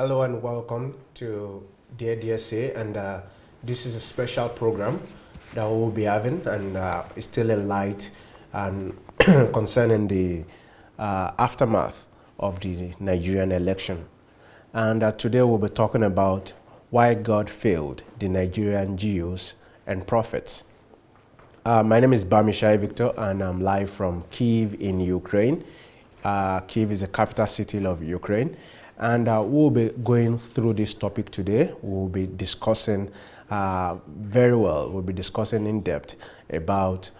Hello and welcome to Dear DSA, and this is a special program that we will be having, and it's still in light and concerning the aftermath of the Nigerian election. And today we'll be talking about why God failed the Nigerian G.Os and prophets. My name is Bamisaye Victor, and I'm live from Kyiv in Ukraine. Kyiv is the capital city of Ukraine. And we'll be going through this topic today. We'll be discussing we'll be discussing in depth about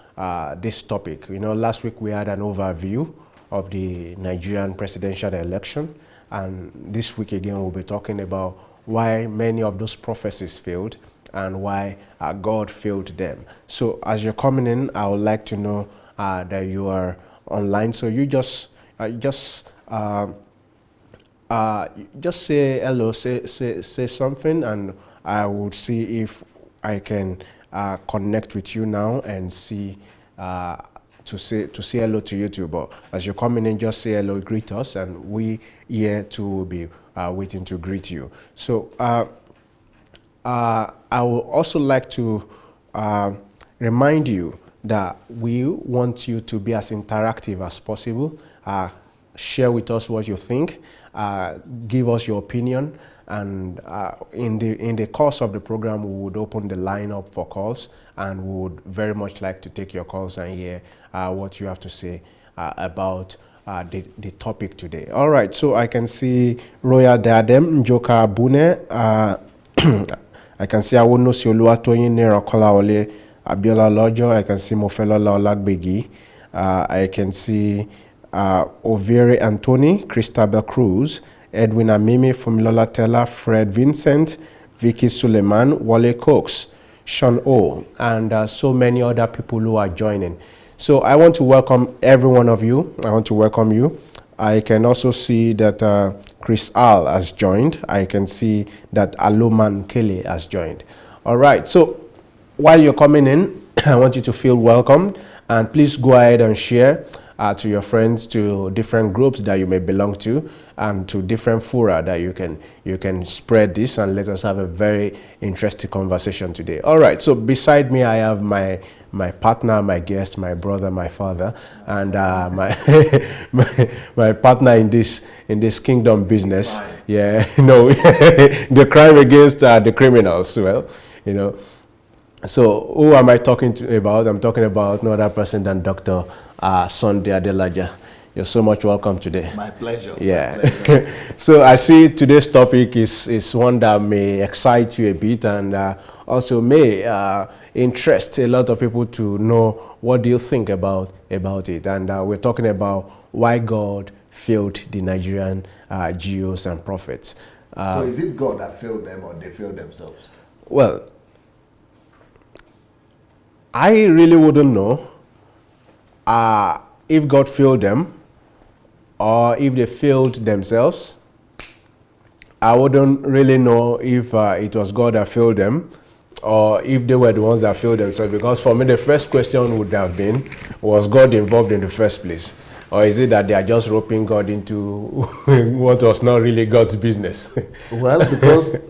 this topic. You know, last week we had an overview of the Nigerian presidential election. And this week again, we'll be talking about why many of those prophecies failed and why God failed them. So as you're coming in, I would like to know that you are online. So you just say hello, say something, and I would see if I can connect with you now and see to say hello to you too. But as you're coming in, just say hello, greet us, and we here too will be waiting to greet you. So I would also like to remind you that we want you to be as interactive as possible. Share with us what you think. Give us your opinion, and in the course of the program, we would open the line up for calls, and we would very much like to take your calls and hear what you have to say about the topic today. All right, so I can see Royal Diadem, Njoka Bune, I can see Awono Siolua Toyin Nerakola Ole, Abiola Lojo, I can see Mofelo Olagbegi, I can see Overe Anthony, Christabel Cruz, Edwin Amimi, Fumilola Teller, Fred Vincent, Vicky Suleiman, Wale Cox, Sean O, and so many other people who are joining. So I want to welcome every one of you. I want to welcome you. I can also see that Chris Al has joined. I can see that Aloman Kelly has joined. All right, so while you're coming in, I want you to feel welcome, and please go ahead and share to your friends, to different groups that you may belong to, and to different fora that you can spread this, and let us have a very interesting conversation today. All right, so beside me I have my partner, my guest, my brother, my father, and my partner in this kingdom business. Crime. Yeah, no, the crime against the criminals. Well, you know. So who am I talking about? I'm talking about no other person than Dr. Sunday Adelaja. You're so much welcome today. My pleasure. Yeah. My pleasure. So I see today's topic is one that may excite you a bit, and also may interest a lot of people to know what do you think about it. And we're talking about why God failed the Nigerian G.Os and prophets. So is it God that failed them, or they failed themselves? Well, I really wouldn't know if God failed them or if they failed themselves. I wouldn't really know if it was God that failed them or if they were the ones that failed themselves, because for me the first question would have been, was God involved in the first place? Or is it that they are just roping God into what was not really God's business? Well,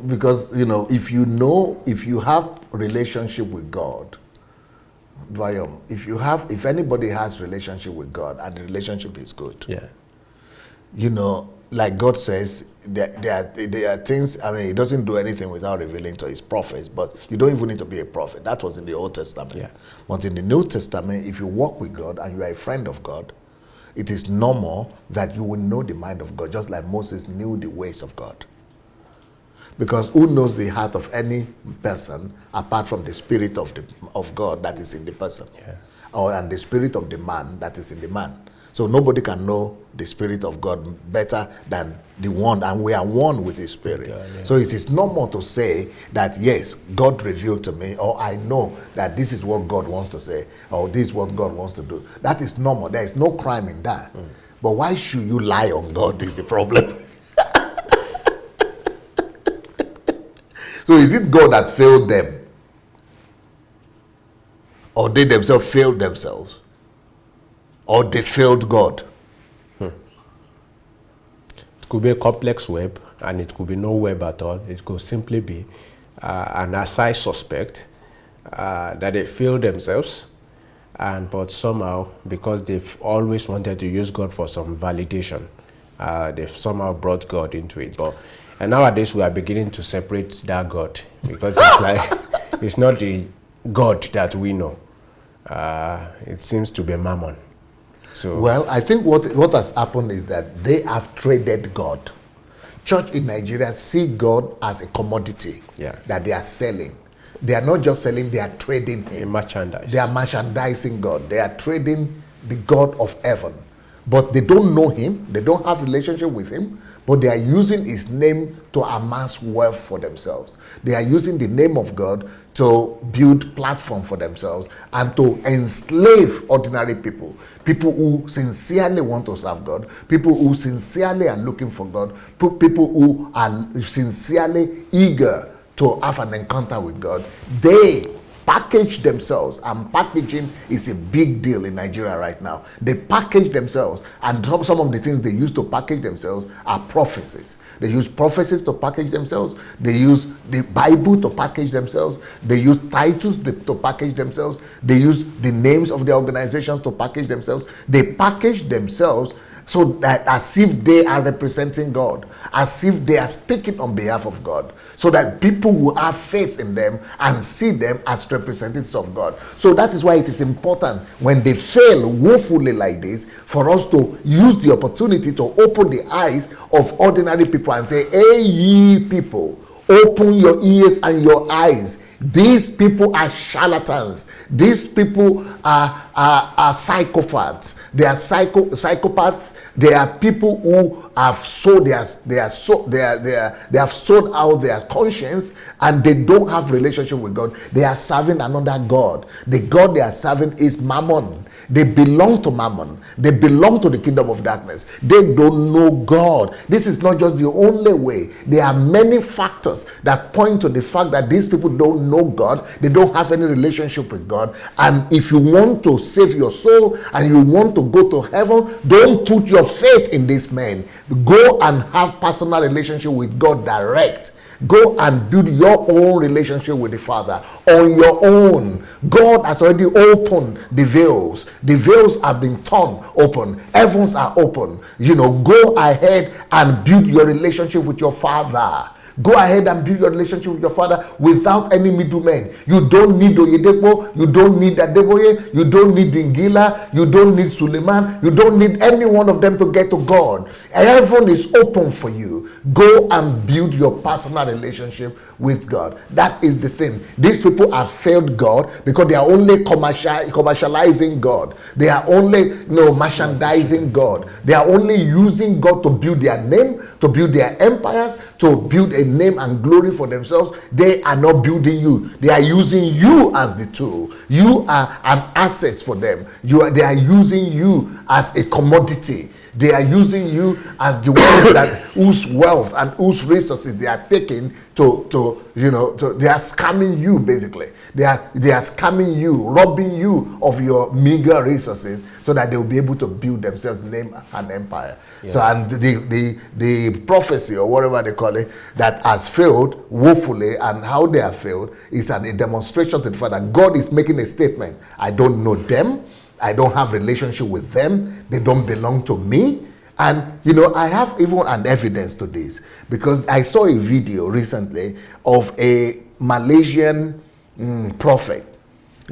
because you know, if you have relationship with God, if anybody has relationship with God and the relationship is good, yeah, you know, like God says, there are things. I mean, He doesn't do anything without revealing to His prophets. But you don't even need to be a prophet. That was in the Old Testament. Yeah. But in the New Testament, if you walk with God and you are a friend of God, it is normal that you will know the mind of God, just like Moses knew the ways of God. Because who knows the heart of any person apart from the spirit of God that is in the person, yeah, and the spirit of the man that is in the man. So nobody can know the spirit of God better than the one, and we are one with His spirit. Yeah. So it is normal to say that yes, God revealed to me, or I know that this is what God wants to say, or this is what God wants to do. That is normal. There is no crime in that. But why should you lie on God is the problem. So is it God that failed them? Or they themselves failed themselves? Or they failed God? It could be a complex web. and it could be no web at all. It could simply be an aside suspect that they feel themselves, but somehow, because they've always wanted to use God for some validation, they've somehow brought God into it. And nowadays we are beginning to separate that God, because it's like it's not the God that we know. It seems to be Mammon. So, well, I think what has happened is that they have traded God. Church in Nigeria see God as a commodity that they are selling. They are not just selling, they are trading him. Merchandise. They are merchandising God. They are trading the God of heaven. But they don't know him, they don't have relationship with him, but they are using his name to amass wealth for themselves. They are using the name of God to build platform for themselves and to enslave ordinary people. People who sincerely want to serve God, people who sincerely are looking for God, people who are sincerely eager to have an encounter with God. They package themselves, and packaging is a big deal in Nigeria right now. They package themselves, and some of the things they use to package themselves are prophecies. They use prophecies to package themselves. They use the Bible to package themselves. They use titles to package themselves. They use the names of the organizations to package themselves. They package themselves so that as if they are representing God, as if they are speaking on behalf of God, so that people will have faith in them and see them as representatives of God. So that is why it is important when they fail woefully like this, for us to use the opportunity to open the eyes of ordinary people and say, hey ye people, open your ears and your eyes. These people are charlatans. These people are psychopaths. They are psychopaths. They are people who have sold they have sold out their conscience, and they don't have relationship with God. They are serving another God. The God they are serving is Mammon. They belong to Mammon. They belong to the kingdom of darkness. They don't know God. This is not just the only way. There are many factors that point to the fact that these people don't know God. They don't have any relationship with God. And if you want to save your soul and you want to go to heaven, don't put your faith in these men. Go and have personal relationship with God direct. Go and build your own relationship with the Father on your own. God has already opened the veils. The veils have been torn open. Heavens are open. Go ahead and build your relationship with your Father. Go ahead and build your relationship with your Father without any middlemen. You don't need Oyedepo. You don't need Adeboye. You don't need Dingila. You don't need Suleiman. You don't need any one of them to get to God. Heaven is open for you. Go and build your personal relationship with God. That is the thing. These people have failed God because they are only commercializing God. They are only merchandising God. They are only using God to build their name, to build their empires, to build a name and glory for themselves. They are not building you. They are using you as the tool. You are an asset for them. They are using you as a commodity. They are using you as the ones whose wealth and whose resources they are taking they are scamming you basically. They are scamming you, robbing you of your meager resources so that they will be able to build themselves name and empire. Yeah. So and the prophecy or whatever they call it that has failed woefully, and how they have failed is a demonstration to the fact that God is making a statement. I don't know them. I don't have relationship with them. They don't belong to me. And, I have even an evidence to this, because I saw a video recently of a Malaysian prophet.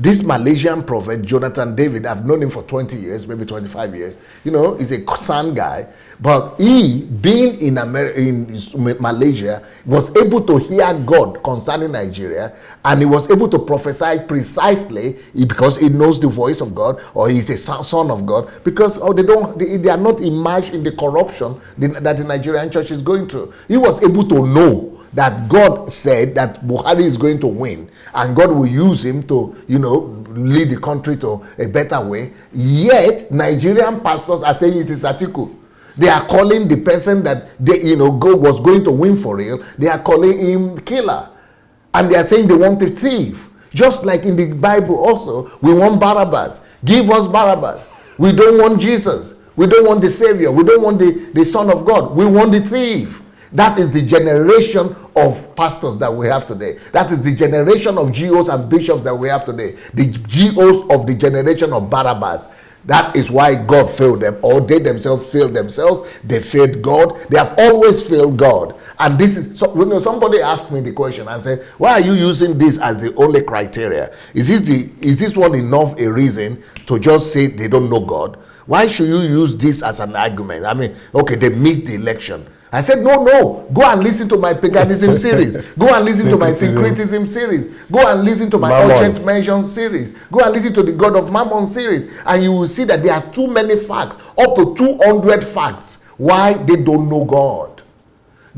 This Malaysian prophet, Jonathan David, I've known him for 20 years, maybe 25 years. He's a son guy. But he, being in Malaysia, was able to hear God concerning Nigeria. And he was able to prophesy precisely because he knows the voice of God, or he's a son of God. Because they are not immersed in the corruption that the Nigerian church is going through. He was able to know that God said that Buhari is going to win, and God will use him to, lead the country to a better way. Yet, Nigerian pastors are saying it is Atiku. They are calling the person that God was going to win for real, they are calling him killer. And they are saying they want a thief. Just like in the Bible also, we want Barabbas. Give us Barabbas. We don't want Jesus. We don't want the Savior. We don't want the Son of God. We want the thief. That is the generation of pastors that we have today. That is the generation of G.Os and bishops that we have today. The G.Os of the generation of Barabbas. That is why God failed them, or they themselves failed themselves. They failed God. They have always failed God. And this is, so, somebody asked me the question and said, why are you using this as the only criteria? Is this one enough a reason to just say they don't know God? Why should you use this as an argument? I mean, okay, they missed the election. I said, no, go and listen to my paganism series. Go and listen to my syncretism series. Go and listen to my urgent mention series. Go and listen to the God of Mammon series. And you will see that there are too many facts, up to 200 facts, why they don't know God.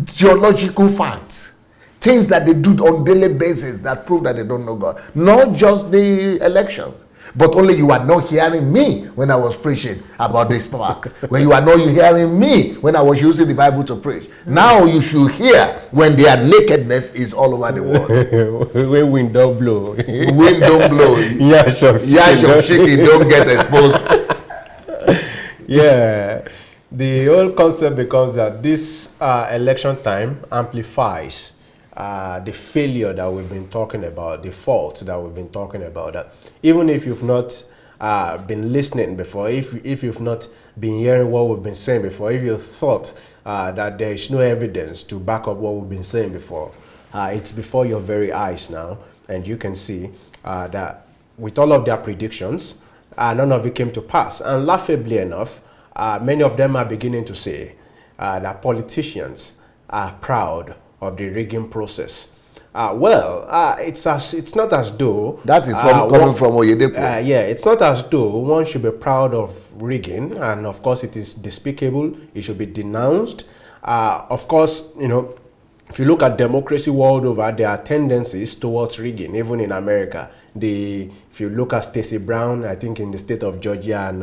Theological facts. Things that they do on daily basis that prove that they don't know God. Not just the elections. But only you are not hearing me when I was preaching about these facts. When you are not hearing me when I was using the Bible to preach. Now you should hear when their nakedness is all over the world. When wind don't blow. Wind don't blow. Yash of shaking don't get exposed. Yeah. The whole concept becomes that this election time amplifies the failure that we've been talking about, the fault that we've been talking about. That even if you've not been listening before, if you've not been hearing what we've been saying before, if you thought that there is no evidence to back up what we've been saying before, it's before your very eyes now, and you can see that with all of their predictions, none of it came to pass. And laughably enough, many of them are beginning to say that politicians are proud of the rigging process. It's not as though that is coming from Oyedepo. Yeah, it's not as though one should be proud of rigging, and of course it is despicable. It should be denounced. Of course, if you look at democracy world over, there are tendencies towards rigging, even in America. If you look at Stacey Brown, I think in the state of Georgia, and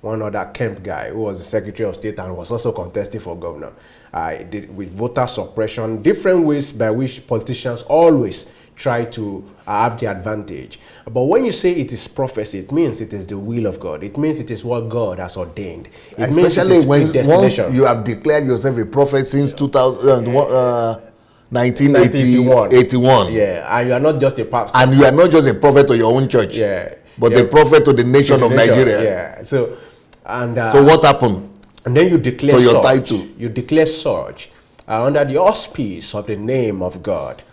one other Kemp guy who was the Secretary of State and was also contesting for governor, with voter suppression, different ways by which politicians always try to have the advantage. But when you say it is prophecy, it means it is the will of God. It means it is what God has ordained. Especially once you have declared yourself a prophet since 1981. Yeah, and you are not just a pastor. And you are not just a prophet to your own church. Yeah. But a prophet to the nation of Nigeria. Yeah. So what happened? And then you declare to your title. You declare such under the auspice of the name of God,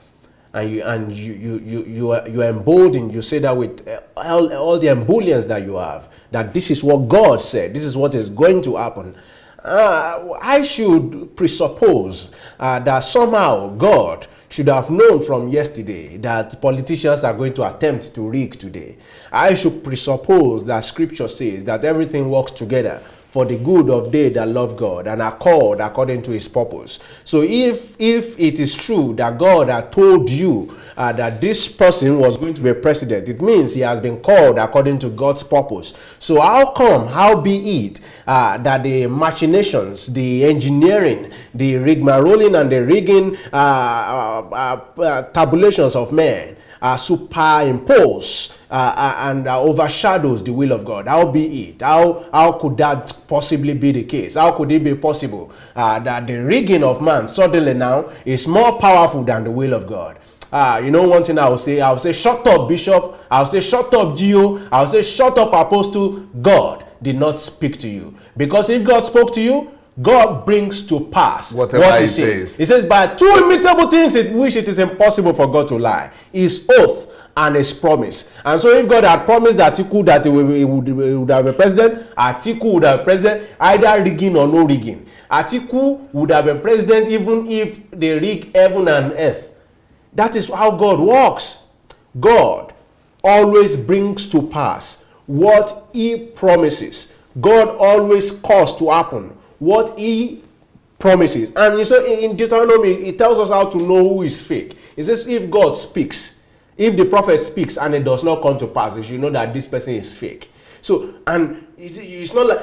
and you are emboldened. You say that with all the ebullience that you have, that this is what God said. This is what is going to happen. I should presuppose that somehow God should have known from yesterday that politicians are going to attempt to rig today. I should presuppose that Scripture says that everything works together for the good of they that love God and are called according to his purpose. So if it is true that God had told you that this person was going to be president, it means he has been called according to God's purpose. So how be it that the machinations, the engineering, the rigmaroling and the rigging tabulations of men superimpose and overshadows the will of God? How be it? How could that possibly be the case? How could it be possible that the rigging of man suddenly now is more powerful than the will of God? One thing I will say, shut up, Bishop. I'll say, shut up, G.O. I'll say, shut up, Apostle. God did not speak to you. Because if God spoke to you, God brings to pass whatever what he says. He says, by two immutable things in which it is impossible for God to lie, his oath and his promise. And so if God had promised Atiku that he would have been president, Atiku would have been president, either rigging or no rigging. Atiku would have been president even if they rig heaven and earth. That is how God works. God always brings to pass what he promises. God always causes to happen what he promises. And so in Deuteronomy, it tells us how to know who is fake. It says if God speaks, if the prophet speaks and it does not come to pass, you should know that this person is fake. So, and it's not like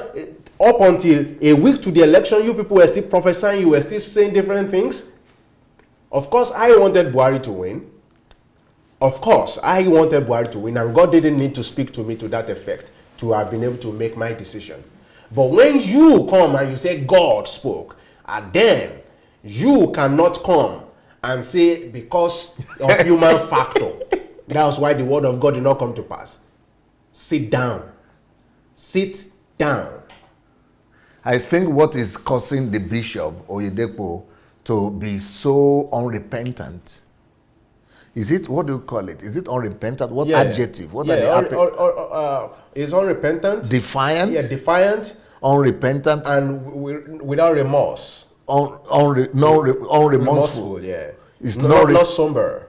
up until a week to the election, you people were still prophesying, you were still saying different things. Of course, I wanted Buhari to win. Of course, I wanted Buhari to win, and God didn't need to speak to me to that effect to have been able to make my decision. But when you come and you say God spoke, and then You cannot come and say because of human factor, that's why the word of God did not come to pass. Sit down. Sit down. I think what is causing the Bishop Oyedepo to be so unrepentant, is it, what do you call it? Is it unrepentant? What adjective? What are the is unrepentant. Defiant? Yeah, defiant. Unrepentant. And without remorse. Unremorseful. Yeah. It's not somber.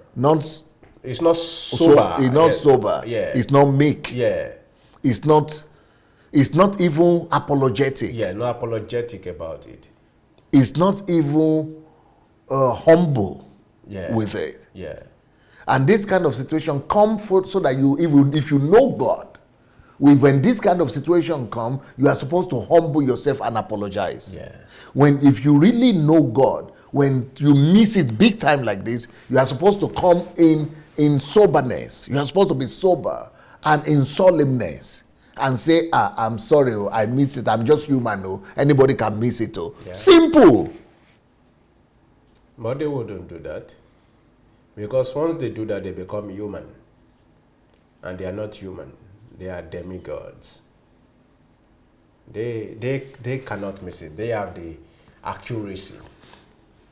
It's not sober. It's not sober. Yeah. It's not meek. Yeah. It's not even apologetic. Yeah, not apologetic about it. It's not even humble with it. Yeah. And this kind of situation come for, so that you, even if you know God, when this kind of situation come, you are supposed to humble yourself and apologize. Yeah. If you really know God, when you miss it big time like this, you are supposed to come in soberness. You are supposed to be sober and in solemnness and say, I'm sorry, I missed it. I'm just human. Anybody can miss it. Yeah. Simple. But they wouldn't do that. Because once they do that, they become human. And they are not human. They are demigods. They cannot miss it. They have the accuracy.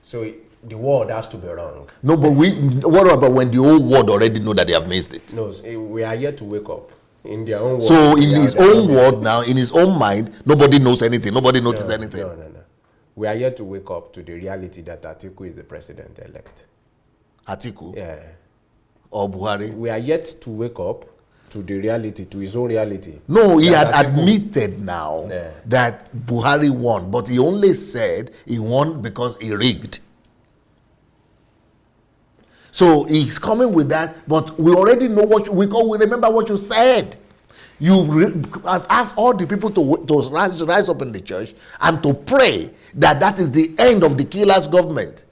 So the word has to be wrong. No, but what about when the whole world already know that they have missed it? No, we are yet to wake up. In their own world. So in his own world now, in his own mind, nobody knows anything. Nobody notices anything. No. We are yet to wake up to the reality that Atiku is the president-elect. Atiku? Yeah. Or Buhari? We are yet to wake up to the reality, to his own reality. No, he had admitted now that Buhari won, but he only said he won because he rigged. So he's coming with that, but we already know what we remember what you said. You ask all the people to rise up in the church and to pray that is the end of the killer's government.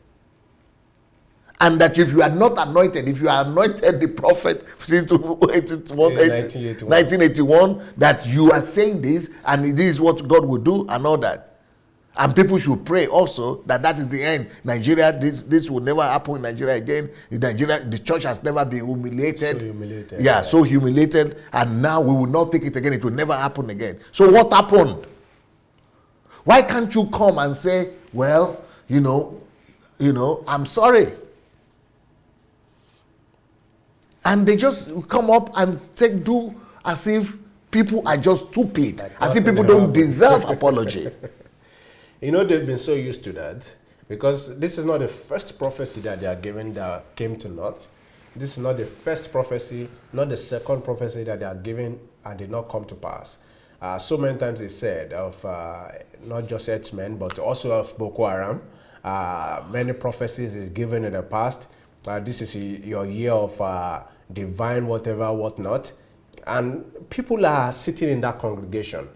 And that if you are not anointed, if you are anointed the prophet since 1981, that you are saying this and this is what God will do and all that. And people should pray also that is the end. Nigeria, this will never happen in Nigeria again. In Nigeria, the church has never been humiliated. So humiliated. Yeah, so humiliated. And now we will not take it again. It will never happen again. So what happened? Why can't you come and say, well, I'm sorry. And they just come up and do as if people are just stupid. As if people don't deserve apology. They've been so used to that because this is not the first prophecy that they are given that came to naught. This is not the first prophecy, not the second prophecy that they are given and did not come to pass. So many times it's said of not just X-Men, but also of Boko Haram. Many prophecies is given in the past. This is your year of divine whatever, whatnot. And people are sitting in that congregation.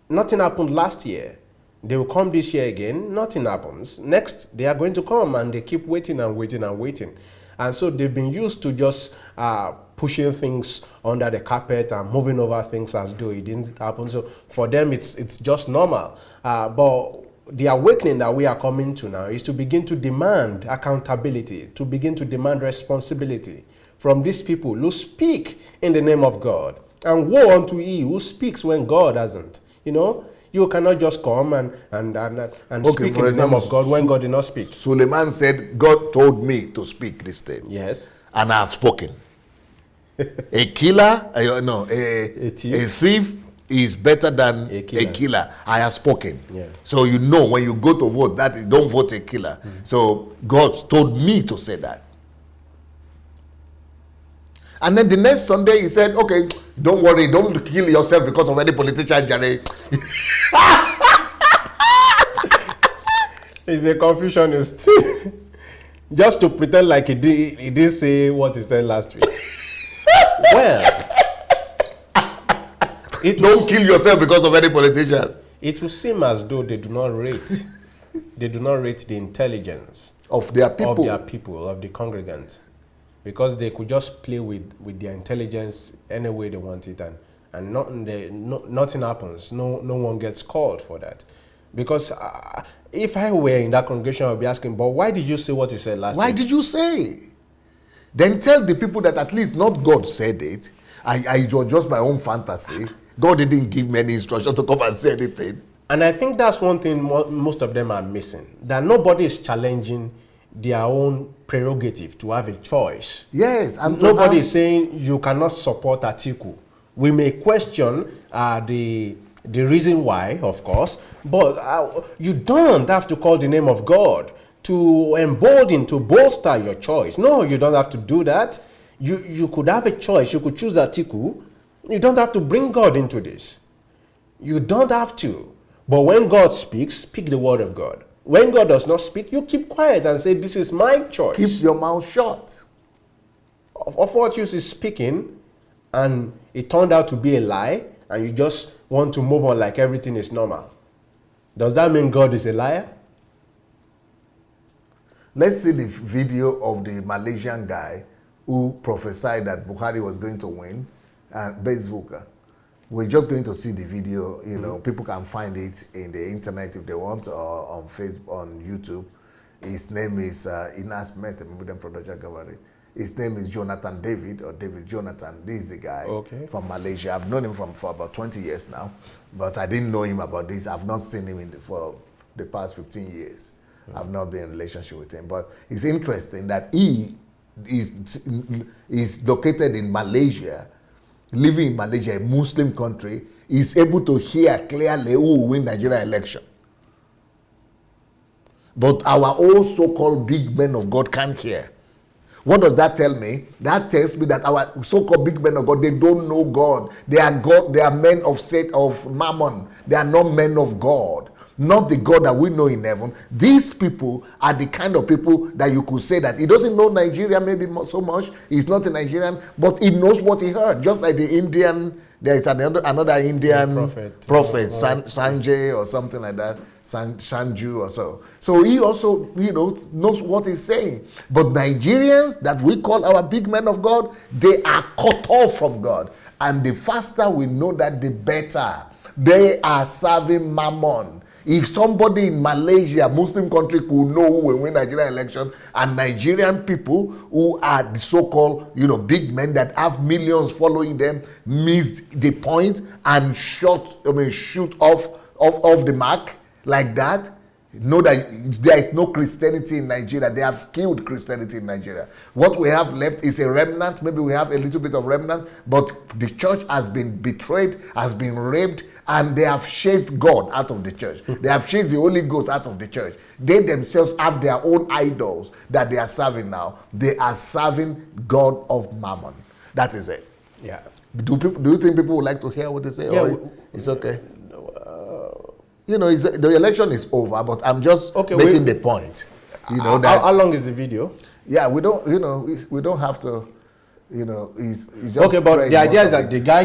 Nothing happened last year. They will come this year again, nothing happens. Next, they are going to come and they keep waiting and waiting and waiting. And so they've been used to just pushing things under the carpet and moving over things as though it didn't happen. So for them, it's just normal. But the awakening that we are coming to now is to begin to demand accountability, to begin to demand responsibility from these people who speak in the name of God. And woe unto he who speaks when God hasn't. You cannot just come and speak in the name of God when God did not speak. Suleiman said, God told me to speak this thing. Yes. And I have spoken. A killer, a thief is better than a killer. I have spoken. Yeah. So when you go to vote, don't vote a killer. So God told me to say that. And then the next Sunday he said, okay, don't worry, don't kill yourself because of any politician, Jare. He's a confusionist. Just to pretend like he did say what he said last week. Well, don't kill yourself because of any politician. It will seem as though they do not rate the intelligence of their people, of the congregants. Because they could just play with their intelligence any way they want it, and nothing happens. No one gets called for that. Because if I were in that congregation, I would be asking, but why did you say what you said last week? Why did you say? Then tell the people that at least not God said it. It was just my own fantasy. God didn't give me any instruction to come and say anything. And I think that's one thing most of them are missing. That nobody is challenging their own prerogative to have a choice. Yes. And nobody is saying you cannot support Atiku. We may question the reason why, of course, but you don't have to call the name of God to embolden, to bolster your choice. No, you don't have to do that. You could have a choice. You could choose Atiku. You don't have to bring God into this. You don't have to. But when God speaks, speak the word of God. When God does not speak, you keep quiet and say, this is my choice. Keep your mouth shut. Of what use is speaking, and it turned out to be a lie, and you just want to move on like everything is normal. Does that mean God is a liar? Let's see the video of the Malaysian guy who prophesied that Buhari was going to win, and Bezvuka. We're just going to see the video. You know, people can find it in the internet if they want, or on Facebook, on YouTube. His name is Inas Meste Production. His name is Jonathan David, or David Jonathan. This is the guy from Malaysia. I've known him for about 20 years now, but I didn't know him about this. I've not seen him for the past 15 years. I've not been in a relationship with him, but it's interesting that he is located in Malaysia, living in Malaysia, a Muslim country, is able to hear clearly who will win Nigeria election. But our own so-called big men of God can't hear. What does that tell me? That tells me that our so-called big men of God, they don't know God. They are men of mammon. They are not men of God. Not the God that we know in heaven. These people are the kind of people that you could say that he doesn't know Nigeria maybe so much. He's not a Nigerian, but he knows what he heard. Just like the Indian, there is another Indian prophet Sanjay or something like that, Sanju or so. So he also, knows what he's saying. But Nigerians that we call our big men of God, they are cut off from God. And the faster we know that, the better. They are serving mammon. If somebody in Malaysia, Muslim country, could know who will win Nigerian election, and Nigerian people who are the so-called, big men that have millions following them, miss the point and shoot off the mark like that, know that there is no Christianity in Nigeria. They have killed Christianity in Nigeria. What we have left is a remnant. Maybe we have a little bit of remnant, but the church has been betrayed, has been raped, and they have chased God out of the church. They have chased the Holy Ghost out of the church. They themselves have their own idols that they are serving now. They are serving God of Mammon. That is it. Yeah. Do you think people would like to hear what they say? Yeah, or it's okay. The election is over, but I'm just making the point. That how long is the video? Yeah, we don't have to. It's just okay, but the idea is that the guy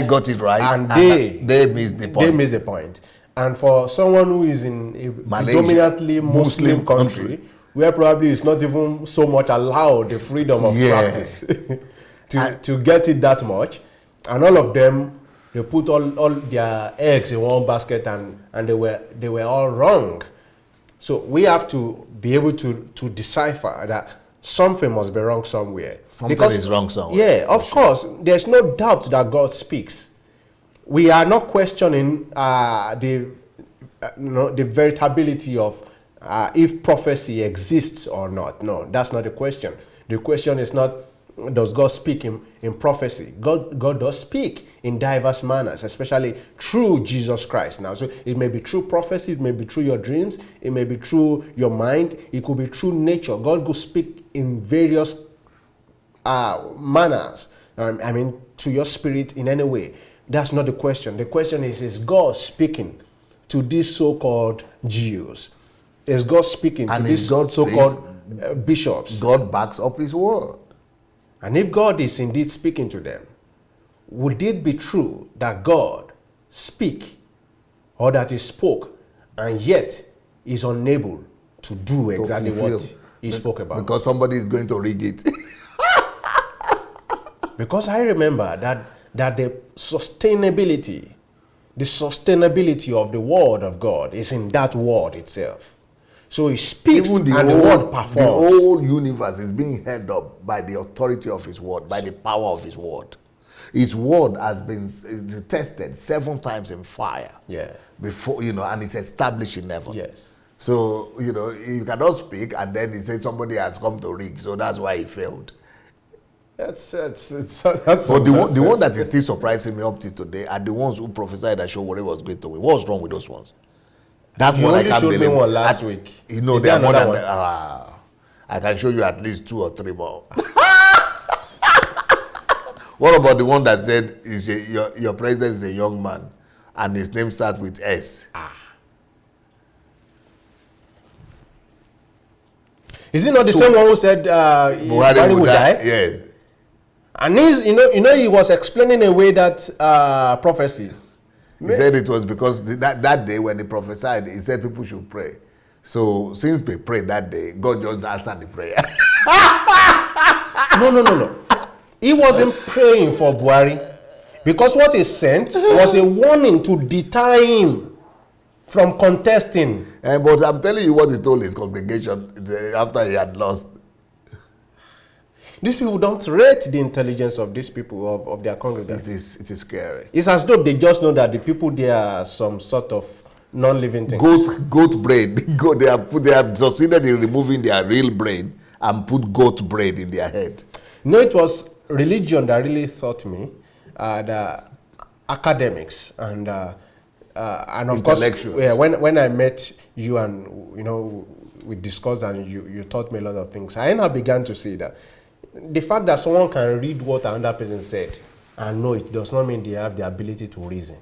got it right, and they missed the point. They missed the point. And for someone who is in a predominantly Muslim country, where probably it's not even so much allowed the freedom of practice to get it that much, and all of them, they put all their eggs in one basket, and they were all wrong. So we have to be able to decipher that something must be wrong somewhere. Something is wrong somewhere. Yeah, of course. There's no doubt that God speaks. We are not questioning the veritability of if prophecy exists or not. No, that's not the question. The question is not, does God speak in prophecy? God does speak in diverse manners, especially through Jesus Christ. Now, so it may be through prophecy, it may be through your dreams, it may be through your mind, it could be through nature. God could speak in various manners. To your spirit in any way. That's not the question. The question is God speaking to these so-called G.Os? Is God speaking to these so-called bishops? God backs up his word. And if God is indeed speaking to them, would it be true that God speak or that he spoke and yet is unable to do exactly what he spoke about? Because somebody is going to rig it. Because I remember that the sustainability The sustainability of the word of God is in that word itself. So he speaks and the word performs. The whole universe is being held up by the authority of his word, by the power of his word. His word has been tested 7 times in fire. Yeah. Before, and it's established in heaven. Yes. So, he cannot speak and then he says somebody has come to rig, so that's why he failed. But the one that is still surprising me up to today are the ones who prophesied that Showore was going to win. What's wrong with those ones? That one I can't believe. You only showed me one last week. They are more than I can show you at least 2 or 3 more. What about the one that said your president is a young man and his name starts with S? Is it not the same one who said Buhari would die? Yes. And he was explaining away that prophecy. He said it was because that day when he prophesied, he said people should pray. So since they prayed that day, God just answered the prayer. No. He wasn't praying for Buhari because what he sent was a warning to deter him from contesting. But I'm telling you what he told his congregation after he had lost. These people don't rate the intelligence of these people, of their congregants. It is scary. It's as though they just know that the people there are some sort of non-living things. Goat brain. They have succeeded in removing their real brain and put goat brain in their head. No, it was religion that really taught me, the academics and of course, when I met you and we discussed and you taught me a lot of things, I now began to see that the fact that someone can read what another person said and know it does not mean they have the ability to reason.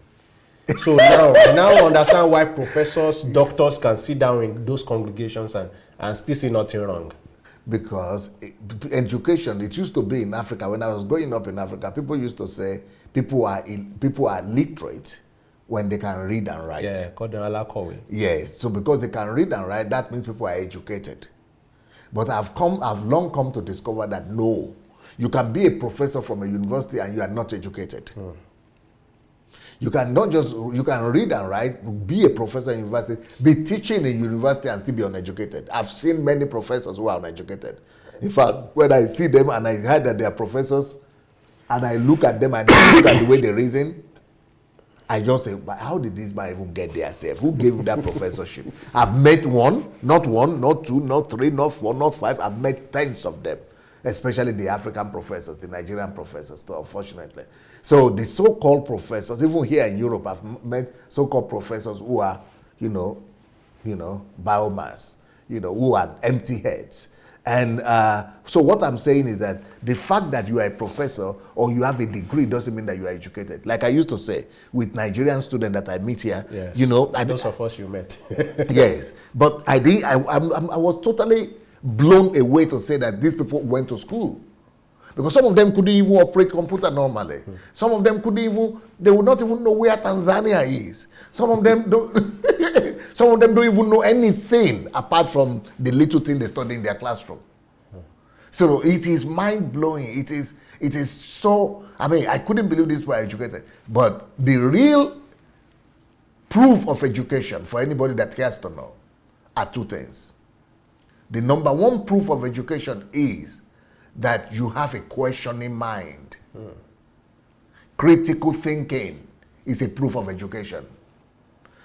So I now understand why professors, doctors can sit down in those congregations and still see nothing wrong. Because education, it used to be in Africa. When I was growing up in Africa, people used to say people are literate when they can read and write. Yeah, called them alakowe. Yes, so because they can read and write, that means people are educated. But I've long come to discover that no, you can be a professor from a university and you are not educated. You can read and write, be a professor in university, be teaching in university and still be uneducated. I've seen many professors who are uneducated. In fact, when I see them and I heard that they are professors, and I look at them and I look at the way they reason, I just say, but how did this man even get there? Who gave him that professorship? I've met one, not 2, not 3, not 4, not 5. I've met tens of them, especially the African professors, the Nigerian professors, unfortunately. So the so-called professors, even here in Europe, I've met so-called professors who are, biomass, who are empty heads. And so what I'm saying is that the fact that you are a professor or you have a degree doesn't mean that you are educated. Like I used to say with Nigerian students that I meet here, yes. Those of us you met. Yes, but I was totally blown away to say that these people went to school. Because some of them couldn't even operate computer normally. Some of them they would not even know where Tanzania is. Some of them don't even know anything apart from the little thing they study in their classroom. So it is mind-blowing. It is so, I couldn't believe these were educated. But the real proof of education for anybody that cares to know are 2 things. The number 1 proof of education is that you have a questioning mind. Critical thinking is a proof of education.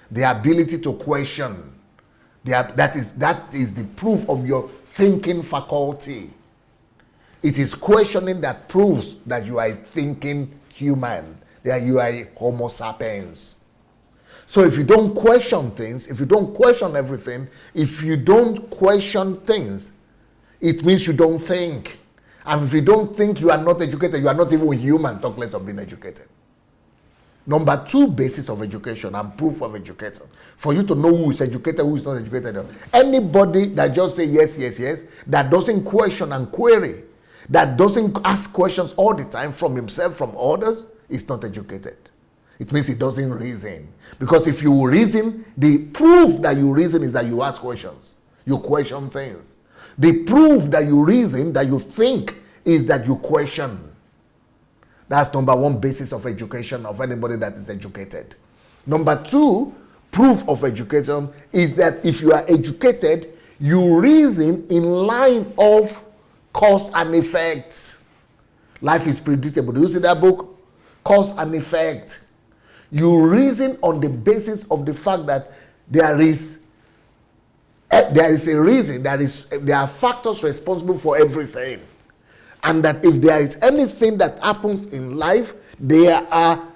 The ability to question, that is the proof of your thinking faculty. It is questioning that proves that you are a thinking human, that you are a Homo sapiens. So if you don't question things, if you don't question everything, if you don't question things, it means you don't think. And if you don't think, you are not educated, you are not even human, talk less of being educated. Number 2 basis of education and proof of education. For you to know who is educated, who is not educated. Anybody that just say yes, yes, yes, that doesn't question and query, that doesn't ask questions all the time from himself, from others, is not educated. It means he doesn't reason. Because if you reason, the proof that you reason is that you ask questions. You question things. The proof that you reason, that you think, is that you question. That's number 1 basis of education of anybody that is educated. Number two, proof of education is that if you are educated, you reason in line of cause and effect. Life is predictable. Do you see that book? Cause and effect. You reason on the basis of the fact that there is a reason, there are factors responsible for everything. And that if there is anything that happens in life, there are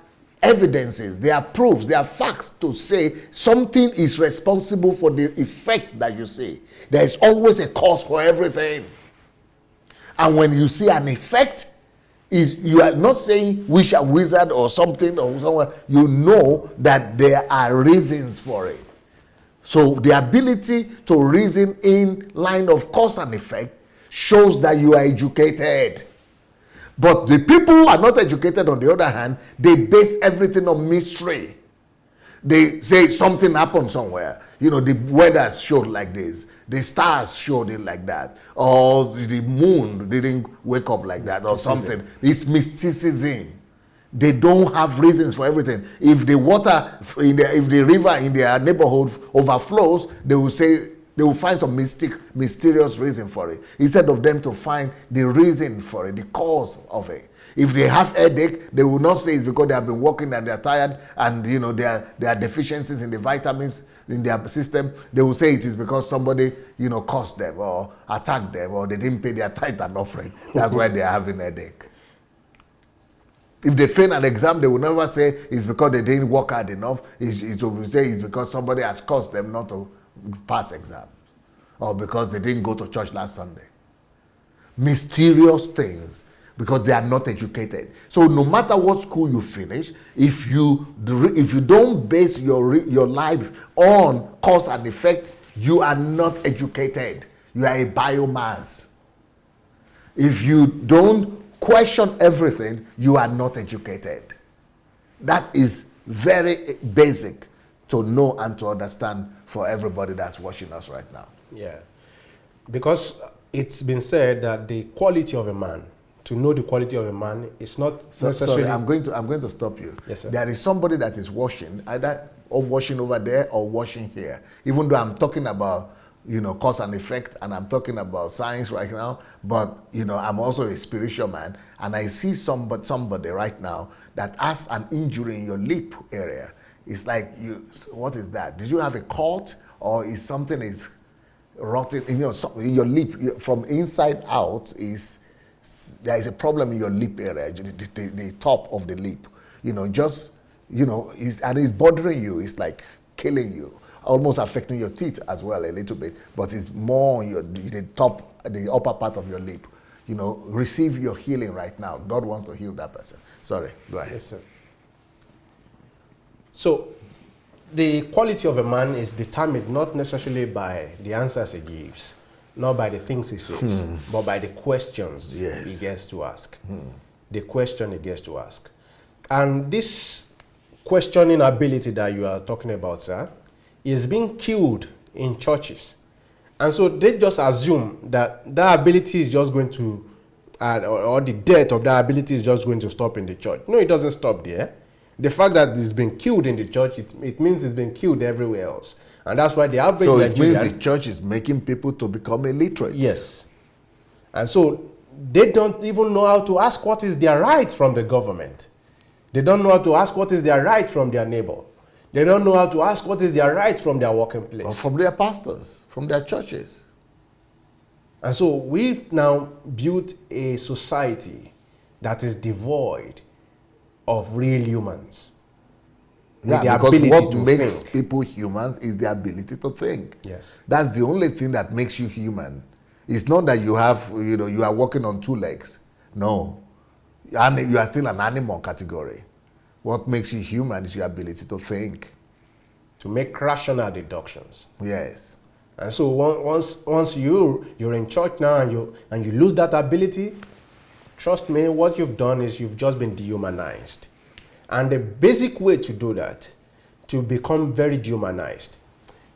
evidences, there are proofs, there are facts to say something is responsible for the effect that you see. There is always a cause for everything. And when you see an effect, you are not saying wish a wizard or something or somewhere. You know that there are reasons for it. So the ability to reason in line of cause and effect shows that you are educated. But the people who are not educated, on the other hand, they base everything on mystery. They say something happened somewhere. You know, the weather showed like this. The stars showed it like that. Or the moon didn't wake up like that or something. It's mysticism. They don't have reasons for everything. If the water, if the river in their neighborhood overflows, they will find some mysterious reason for it, instead of them to find the reason for it, the cause of it. If they have headache, they will not say it's because they have been working and they're tired and you know there are deficiencies in the vitamins in their system. They will say it is because somebody cursed them or attacked them or they didn't pay their tithe and offering. That's why they are having headache. If they fail an exam, they will never say it's because they didn't work hard enough. It will say it's because somebody has caused them not to pass exams, or because they didn't go to church last Sunday. Mysterious things, because they are not educated. So no matter what school you finish, if you don't base your life on cause and effect, you are not educated. You are a biomass. If you don't question everything, you are not educated. That is very basic to know and to understand for everybody that's watching us right now. Yeah, because it's been said that the quality of a man, to know the quality of a man, is not necessarily... Sorry, I'm going to stop you. Yes, sir. There is somebody that is washing, either washing over there or washing here. Even though I'm talking about cause and effect, and I'm talking about science right now, but I'm also a spiritual man, and I see somebody right now that has an injury in your lip area. It's like, what is that? Did you have a cut, or is something is rotting in your lip from inside out? There is a problem in your lip area, the top of the lip. And it's bothering you. It's like killing you. Almost affecting your teeth as well a little bit, but it's more on the upper part of your lip. Receive your healing right now. God wants to heal that person. Sorry, go ahead. Yes, sir. So, the quality of a man is determined not necessarily by the answers he gives, not by the things he says, but by the questions he gets to ask. The question he gets to ask. And this questioning ability that you are talking about, sir, is being killed in churches. And so they just assume that ability is just going to, or the death of that ability is just going to stop in the church. No, it doesn't stop there. The fact that it's been killed in the church, it means it's been killed everywhere else. And that's why the average So it Nigerian, means the church is making people to become illiterate. Yes. And so they don't even know how to ask what is their right from the government. They don't know how to ask what is their right from their neighbor. They don't know how to ask what is their right from their working place. Or from their pastors, from their churches. And so we've now built a society that is devoid of real humans. Yeah, because what makes people human is the ability to think. Yes. That's the only thing that makes you human. It's not that you have, you are walking on two legs. No. And you are still an animal category. What makes you human is your ability to think. To make rational deductions. Yes. And so once you're in church now and you lose that ability, trust me, what you've done is you've just been dehumanized. And the basic way to do that, to become very dehumanized,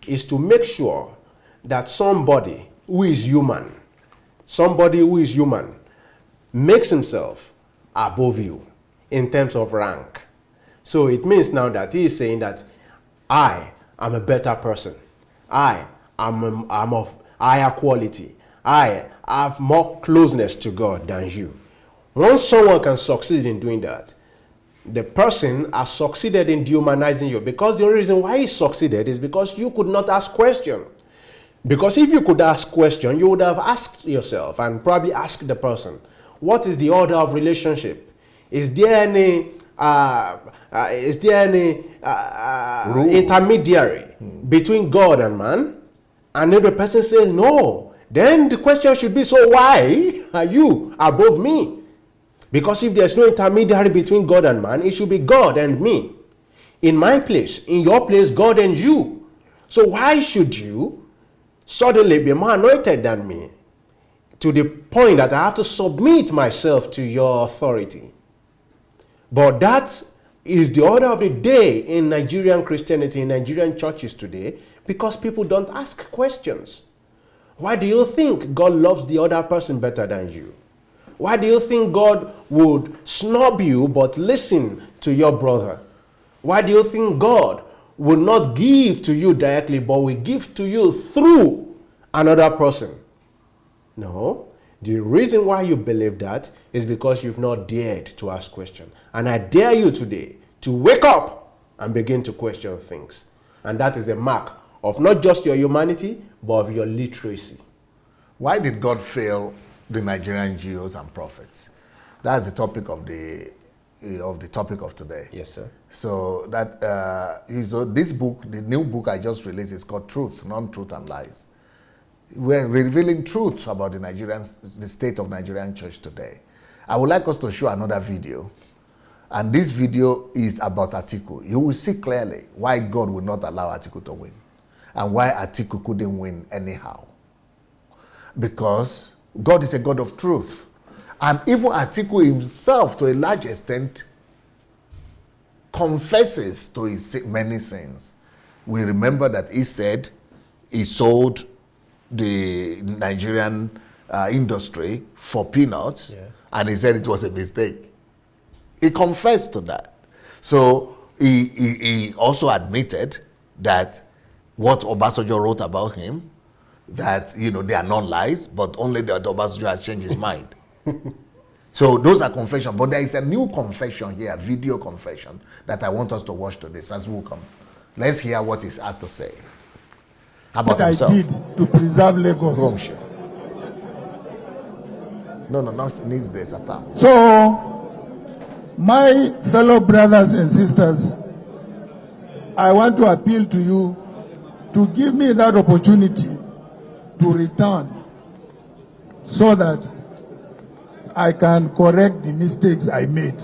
is to make sure that somebody who is human makes himself above you in terms of rank. So it means now that he is saying that I am a better person. I am of higher quality. I have more closeness to God than you. Once someone can succeed in doing that, the person has succeeded in dehumanizing you, because the only reason why he succeeded is because you could not ask questions. Because if you could ask questions, you would have asked yourself and probably asked the person, what is the order of relationship? Is there any intermediary between God and man? And if the person says no, then the question should be, so why are you above me? Because if there's no intermediary between God and man, it should be God and me. In my place, in your place, God and you. So why should you suddenly be more anointed than me, to the point that I have to submit myself to your authority? But that is the order of the day in Nigerian Christianity, in Nigerian churches today, because people don't ask questions. Why do you think God loves the other person better than you? Why do you think God would snub you but listen to your brother? Why do you think God will not give to you directly but will give to you through another person? No. The reason why you believe that is because you've not dared to ask questions. And I dare you today to wake up and begin to question things. And that is the mark of not just your humanity, but of your literacy. Why did God fail the Nigerian G.Os and prophets? That's the topic of the topic of today. Yes, sir. So that so this book, the new book I just released, is called Truth, Non-Truth and Lies. We're revealing truths about the state of Nigerian church today. I would like us to show another video. And this video is about Atiku. You will see clearly why God will not allow Atiku to win. And why Atiku couldn't win anyhow. Because God is a God of truth. And even Atiku himself, to a large extent, confesses to his many sins. We remember that he said he sold the Nigerian industry for peanuts, and he said it was a mistake. He confessed to that. So he also admitted that what Obasanjo wrote about him, that, you know, they are not lies, but only that Obasanjo has changed his mind. So those are confessions. But there is a new confession here, video confession, that I want us to watch today. As we come, let's hear what he has to say about himself. I did to preserve Lagos. No, he needs this attack. So, my fellow brothers and sisters, I want to appeal to you to give me that opportunity to return so that I can correct the mistakes I made.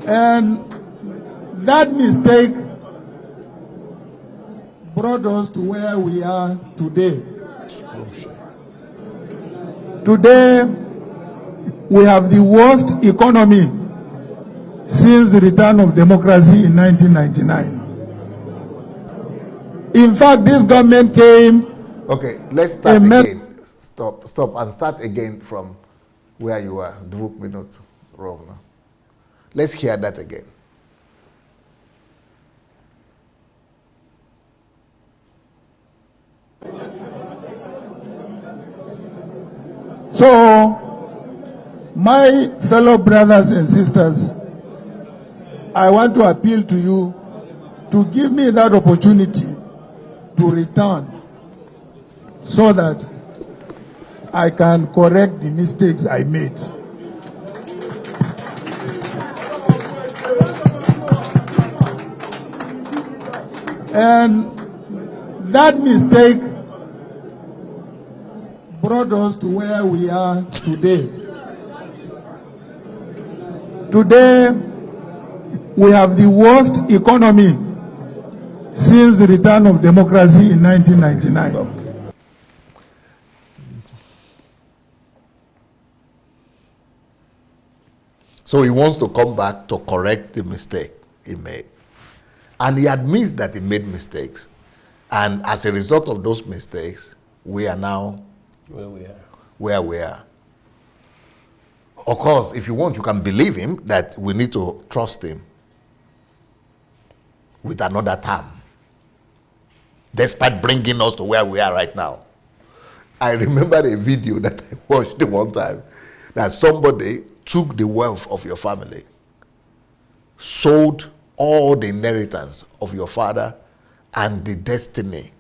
And that mistake brought us to where we are today. Today, we have the worst economy since the return of democracy in 1999. In fact, this government came... Okay, let's start again. Stop and start again from where you are. 2 minutes, Rovna. Let's hear that again. So, my fellow brothers and sisters, I want to appeal to you to give me that opportunity to return so that I can correct the mistakes I made. And that mistake brought us to where we are today. Today, we have the worst economy since the return of democracy in 1999. Stop. So he wants to come back to correct the mistake he made. And he admits that he made mistakes. And as a result of those mistakes, we are now where we are. where we are. Of course, if you want, you can believe him that we need to trust him with another term, despite bringing us to where we are right now. I remember a video that I watched one time that somebody took the wealth of your family, sold all the inheritance of your father and the destiny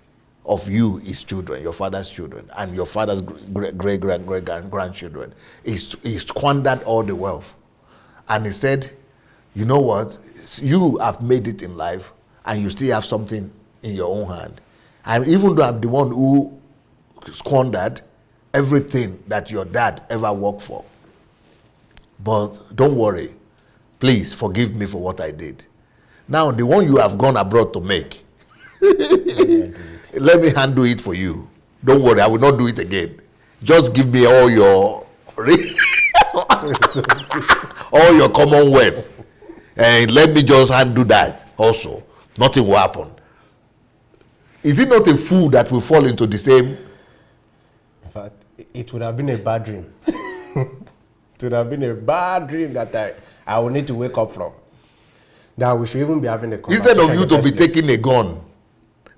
of you, his children, your father's children, and your father's great-grandchildren. He squandered all the wealth. And he said, you know what? You have made it in life, and you still have something in your own hand. And even though I'm the one who squandered everything that your dad ever worked for, but don't worry. Please forgive me for what I did. Now, the one you have gone abroad to make, let me handle it for you. Don't worry, I will not do it again. Just give me all your all your commonwealth, and let me just handle that also. Nothing will happen. Is it not a fool that will fall into the same? In fact, it would have been a bad dream. It would have been a bad dream that I will need to wake up from. That we should even be having a conversation. Instead of you to be taking a gun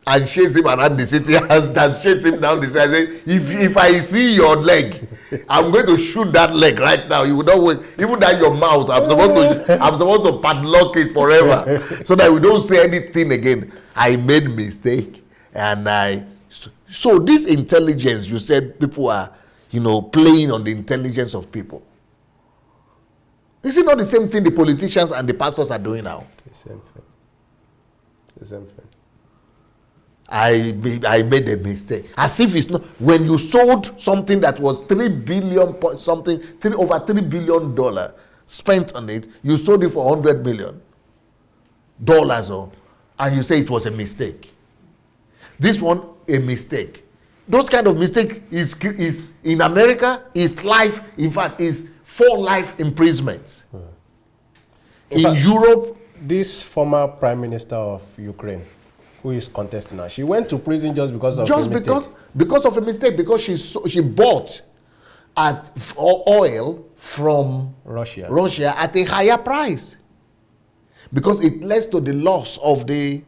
and chase him around the city and chase him down the street, say, if I see your leg, I'm going to shoot that leg right now. You will not wait. Even that your mouth, I'm supposed to padlock it forever so that we don't say anything again. I made a mistake, and so this intelligence, you said people are, playing on the intelligence of people. Is it not the same thing the politicians and the pastors are doing now? The same thing. The same thing. I made a mistake. As if it's not. When you sold something that was $3 billion over $3 billion spent on it, you sold it for $100 million, and you say it was a mistake. This one, a mistake. Those kind of mistake is in America is life. In fact, is 4 life imprisonments. In fact, Europe, this former prime minister of Ukraine, who is contesting now, she went to prison just because of a mistake. Because of a mistake, because she bought oil from Russia at a higher price, because it led to the loss of the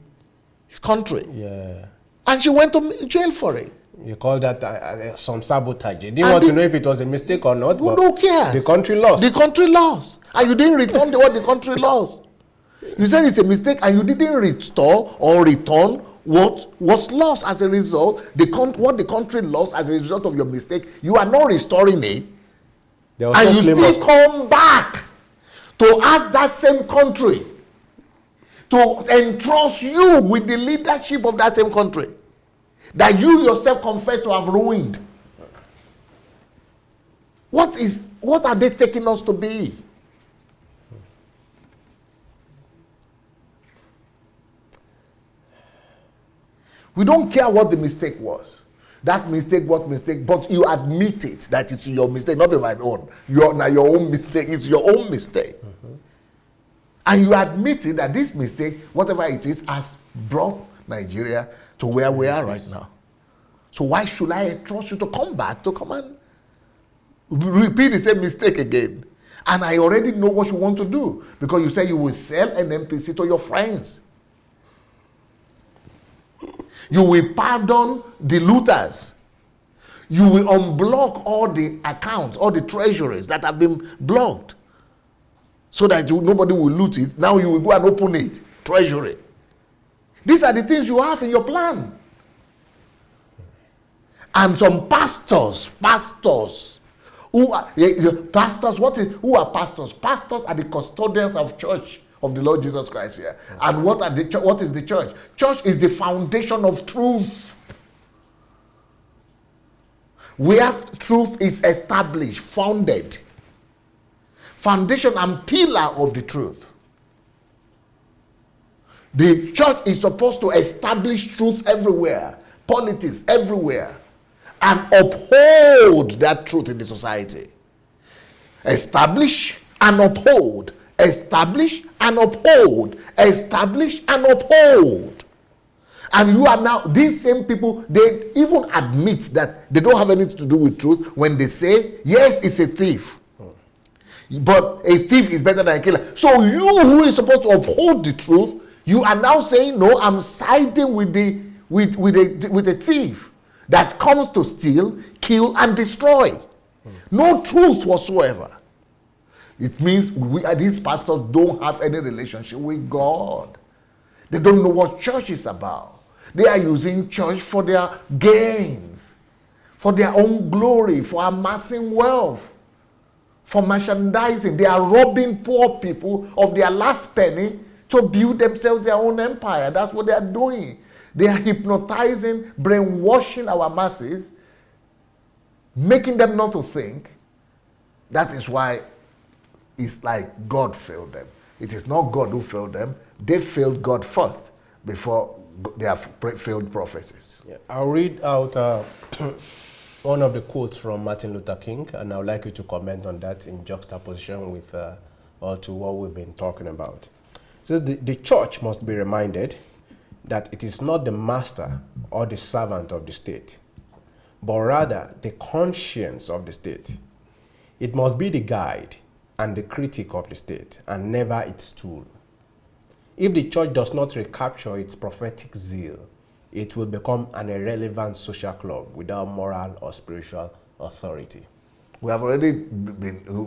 country. Yeah. And she went to jail for it. You call that some sabotage. You didn't want to know if it was a mistake or not. Who don't care? The country lost. The country lost. And you didn't return what the country lost. You said it's a mistake and you didn't restore or return what was lost as a result. What the country lost as a result of your mistake, you are not restoring it. And you still come back to ask that same country to entrust you with the leadership of that same country that you yourself confess to have ruined. What are they taking us to be? We don't care what the mistake was. That mistake, what mistake, but you admit it that it's your mistake, not my own. Your own mistake. It's your own mistake. Mm-hmm. And you admit it that this mistake, whatever it is, has brought Nigeria to where we are right now. So why should I trust you to come and repeat the same mistake again? And I already know what you want to do, because you say you will sell an NPC to your friends. You will pardon the looters. You will unblock all the accounts, all the treasuries that have been blocked, so that nobody will loot it. Now you will go and open it, treasury. These are the things you have in your plan. And some pastors who are pastors. Who are pastors? Pastors are the custodians of church of the Lord Jesus Christ here. And what is the church? Church is the foundation of truth. Where truth is established, founded. Foundation and pillar of the truth. The church is supposed to establish truth everywhere, politics everywhere, and uphold that truth in the society. Establish and uphold. Establish and uphold. Establish and uphold. And you are now, these same people, they even admit that they don't have anything to do with truth when they say, yes, it's a thief. But a thief is better than a killer. So you who is supposed to uphold the truth, you are now saying, no, I'm siding with the thief that comes to steal, kill, and destroy. No truth whatsoever. It means these pastors don't have any relationship with God. They don't know what church is about. They are using church for their gains, for their own glory, for amassing wealth, for merchandising. They are robbing poor people of their last penny to build themselves their own empire. That's what they are doing. They are hypnotizing, brainwashing our masses, making them not to think. That is why it's like God failed them. It is not God who failed them. They failed God first before they have failed prophecies. Yeah. I'll read out one of the quotes from Martin Luther King, and I would like you to comment on that in juxtaposition with or to what we've been talking about. So the church must be reminded that it is not the master or the servant of the state, but rather the conscience of the state. It must be the guide and the critic of the state, and never its tool. If the church does not recapture its prophetic zeal, it will become an irrelevant social club without moral or spiritual authority. We have already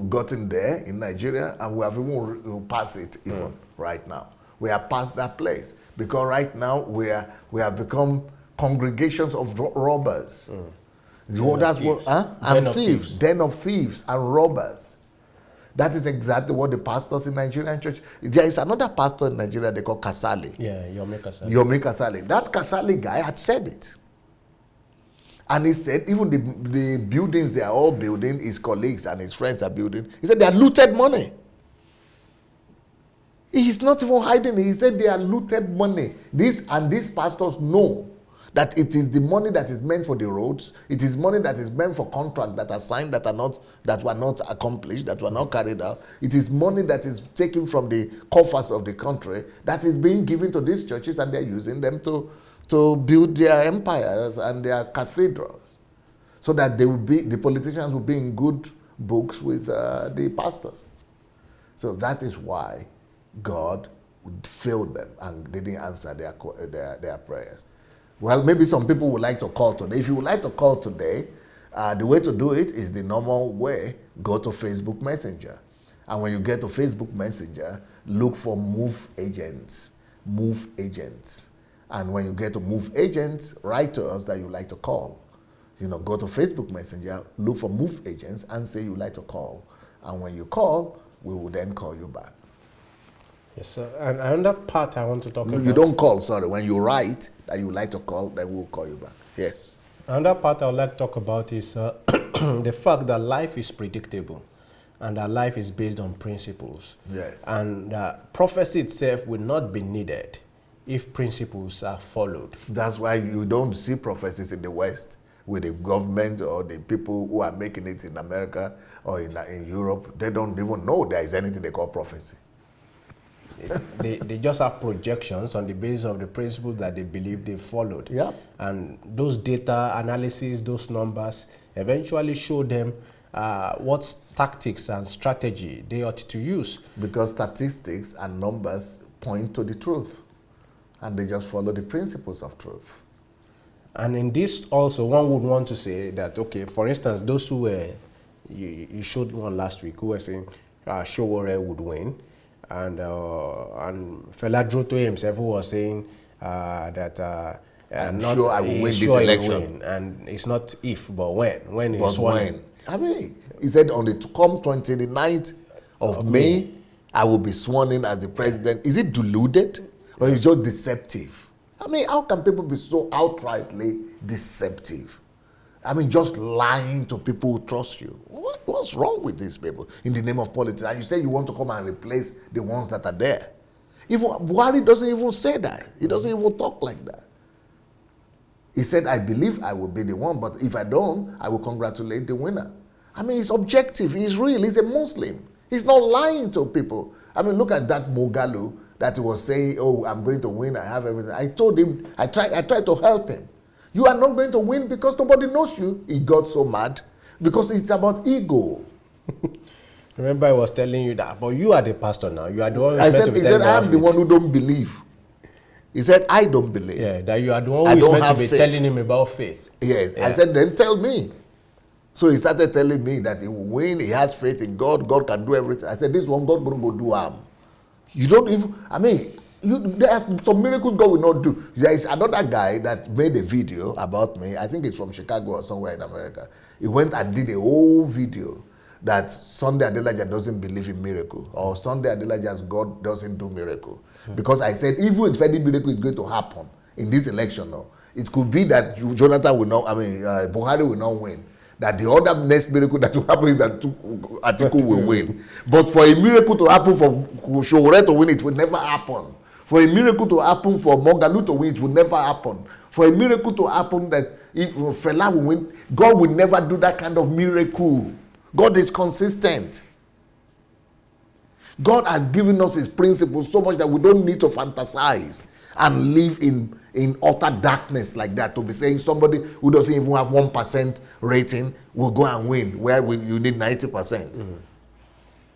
gotten there in Nigeria, and we have even passed it even right now. We are past that place because right now we have become congregations of robbers. And thieves, den of thieves and robbers. That is exactly what the pastors in Nigerian church. There is another pastor in Nigeria they call Kasali. Yeah, Yomi Kasali. Yomi Kasali. That Kasali guy had said it. And he said even the buildings they are all building, his colleagues and his friends are building, he said they are looted money. He's not even hiding it. He said they are looted money. These pastors know that it is the money that is meant for the roads. It is money that is meant for contracts that are signed that were not accomplished, that were not carried out. It is money that is taken from the coffers of the country that is being given to these churches, and they're using them to build their empires and their cathedrals, so that the politicians will be in good books with the pastors. So that is why God failed them and didn't answer their prayers. Well, maybe some people would like to call today. If you would like to call today, the way to do it is the normal way. Go to Facebook Messenger. And when you get to Facebook Messenger, look for Move Agents. Move Agents. And when you get to Move Agents, write to us that you'd like to call. Go to Facebook Messenger, look for Move Agents, and say you'd like to call. And when you call, we will then call you back. Yes, sir. And another part I want to talk about. You don't call, sorry. When you write that you would like to call, then we'll call you back. Yes. Another part I would like to talk about is the fact that life is predictable and that life is based on principles. Yes. And prophecy itself will not be needed if principles are followed. That's why you don't see prophecies in the West with the government or the people who are making it in America or in Europe. They don't even know there is anything they call prophecy. They just have projections on the basis of the principles that they believe they followed. Yeah. And those data analysis, those numbers, eventually show them what tactics and strategy they ought to use. Because statistics and numbers point to the truth, and they just follow the principles of truth. And in this also, one would want to say that, okay, for instance, those who were, you showed one last week, who were saying Showore would win. And Fela Droto himself who was saying that I'm sure I will win this election. And it's not if, but when. When but is when? When? I mean, he said on the 29th of May, I will be sworn in as the president. Is it deluded or is it just deceptive? I mean, how can people be so outrightly deceptive? I mean, just lying to people who trust you. What's wrong with these people in the name of politics? And you say you want to come and replace the ones that are there. Even Buhari doesn't even say that. He doesn't even talk like that. He said, I believe I will be the one, but if I don't, I will congratulate the winner. I mean, he's objective. He's real. He's a Muslim. He's not lying to people. I mean, look at that Mogalu that he was saying, oh, I'm going to win, I have everything. I told him, I tried to help him. You are not going to win because nobody knows you. He got so mad because it's about ego. Remember I was telling you that, but you are the pastor now. You are the one. He said, I am the one who don't believe. He said, I don't believe. Yeah, that you are the one who is meant to be telling him about faith. Yes. Yeah. I said, then tell me. So he started telling me that he will win, he has faith in God, God can do everything. I said, this one, God will go do harm. You don't even, I mean, there are some miracles God will not do. There is another guy that made a video about me. I think it's from Chicago or somewhere in America. He went and did a whole video that Sunday Adelaja doesn't believe in miracle, or Sunday Adelaja's God doesn't do miracle. Because I said, even if any miracle is going to happen in this election, no, it could be that Jonathan will not, Buhari will not win. That the other next miracle that will happen is that Atiku will win. But for a miracle to happen for Showore to win, it will never happen. For a miracle to happen for Mogalu to win, it will never happen. For a miracle to happen that if Fela will win, God will never do that kind of miracle. God is consistent. God has given us his principles so much that we don't need to fantasize and live in utter darkness like that, to be saying somebody who doesn't even have 1% rating will go and win where you need 90%.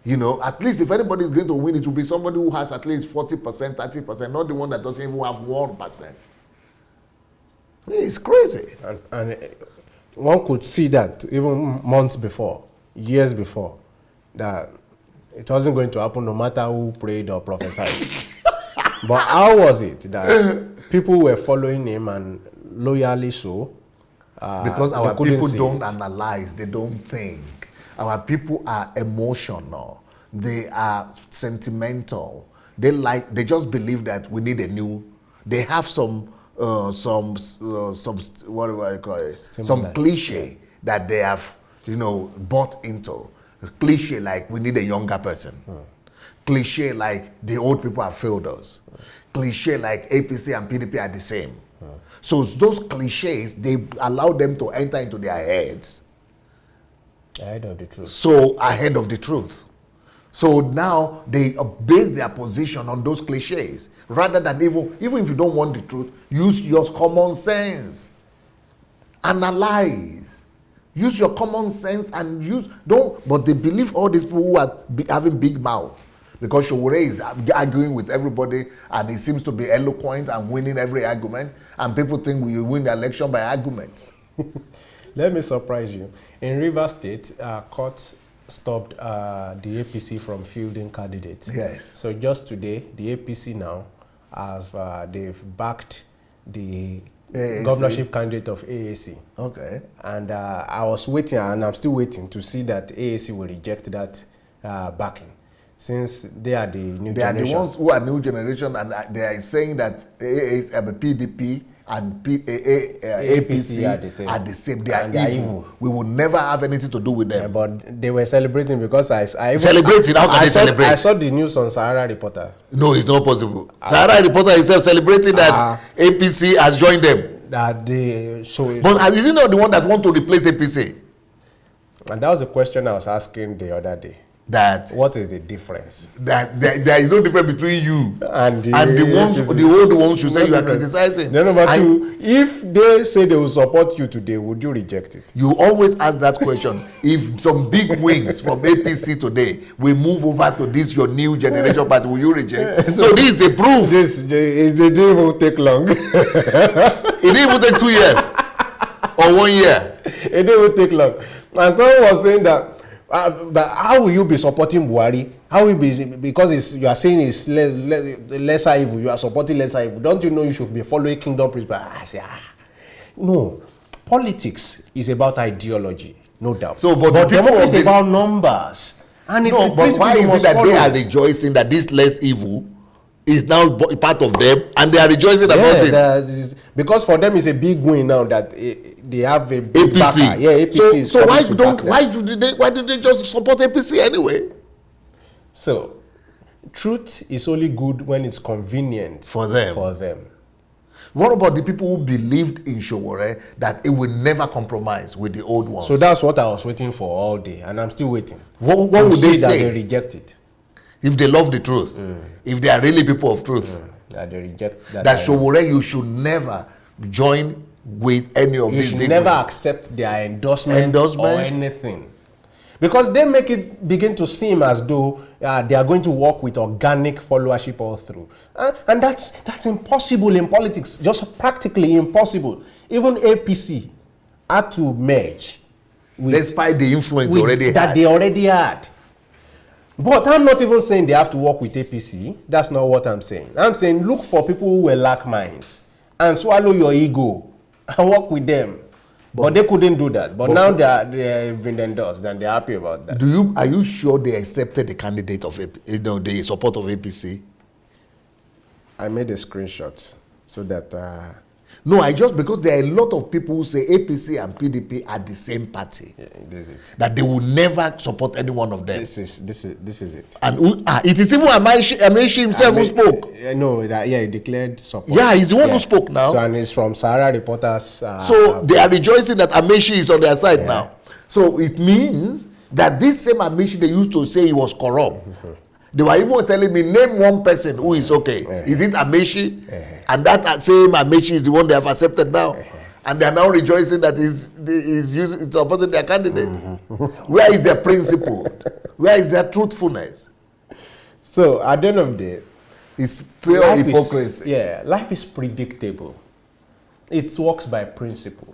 You know, at least if anybody is going to win, it will be somebody who has at least 40%, 30%, not the one that doesn't even have 1%. It's crazy. And one could see that even months before, years before, that it wasn't going to happen no matter who prayed or prophesied. But how was it that people were following him and loyally so? Because our people don't analyze, they don't think. Our people are emotional, they are sentimental. They just believe that we need a new. They have some what do I call it? Some cliche that they have, bought into. A cliche like we need a younger person. Cliche like the old people have failed us. Cliche like APC and PDP are the same. So those cliches, they allow them to enter into their heads. Ahead of the truth. So ahead of the truth. So now they base their position on those cliches. Rather than even if you don't want the truth, use your common sense. Analyze. Use your common sense and but they believe all these people who are having big mouth. Because Showore is arguing with everybody and he seems to be eloquent and winning every argument. And people think we win the election by arguments. Let me surprise you. In Rivers State, court stopped the APC from fielding candidates. Yes. So just today, the APC now, they've backed the AAC. Governorship candidate of AAC. Okay. And I was waiting, and I'm still waiting to see that AAC will reject that backing, since they are the new generation. They are the ones who are new generation, and they are saying that PDP and APC are the same. They are evil. We will never have anything to do with them. Yeah, but they were celebrating because I celebrating. How can they celebrate? I saw the news on Sahara Reporter. No, it's not possible. Sahara Reporter is celebrating that APC has joined them. But is he not the one that want to replace APC? And that was the question I was asking the other day. What is the difference? That there is no difference between you and the old ones you say you are criticizing. No, but if they say they will support you today, would you reject it? You always ask that question. If some big wings from APC today will move over to this your new generation party, will you reject? So this is a proof. It didn't even take long. It didn't even take 2 years or 1 year. It didn't even take long. And someone was saying that. But how will you be supporting Buhari? How will you be, because you are saying it's lesser evil, you are supporting lesser evil. Don't you know you should be following kingdom principles? I say, no. Politics is about ideology, no doubt. So, but democracy is about numbers. And but why is it that they are rejoicing that this less evil is now part of them, and they are rejoicing about it? Because for them it's a big win now that they have a big APC. Backer. Yeah, APC. So why do they just support APC anyway? So truth is only good when it's convenient for them. What about the people who believed in Showore that it will never compromise with the old ones? So that's what I was waiting for all day, and I'm still waiting. What would they say? That they reject it. if they love the truth, if they are really people of truth, that they reject that Showore, you should never join with any of these. You should never accept their endorsement or anything. Because they make it begin to seem as though they are going to work with organic followership all through. And that's impossible in politics, just practically impossible. Even APC had to merge. Despite the influence they already had. But I'm not even saying they have to work with APC. That's not what I'm saying. I'm saying look for people who will lack minds and swallow your ego and work with them. But they couldn't do that. But now they've been endorsed and they're happy about that. Are you sure they accepted the candidate of the support of APC? I made a screenshot so that no, because there are a lot of people who say APC and PDP are the same party. Yeah, this is it. That they will never support any one of them. This is it. And it is even Amaechi himself who spoke. No, he declared support. Yeah, he's the one who spoke now. So, and it's from Sahara Reporters. So they are rejoicing that Amaechi is on their side now. So it means that this same Amaechi they used to say he was corrupt. They were even telling me, name one person who is okay. Is it Amaechi? And that same Amaechi is the one they have accepted now. And they are now rejoicing that he's supporting their candidate. Where is their principle? Where is their truthfulness? So at the end of the day, it's pure hypocrisy. Life is predictable. It works by principle.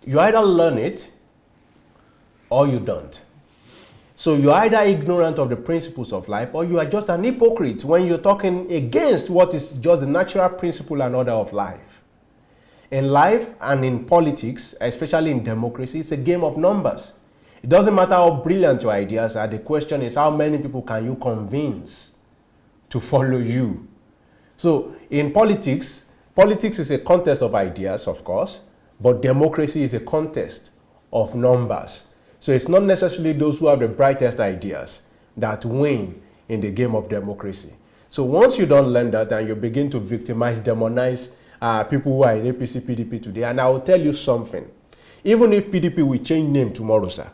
You either learn it or you don't. So you're either ignorant of the principles of life or you are just an hypocrite when you're talking against what is just the natural principle and order of life. In life and in politics, especially in democracy, it's a game of numbers. It doesn't matter how brilliant your ideas are. The question is how many people can you convince to follow you? So in politics is a contest of ideas, of course, but democracy is a contest of numbers. So it's not necessarily those who have the brightest ideas that win in the game of democracy. So once you don't learn that and you begin to victimize, demonize people who are in APC, PDP today, and I will tell you something. Even if PDP will change name tomorrow, sir,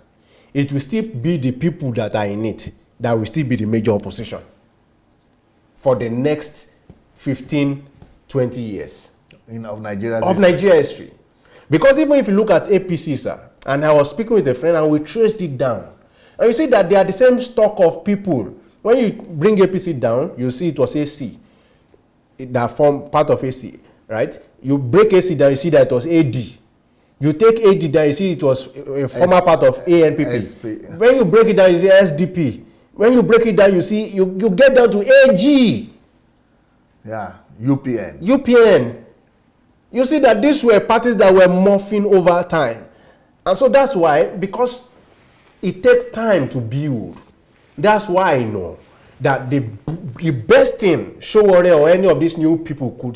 it will still be the people that are in it that will still be the major opposition for the next 15, 20 years. Of Nigeria history. Because even if you look at APC, sir, and I was speaking with a friend and we traced it down. And you see that they are the same stock of people. When you bring APC down, you see it was AC. That form part of AC, right? You break AC down, you see that it was AD. You take AD down, you see it was a former part of ANPP. When you break it down, you see SDP. When you break it down, you see, you get down to AG. Yeah, UPN. UPN. You see that these were parties that were morphing over time. And so that's why, because it takes time to build, that's why I know that the best thing Showore or any of these new people could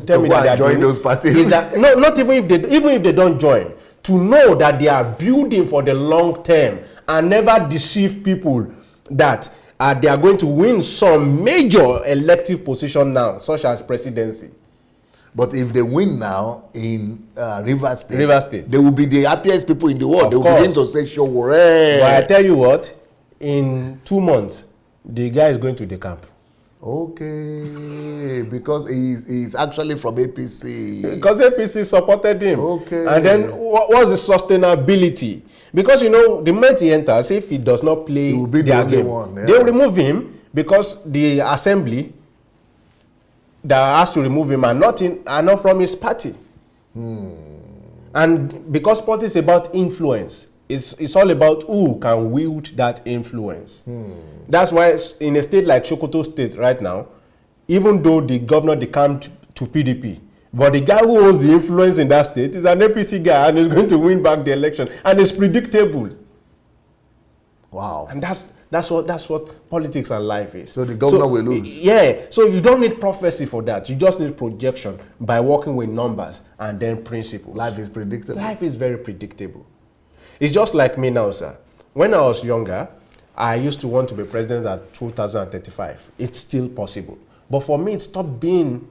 tell me that they are join those parties. Is that, no, not even if they don't join, to know that they are building for the long term and never deceive people that they are going to win some major elective position now, such as presidency. But if they win now in Rivers State, they will be the happiest people in the world. They will begin to say, Showore. But I tell you what, in 2 months, the guy is going to the camp. Okay, because he's actually from APC. Because APC supported him. Okay. And then what's the sustainability? Because, you know, the moment he enters, if he does not play their game, they will remove him because the assembly that has to remove him are not from his party. And because politics is about influence, it's all about who can wield that influence. That's why in a state like Sokoto State right now, even though the governor decamped to PDP, but the guy who owns the influence in that state is an APC guy and is going to win back the election. And it's predictable. Wow. And that's what politics and life is. So the governor will lose. Yeah. So you don't need prophecy for that. You just need projection by working with numbers and then principles. Life is predictable. Life is very predictable. It's just like me now, sir. When I was younger, I used to want to be president at 2035. It's still possible. But for me, it stopped being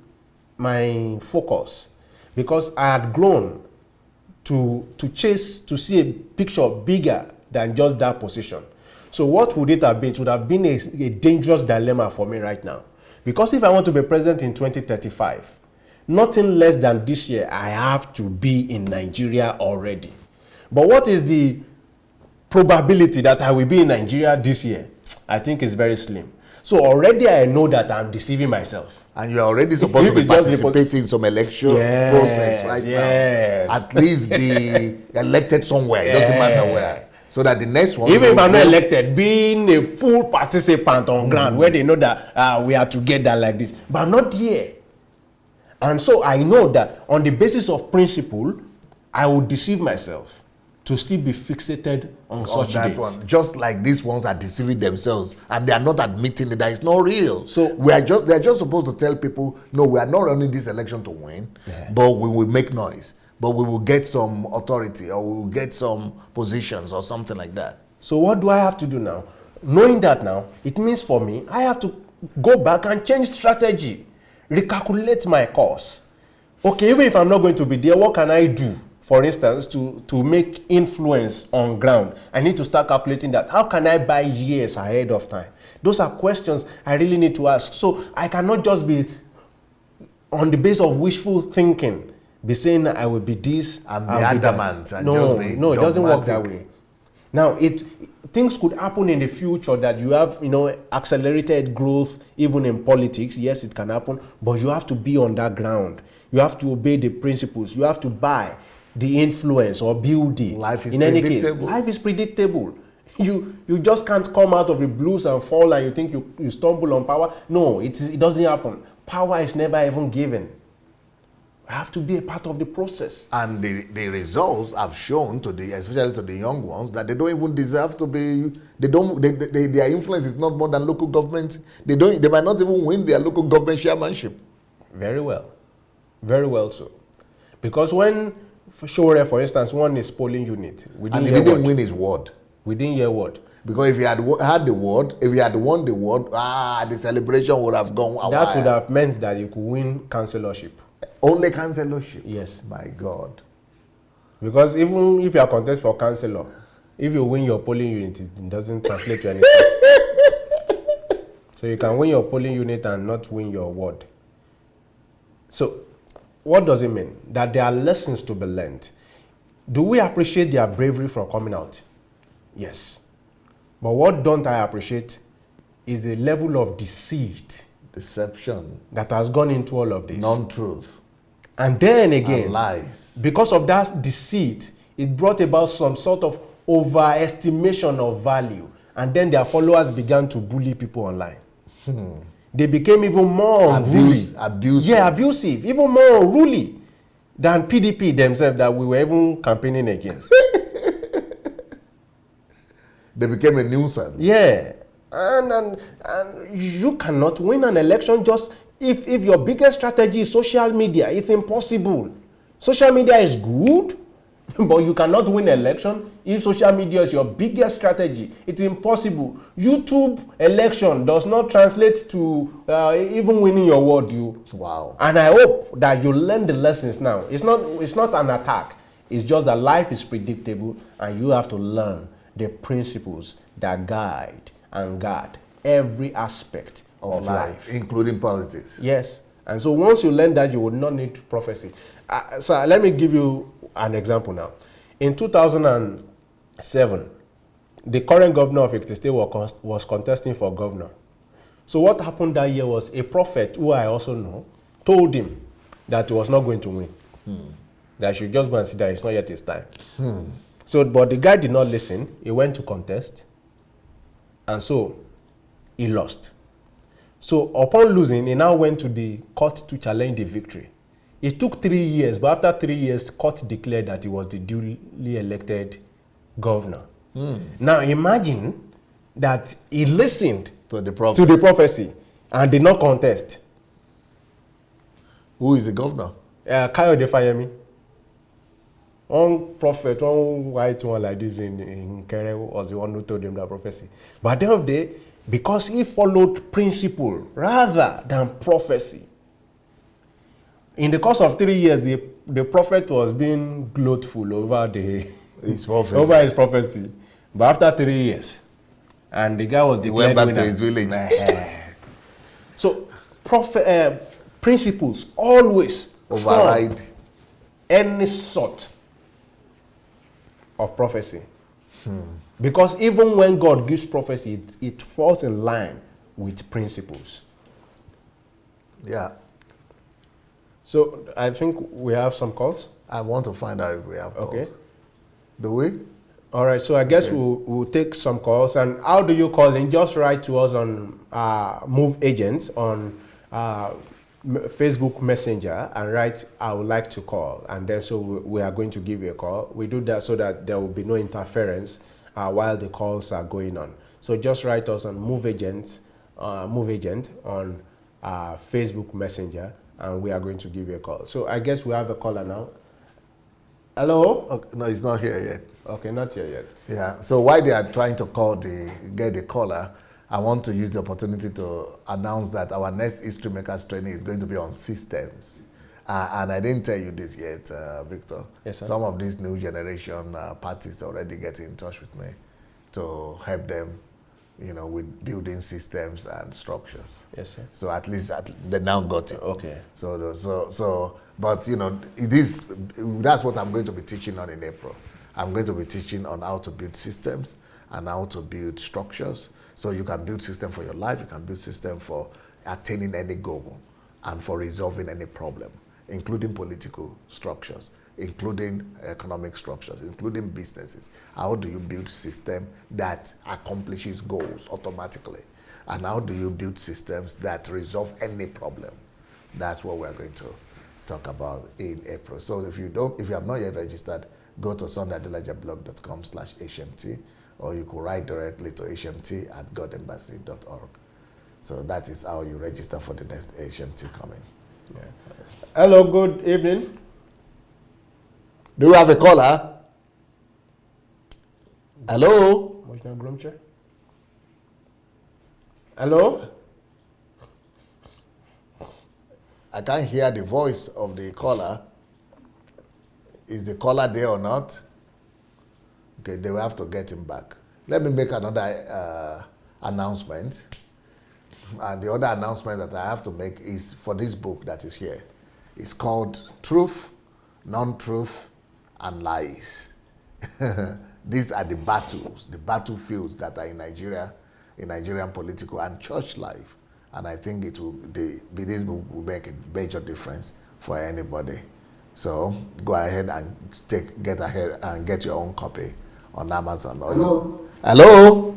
my focus because I had grown to see a picture bigger than just that position. So what would it have been? It would have been a dangerous dilemma for me right now. Because if I want to be president in 2035, nothing less than this year, I have to be in Nigeria already. But what is the probability that I will be in Nigeria this year? I think it's very slim. So already I know that I'm deceiving myself. And you are already supposed to be participating in some election process right now. At least be elected somewhere. It doesn't matter where. So that the next one... Even if I'm not elected, being a full participant on ground where they know that we are together like this. But not here. And so I know that on the basis of principle, I will deceive myself to still be fixated on such that dates. One. Just like these ones are deceiving themselves and they are not admitting that it's not real. So they're just supposed to tell people, no, we are not running this election to win, but we will make noise. But we will get some authority or we will get some positions or something like that. So what do I have to do now? Knowing that now, it means for me, I have to go back and change strategy, recalculate my course. Okay, even if I'm not going to be there, what can I do? For instance, to make influence on ground, I need to start calculating that. How can I buy years ahead of time? Those are questions I really need to ask. So I cannot just be on the base of wishful thinking, be saying I will be this and be adamant. And no, it doesn't work that way. Now, things could happen in the future that you have, accelerated growth even in politics. Yes, it can happen, but you have to be on that ground. You have to obey the principles. You have to buy the influence or build it. Life is in any case, life is predictable. You just can't come out of the blues and fall and you think you stumble on power. No, it doesn't happen. Power is never even given. I have to be a part of the process. And the results have shown especially to the young ones, that they don't even deserve to be. Their influence is not more than local government. They might not even win their local government chairmanship. Very well so. Because when Shore, for instance, won his polling unit, and he didn't win his ward. We didn't hear word. Because if he had the ward, if he had won the ward, the celebration would have gone away. That would have meant that you could win councillorship. Only councillorship? Yes. My God. Because even if you are contest for councillor, if you win your polling unit, it doesn't translate to anything. So you can win your polling unit and not win your ward. So what does it mean? That there are lessons to be learned. Do we appreciate their bravery for coming out? Yes. But what don't I appreciate is the level of deception that has gone into all of this. Non-truth. And then again, and lies. Because of that deceit, it brought about some sort of overestimation of value. And then their followers began to bully people online. They became even more abusive. Yeah, abusive. Even more unruly than PDP themselves that we were even campaigning against. They became a nuisance. Yeah. And you cannot win an election just if your biggest strategy is social media. It's impossible. Social media is good, but you cannot win an election if social media is your biggest strategy. It's impossible. YouTube election does not translate to even winning your ward. Wow. And I hope that you learn the lessons now. It's not an attack. It's just that life is predictable and you have to learn the principles that guide and guard every aspect of life. Including politics. Yes. And so once you learn that, you would not need prophecy. So let me give you an example now. In 2007, the current governor of Ekiti State was contesting for governor. So what happened that year was a prophet, who I also know, told him that he was not going to win. That he should just go and see that it's not yet his time. So, but the guy did not listen. He went to contest. And so, he lost. So, upon losing, he now went to the court to challenge the victory. It took 3 years, but after 3 years, court declared that he was the duly elected governor. Now, imagine that he listened to the prophecy and did not contest. Who is the governor? Kayode Fayemi. One prophet, one white one like this in Kere was the one who told him that prophecy. But at the end of the day, because he followed principle rather than prophecy, in the course of 3 years, the prophet was being gloatful over his prophecy. But after 3 years, and the guy was He went declared back to winner. his village. So, principles always Override trump any sort of prophecy. Because even when God gives prophecy, it falls in line with principles. Yeah. So I think we have some calls. I want to find out if we have calls. Okay. Do we? All right. So I guess Okay. we'll take some calls. And how do you call in? Just write to us on Move Agents on Facebook Messenger and write, I would like to call. And then so we are going to give you a call. We do that so that there will be no interference while the calls are going on. So just write us on Move Agent on Facebook Messenger, and we are going to give you a call. So I guess we have a caller now. Hello? Okay, no, it's not here yet. Okay, not here yet. Yeah. So while they are trying to get the caller, I want to use the opportunity to announce that our next History Makers training is going to be on systems. And I didn't tell you this yet, Victor. Yes, sir. Some of these new generation parties already get in touch with me to help them, with building systems and structures. Yes, sir. So at least they now got it. Okay. But it is. That's what I'm going to be teaching on in April. I'm going to be teaching on how to build systems and how to build structures. So you can build system for your life. You can build system for attaining any goal and for resolving any problem, including political structures, including economic structures, including businesses. How do you build system that accomplishes goals automatically? And how do you build systems that resolve any problem? That's what we're going to talk about in April. So if you have not yet registered, go to sundayadelajablog.com/HMT, or you could write directly to hmt@godembassy.org. So that is how you register for the next HMT coming. Yeah. Hello, good evening. Do we have a caller? Hello? Hello? I can't hear the voice of the caller. Is the caller there or not? Okay, they will have to get him back. Let me make another announcement. And the other announcement that I have to make is for this book that is here. It's called Truth, Non-Truth, and Lies. These are the battles, the battlefields that are in Nigeria, in Nigerian political and church life. And I think this book will make a major difference for anybody. So go ahead and get ahead and get your own copy on Amazon. Hello. Hello.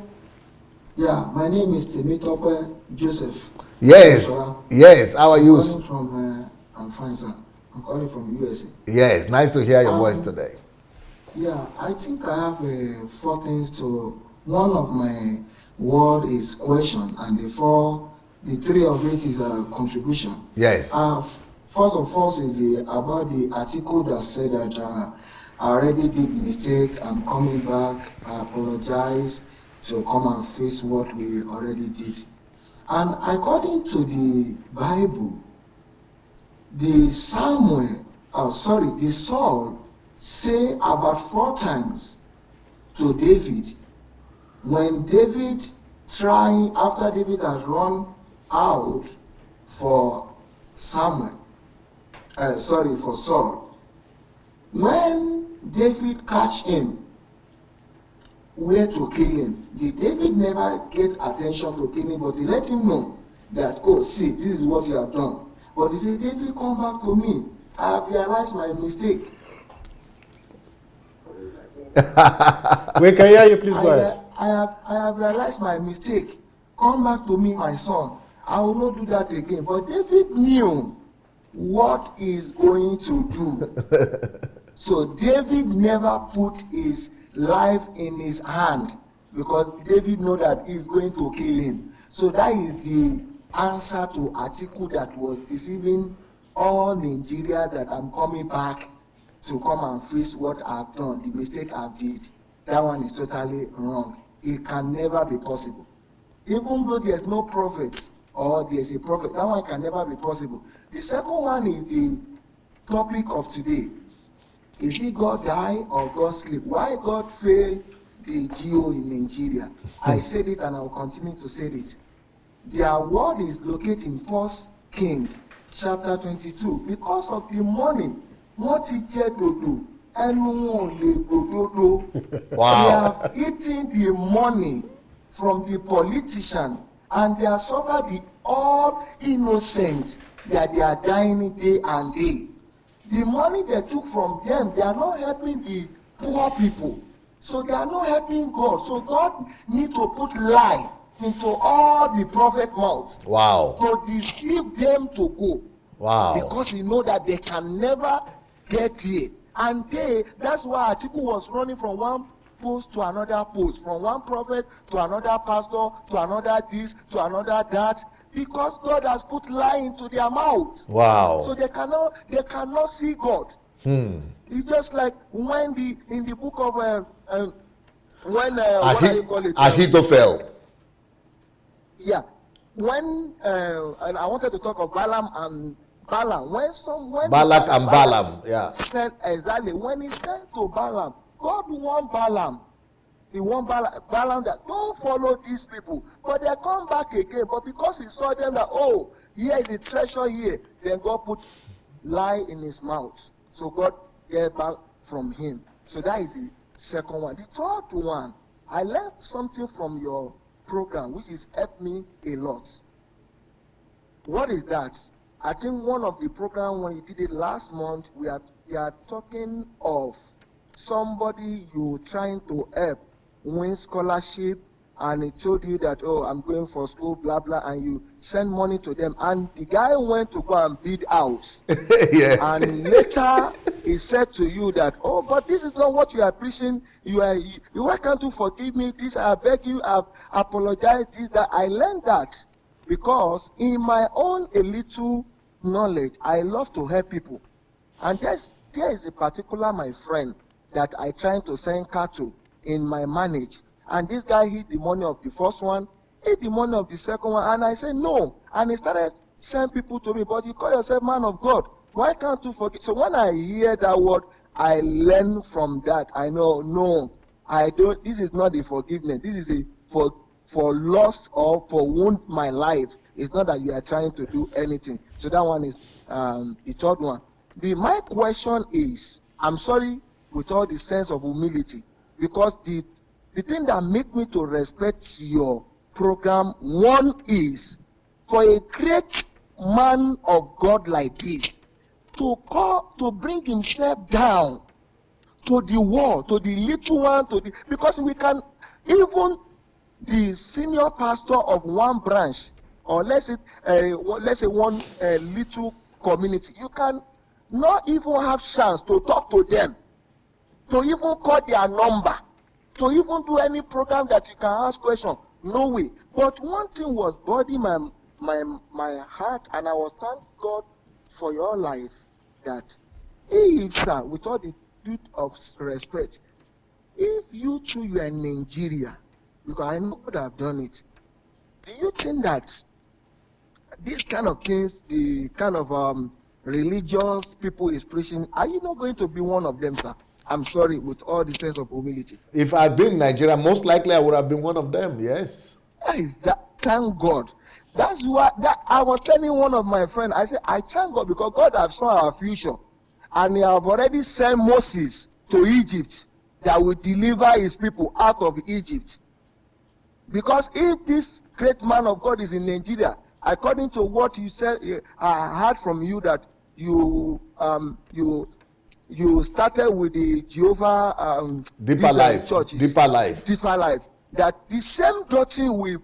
Yeah, my name is Temitope Joseph. Yes. Yes. How are you? I'm fine, sir. I'm calling from USA. Yes. Nice to hear your voice today. Yeah, I think I have 4 things to. One of my word is question, and the 3 of it is a contribution. Yes. First of all is about the article that said that I already did mistake. I'm coming back. I apologize to come and face what we already did. And according to the Bible, the Saul say about 4 times to David, when David after David has run out for Saul, when David catch him, where to kill him, David never get attention to kill him, but he let him know that, oh, see, this is what you have done. But he said, David, come back to me. I have realized my mistake. We can hear you, please go ahead. I have realized my mistake. Come back to me, my son. I will not do that again. But David knew what he's going to do. So David never put his life in his hand, because David know that he's going to kill him. So that is the answer to article that was deceiving all Nigeria, that I'm coming back to come and face what I've done, the mistake I did. That one is totally wrong. It can never be possible. Even though there's no prophet or there's a prophet, that one can never be possible. The second one is the topic of today. Is it God die or God sleep? Why God failed the G.O. in Nigeria. I said it and I will continue to say it. Their word is located in 1 King chapter 22. Because of the money, what he did do, and they have eaten the money from the politician, and they have suffered the all innocent that they are dying day and day. The money they took from them, they are not helping the poor people. So they are not helping God. So God need to put lie into all the prophet mouths. Wow. To deceive them to go. Wow. Because he know that they can never get here. And that's why Atiku was running from one post to another post, from one prophet to another pastor, to another this, to another that, because God has put lie into their mouths. Wow. So they cannot see God. It's just like when in the book of what do you call it? Ahithophel. Yeah. When and I wanted to talk of Balaam and Balaam. When Balak and Balaam, yeah. Sent, exactly. When he sent to Balaam, God warned Balaam. He warned Balaam that don't follow these people. But they come back again. But because he saw them that, oh, here is the treasure here, then God put lie in his mouth. So God gave back from him. So that is the second one. The third one, I learned something from your program, which has helped me a lot. What is that? I think one of the programs when you did it last month, we are talking of somebody you trying to help win scholarship, and he told you that, oh, I'm going for school, blah blah, and you send money to them, and the guy went to go and bid house. Yes. And later he said to you that, oh, but this is not what you are preaching. Why can't you forgive me? This I beg you, I apologize. This that I learned that because in my own a little knowledge, I love to help people, and there is a particular my friend that I trying to send cattle in my manage, and this guy hid the money of the first one, hid the money of the second one, and I said no, and he started send people to me. But you call yourself man of God, why can't you forgive? So when I hear that word, I learn from that. I know, no, I don't. This is not the forgiveness. This is a for loss or for wound my life. It's not that you are trying to do anything. So that one is the third one. My question is, I'm sorry with all the sense of humility, because the thing that make me to respect your program, one is for a great man of God like this to bring himself down to the world, to the little one, because we can, even the senior pastor of one branch, or let's say one little community, you can not even have chance to talk to them, to even call their number, to even do any program that you can ask questions. No way. But one thing was bothering my heart, and I was thank God for your life, that if, sir, with all the due of respect, if you too you are in Nigeria, because I know God have done it, do you think that these kind of things, the kind of religious people is preaching, are you not going to be one of them, sir? I'm sorry, with all the sense of humility. If I'd been in Nigeria, most likely I would have been one of them, yes. Thank God. That's why I was telling one of my friends, I said, I thank God because God has saw our future. And he have already sent Moses to Egypt that will deliver his people out of Egypt. Because if this great man of God is in Nigeria, according to what you said, I heard from you that you started with the Jehovah Deeper Life churches, Deeper Life, that the same doctrine will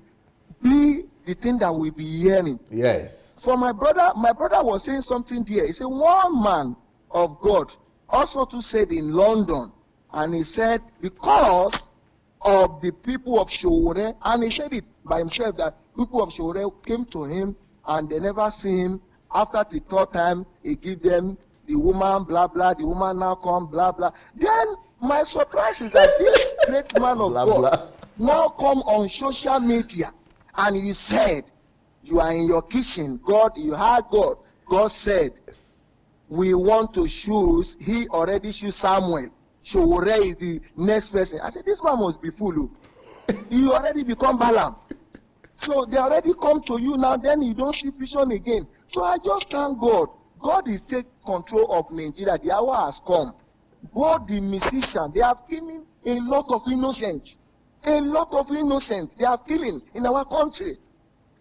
be the thing that we'll be hearing. Yes. For my brother was saying something there. He said one man of God also to said in London, and he said because of the people of Shore, and he said it by himself that people of Shore came to him and they never see him. After the third time, he give them the woman, blah blah. The woman now come, blah blah. Then my surprise is that this great man of blah, God blah. now come on social media, and he said, "You are in your kitchen. God, you heard God. God said, we want to choose." He already chose Samuel. Showore is the next person. I said, this man must be fool. You already become Balaam. So they already come to you now, then you don't see vision again. So I just thank God. God is taking control of Nigeria. The hour has come. Both the musicians, they are killing a lot of innocents. A lot of innocents they are killing in our country.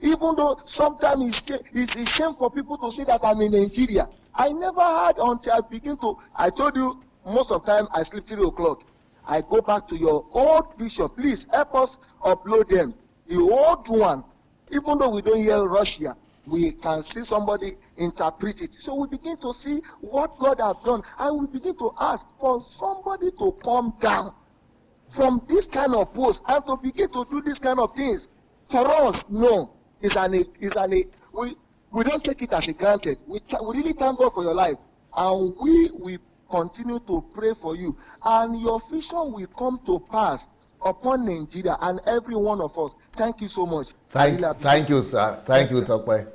Even though sometimes it's a shame for people to say that I'm in Nigeria. I never heard until I begin to, I told you, most of the time I sleep 3 o'clock. I go back to your old vision. Please help us upload them. The old one, even though we don't hear Russia, we can see somebody interpret it. So we begin to see what God has done, and we begin to ask for somebody to come down from this kind of post and to begin to do this kind of things. For us, no, we don't take it as a granted. We really thank God for your life, and we continue to pray for you, and your vision will come to pass upon Nigeria and every one of us. Thank you so much. Thank you, sir. Thank you, Tokwe.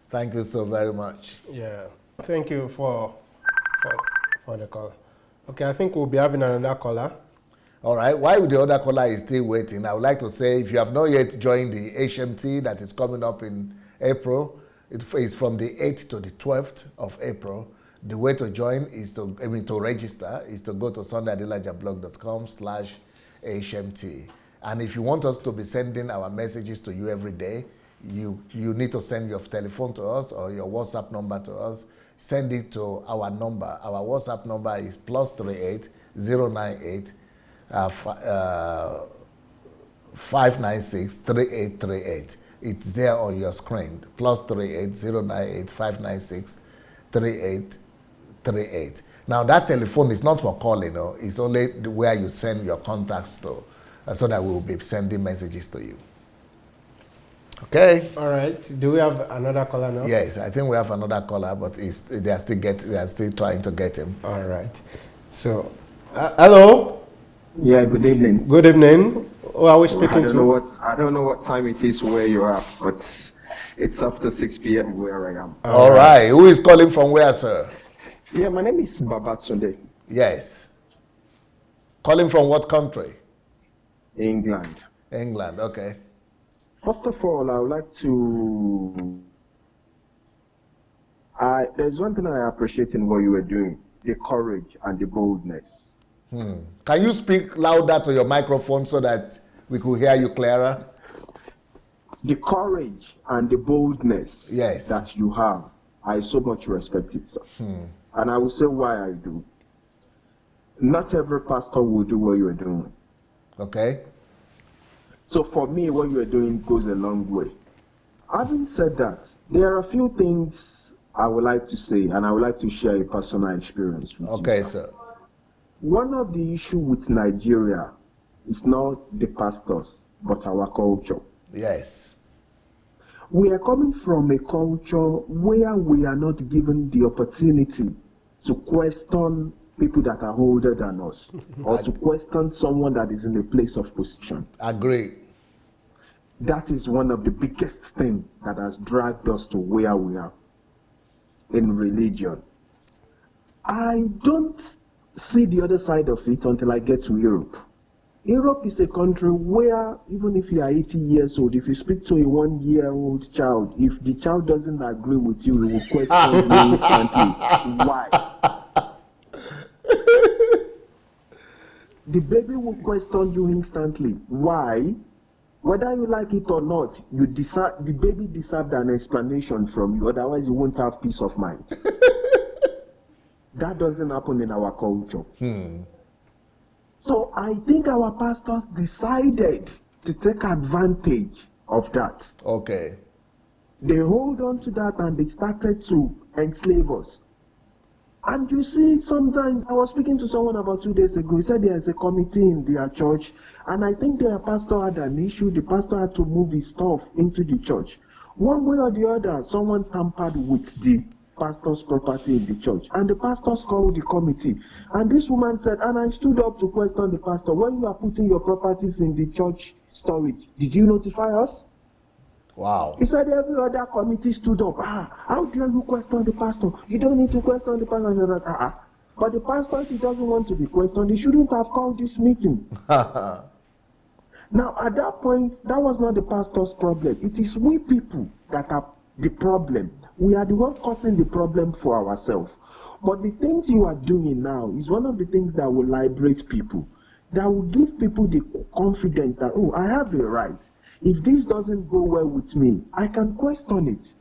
Thank you so very much. Yeah, thank you for the call. Okay, I think we'll be having another caller. All right, while the other caller is still waiting, I would like to say, if you have not yet joined the HMT that is coming up in April, it is from the 8th to the 12th of April. The way to join is to register is to go to sundayadelajablog.com/HMT. And if you want us to be sending our messages to you every day, you need to send your telephone to us or your WhatsApp number to us. Send it to our number. Our WhatsApp number is +38 098 596 3838. It's there on your screen. +38 098 596 3838. Now that telephone is not for calling, it's only where you send your contacts to, so that we will be sending messages to you. Okay. All right. Do we have another caller now? Yes, I think we have another caller, but they are still trying to get him. All right. So, hello. Yeah, good evening. Good evening. Who are we speaking to? I don't know what time it is where you are, but it's after 6 p.m. where I am. All right. Who is calling from where, sir? Yeah, my name is Babatunde. Yes. Calling from what country? England. England, okay. First of all, I would like to... there's one thing I appreciate in what you were doing, the courage and the boldness. Can you speak louder to your microphone so that we could hear you clearer? The courage and the boldness that you have, I so much respect it, sir. And I will say why I do. Not every pastor will do what you are doing. Okay. So for me, what you are doing goes a long way. Having said that, there are a few things I would like to say, and I would like to share a personal experience with you. Okay, sir. One of the issues with Nigeria is not the pastors, but our culture. Yes. We are coming from a culture where we are not given the opportunity to question people that are older than us, or to question someone that is in a place of position. Agree. That is one of the biggest things that has dragged us to where we are in religion. I don't see the other side of it until I get to Europe. Europe is a country where even if you are 80 years old, if you speak to a 1-year-old child, if the child doesn't agree with you, he will question you instantly. Why? The baby will question you instantly. Why? Whether you like it or not, the baby deserves an explanation from you, otherwise you won't have peace of mind. That doesn't happen in our culture. So I think our pastors decided to take advantage of that. Okay. They hold on to that and they started to enslave us. And you see, sometimes I was speaking to someone about 2 days ago. He said there is a committee in their church, and I think their pastor had an issue. The pastor had to move his stuff into the church. One way or the other, someone tampered with the pastor's property in the church, and the pastors called the committee. And this woman said, and I stood up to question the pastor, when you are putting your properties in the church storage, did you notify us? Wow. He said every other committee stood up. How dare you question the pastor? You don't need to question the pastor. But the pastor, if he doesn't want to be questioned, he shouldn't have called this meeting. Now, at that point, that was not the pastor's problem. It is we people that are the problem. We are the one causing the problem for ourselves. But the things you are doing now is one of the things that will liberate people, that will give people the confidence that, oh, I have a right. If this doesn't go well with me, I can question it.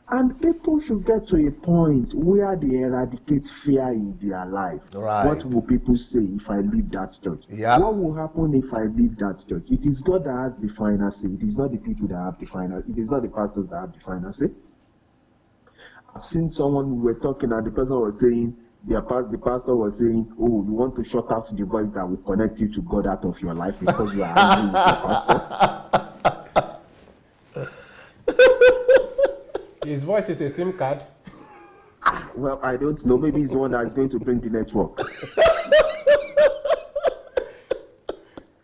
And people should get to a point where they eradicate fear in their life. Right. What will people say if I leave that church? Yep. What will happen if I leave that church? It is God that has the final say. It is not the people that have the final. It is not the pastors that have the final say. I've seen someone, we were talking and the person was saying, the pastor was saying, oh, you want to shut out the voice that will connect you to God out of your life because you are angry with your pastor. His voice is a SIM card. Well, I don't know. Maybe he's the one that is going to bring the network.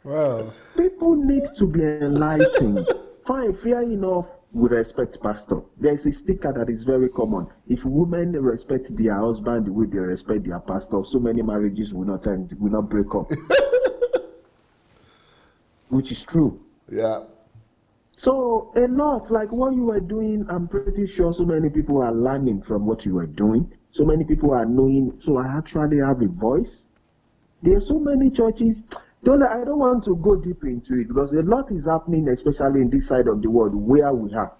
Well, People need to be enlightened. Fine, fair enough, we respect pastor. There is a sticker that is very common. If women respect their husband the way they respect their pastor, so many marriages will not end, will not break up. Which is true. Yeah. So a lot, like what you were doing, I'm pretty sure so many people are learning from what you were doing. So many people are knowing, so I actually have a voice. There are so many churches. I don't want to go deep into it because a lot is happening, especially in this side of the world where we are.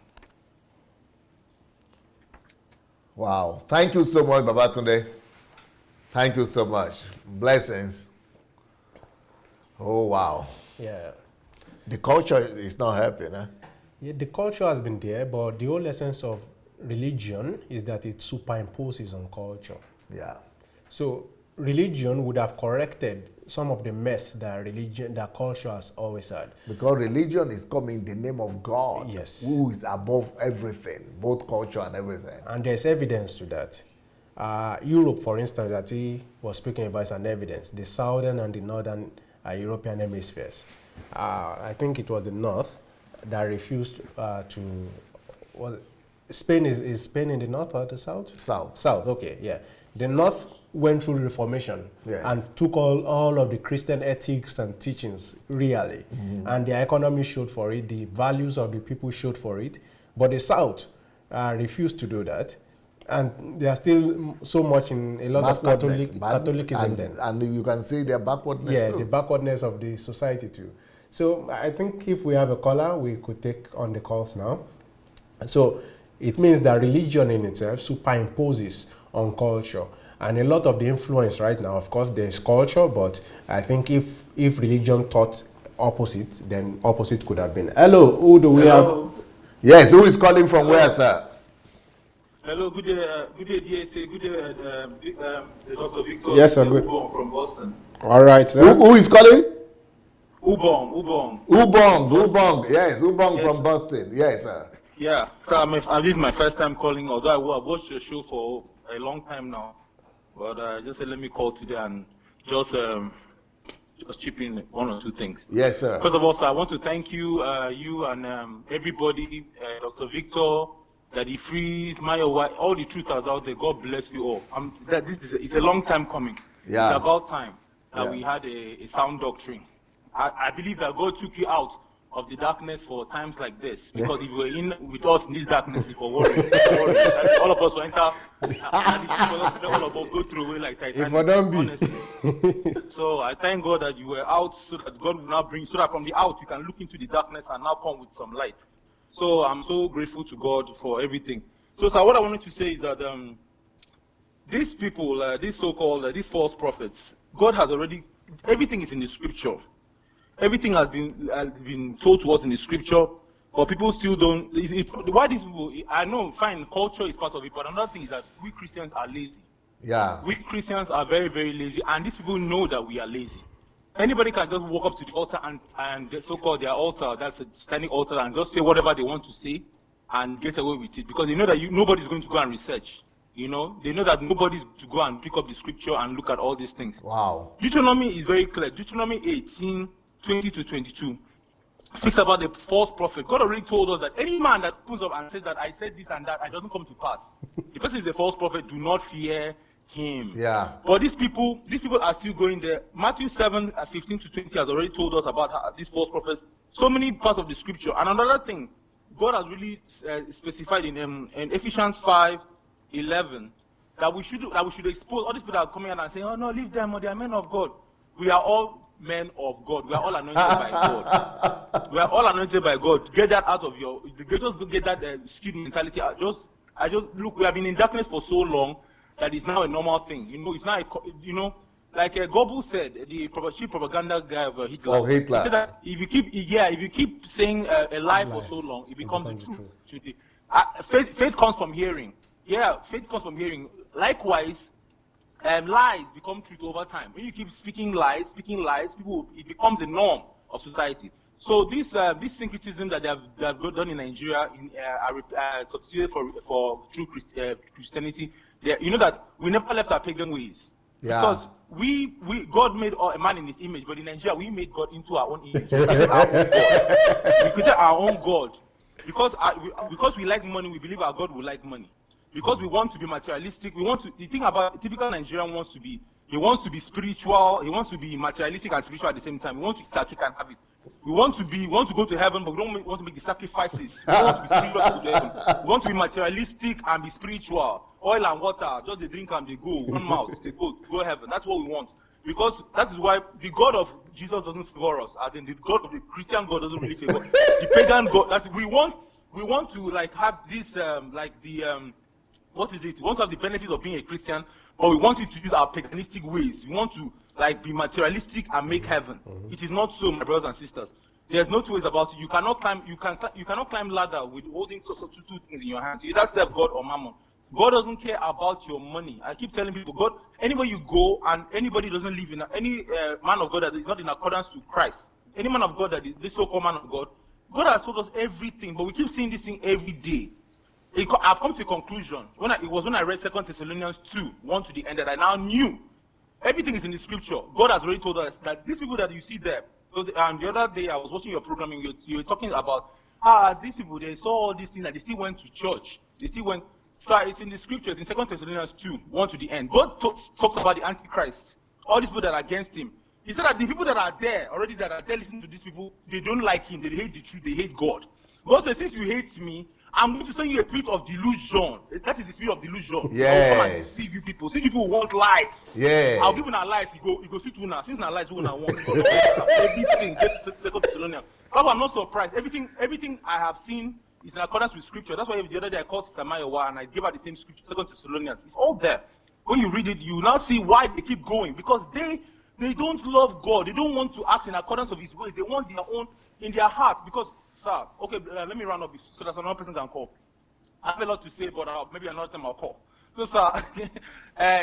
Wow. Thank you so much, Babatunde. Thank you so much. Blessings. Oh, wow. yeah. The culture is not helping, huh? Yeah, the culture has been there, but the whole essence of religion is that it superimposes on culture. Yeah. So religion would have corrected some of the mess that culture has always had. Because religion is coming in the name of God. Yes. Who is above everything, both culture and everything. And there's evidence to that. Europe, for instance, that he was speaking about is an evidence. The southern and the northern European hemispheres. I think it was the north that refused to. Well, Spain is Spain in the north or the south? South. South. Okay, yeah. The north went through Reformation Yes. and took all of the Christian ethics and teachings really, and their economy showed for it. The values of the people showed for it, but the south refused to do that. And they are still so much in a lot of Catholicism then. And you can see their backwardness Yeah, too. the backwardness of the society too. So I think if we have a caller, we could take on the calls now. So it means that religion in itself superimposes on culture. And a lot of the influence right now, of course, there's culture, but I think if religion taught opposite, then opposite could have been. Hello, who do we have? Yes, who is calling from where, sir? Hello, good day, DSA, good day, Dr. Victor. Yes, sir, good. Ubong from Boston. All right, sir. Who is calling? Ubong. Ubong. Yes, Ubong Yes. from Boston. Yes, sir. Yeah, so this is my first time calling, although I've watched your show for a long time now. But I just said, let me call today and just chip in one or two things. Yes, sir. First of all, sir, I want to thank you, you and everybody, Dr. Victor, Daddy Freeze, Maya White, all the truthers out there. God bless you all. It's a long time coming. Yeah. It's about time that Yeah. we had a sound doctrine. I believe that God took you out of the darkness for times like this. Because if you were in with us in this darkness, you were worried. All of us will enter, and all of us go through away like Titanic. If I don't be. Honestly. So I thank God that you were out so that God will now bring, so that from the out you can look into the darkness and now come with some light. So I'm so grateful to God for everything. So, sir, what I wanted to say is that these people, these so-called, these false prophets, God has already, everything is in the scripture. Everything has been told to us in the scripture, but people still don't. Why these people? I know, fine, culture is part of it, but another thing is that we Christians are lazy. Yeah. We Christians are very, very lazy, and these people know that we are lazy. Anybody can just walk up to the altar and the so-called their altar, that's a standing altar, and just say whatever they want to say and get away with it, because they know that nobody's going to go and research. You know, they know that nobody's to go and pick up the scripture and look at all these things. Wow. Deuteronomy is very clear. Deuteronomy 18, 20 to 22 speaks about the false prophet. God already told us that any man that comes up and says that I said this and that, it doesn't come to pass. The person is a false prophet. Do not fear him. Yeah. But these people are still going there. Matthew 7:15-20 has already told us about how these false prophets. So many parts of the scripture. And another thing, God has really specified in Ephesians 5:11 that we should expose all these people that are coming out and saying, "Oh no, leave them, or they are men of God." We are all men of God. We are all anointed by God. We are all anointed by God. Get that out of your. Just get that skewed mentality out. I just look. We have been in darkness for so long that it's now a normal thing. It's not. Like Goebbels said, the chief propaganda guy of Hitler. Of Hitler. He said that if you keep saying a lie for so long, it becomes the truth. Faith comes from hearing. Yeah, faith comes from hearing. Likewise, lies become truth over time. When you keep speaking lies, it becomes the norm of society. So this syncretism that they have done in Nigeria are substituted for true Christianity. You know that we never left our pagan ways. Yeah. Because God made a man in his image, but in Nigeria we made God into our own image. We created our own God. We created our own God. Because we like money, we believe our God will like money. Because we want to be materialistic, the thing about a typical Nigerian he wants to be spiritual, he wants to be materialistic and spiritual at the same time. We want to eat our cake and have it. We want to go to heaven, but we don't want to make the sacrifices. We want to be spiritual to go to heaven. We want to be materialistic and be spiritual. Oil and water, just they drink and they go, one mouth, they go heaven. That's what we want. Because that is why the God of Jesus doesn't favor us. As in the God of the Christian God doesn't really favor us. The pagan God, we want to like have this what is it? We want to have the benefit of being a Christian, but we want you to use our paganistic ways. We want to like be materialistic and make heaven. It is not so, my brothers and sisters. There's no two ways about it. You cannot climb ladder with holding two things in your hand. You either serve God or mammon. God doesn't care about your money. I keep telling people, God, anywhere you go and anybody doesn't live in any man of God that is not in accordance to Christ, any man of God that is this so-called man of God, God has told us everything, but we keep seeing this thing every day. I've come to a conclusion. When I read 2 Thessalonians 2:1 to the end, that I now knew everything is in the scripture. God has already told us that these people that you see there. And the other day I was watching your program and you were talking about these people, they saw all these things and they still went to church. They still went. So it's in the scriptures in 2 Thessalonians 2:1 to the end. God talks about the Antichrist, all these people that are against him. He said that the people that are there listening to these people, they don't like him, they hate the truth, they hate God. God says, since you hate me, I'm going to send you a spirit of delusion. That is the spirit of delusion. Yes. I will come and deceive you people. See people who want light. Yes. I'll give you lies. You go see to now. Since now lies, we want everything. Just 2 Thessalonians. But I'm not surprised. Everything I have seen is in accordance with scripture. That's why the other day I called Tamayowa and I gave her the same scripture, 2 Thessalonians. It's all there. When you read it, you now see why they keep going. Because they don't love God. They don't want to act in accordance of his ways. They want their own in their heart. Because, sir, okay, let me round up so that another person can call. I have a lot to say, but maybe another time I'll call. So, sir,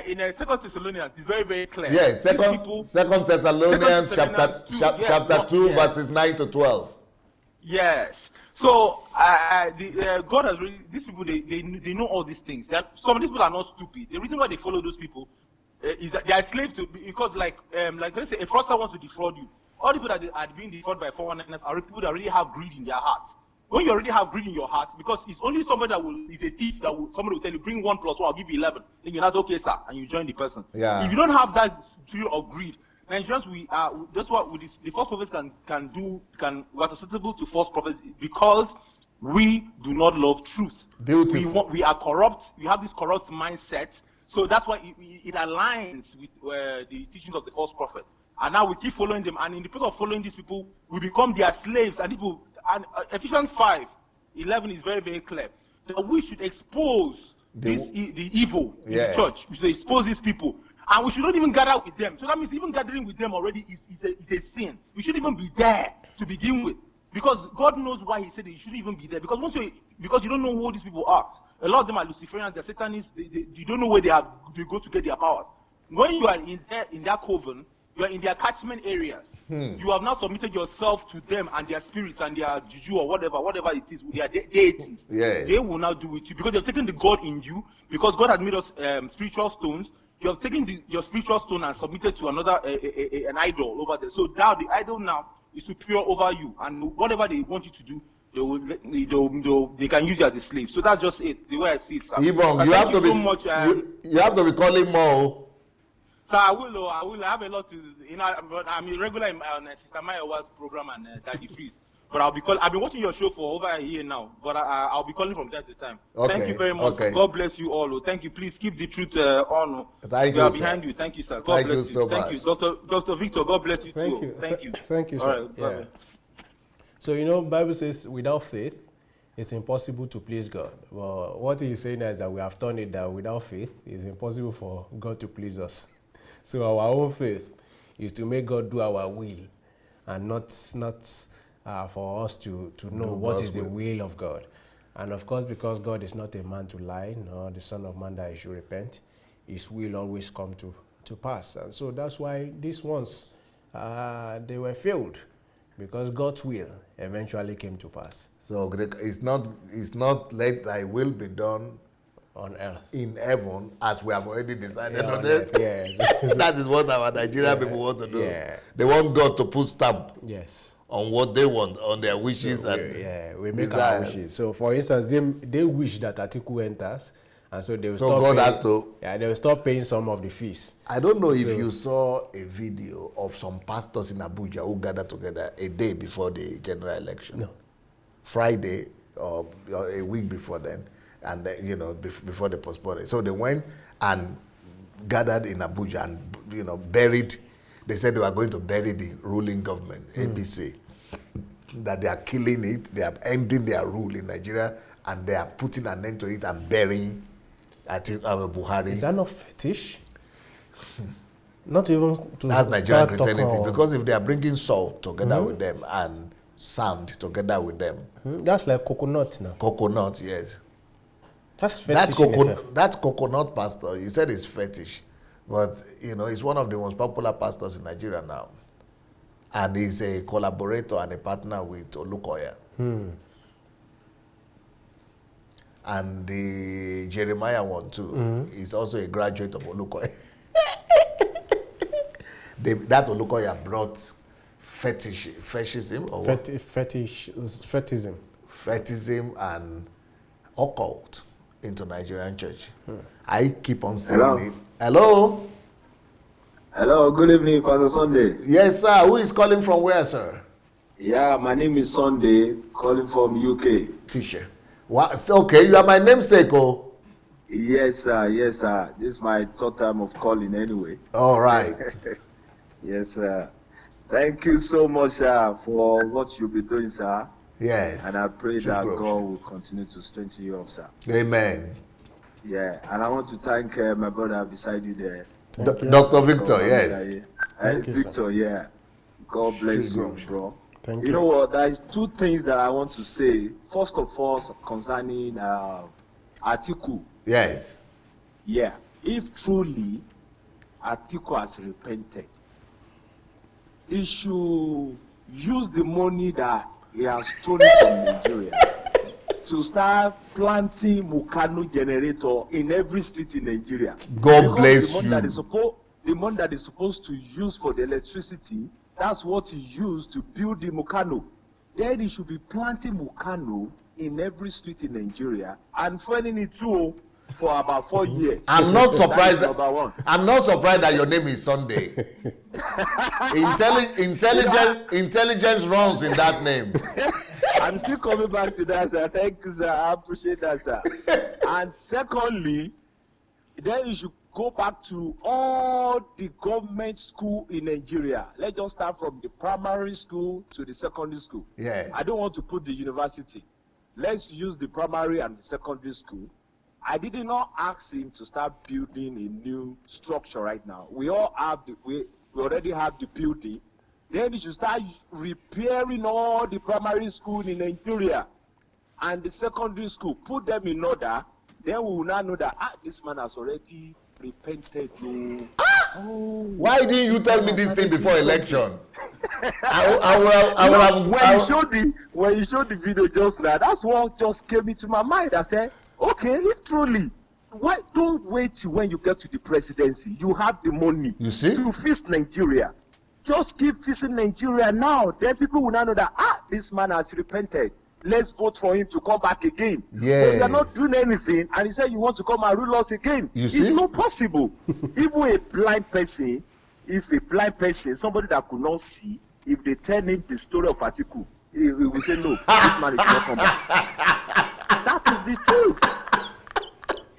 in 2 Thessalonians, it's very, very clear. Yes, Second Thessalonians chapter 2, verses 9 to 12. Yes. So God has really, these people, they know all these things. Some of these people are not stupid. The reason why they follow those people is that they are slaves to, because like let's say a fraudster wants to defraud you. All the people that are being defrauded by 419 are people that already have greed in their hearts. When you already have greed in your heart, because it's only somebody that is a thief somebody will tell you, bring 1 + 1, I'll give you 11. Then you say, okay, sir, and you join the person. Yeah. If you don't have that spirit of greed, Nigerians, that's what the false prophets we're susceptible to false prophets because we do not love truth. Beautiful. We are corrupt. We have this corrupt mindset. So that's why it aligns with the teachings of the false prophet. And now we keep following them. And in the process of following these people, we become their slaves. And Ephesians 5:11 is very, very clear that we should expose the evil in the church. We should expose these people. And we should not even gather with them. So that means even gathering with them already is a sin. We shouldn't even be there to begin with. Because God knows why he said that you shouldn't even be there. Because you don't know who these people are. A lot of them are Luciferians, they're Satanists, you don't know where they go to get their powers. When you are in their coven, you are in their catchment areas. You have now submitted yourself to them and their spirits and their juju or whatever it is, their deities. Yes. They will now do with you because they've taken the God in you, because God has made us spiritual stones. You have taken your spiritual stone and submitted to another an idol over there. So now the idol now is superior over you, and whatever they want you to do, they can use you as a slave. So that's just it. The way I see it, sir. Ibong, you have to be so much. You have to be calling more. So I will have a lot to, but I'm a regular on Sister Mayowa's program and Daddy Freeze. But I've been watching your show for over a year now. But I'll be calling from time to time. Okay. Thank you very much. Okay. God bless you all. Thank you. Please keep the truth on. Thank we you, are sir. behind you. Thank you, sir. God Thank bless you so Thank much. you, Dr. Victor. God bless you Thank too. you. Thank you. Thank you, sir. All right. Yeah. Bye-bye. So, Bible says without faith, it's impossible to please God. Well, what he's saying is that we have turned it that without faith, it's impossible for God to please us. So our own faith is to make God do our will, and not for us to know what is the will of God. And of course, because God is not a man to lie, nor the Son of Man that he should repent, his will always come to pass. And so that's why these ones, they were failed, because God's will eventually came to pass. So it's not let thy will be done On earth. in heaven as we have already decided Yeah, on on it. earth, yeah. That is what our Nigerian people want to do. Yeah. They want God to put stamp Yes. on what they want, on their wishes So and we make desires. our wishes. So, for instance, they wish that Atiku enters, and so they will So stop God paying, has to. Yeah, they will stop paying some of the fees. I don't know if you saw a video of some pastors in Abuja who gathered together a day before the general election. No. Friday or a week before then, and before they postponed it. So they went and gathered in Abuja and buried. They said they were going to bury the ruling government, APC. That they are killing it, they are ending their rule in Nigeria, and they are putting an end to it and burying Buhari. Is that not fetish? Not even to That's Nigerian start Christianity. talking- Because if they are bringing salt together with them and sand together with them, That's like coconut now. coconut, yes. That's fetish in itself. That coconut pastor, you said it's fetish, but he's one of the most popular pastors in Nigeria now. And he's a collaborator and a partner with Olukoya. And the Jeremiah one too is also a graduate of Olukoya. That Olukoya brought fetishism or what? Fetishism. Fetishism and occult into Nigerian church. I keep on saying Hello? it. Hello? Hello, good evening, Pastor Sunday. Yes, sir. Who is calling from where, sir? Yeah, my name is Sunday, calling from UK. Teacher. What? Okay, you are my namesake, oh. Yes, sir. Yes, sir. This is my third time of calling anyway. All right. Yes, sir. Thank you so much, sir, for what you'll be doing, sir. Yes. And I pray True that growth. God will continue to strengthen you up, sir. Amen. Yeah, and I want to thank my brother beside you there. Dr. Victor, yes. Bamisaye. Thank you, sir. Victor, yeah. God bless you, bro. Thank You you. know what? There's two things that I want to say. First of all, concerning Atiku. Yes. Yeah, if truly Atiku has repented, he should use the money that he has stolen from Nigeria to start planting Mukano generator in every street in Nigeria. God Because bless the money you. the money that is supposed to use for the electricity, that's what he used to build the Mukano. Then he should be planting Mukano in every street in Nigeria and funding it too for about 4 years. I'm not surprised. That is number one. I'm not surprised that your name is Sunday. Intelligence runs in that name. I'm still coming back to that, sir. Thank you, sir. I appreciate that, sir. And secondly, then you should go back to all the government school in Nigeria. Let's just start from the primary school to the secondary school. Yes. I don't want to put the university. Let's use the primary and the secondary school. I did not ask him to start building a new structure right now. We already have the building. Then he should start repairing all the primary school in Nigeria and the secondary school, put them in order. Then we will now know that this man has already repented. Why didn't you tell me this thing before election? I When you showed the video just now, that's what just came into my mind. I said, okay, if truly, why don't wait till when you get to the presidency? You have the money You see? to fix Nigeria. Just keep fixing Nigeria now. Then people will now know that this man has repented. let's vote for him to come back again. Yes. But you are not doing anything, and you say you want to come and rule us again. You It's see? not possible. Even a blind person, somebody that could not see, if they tell him the story of Atiku, he will say, no, this man is not come back. That is the truth.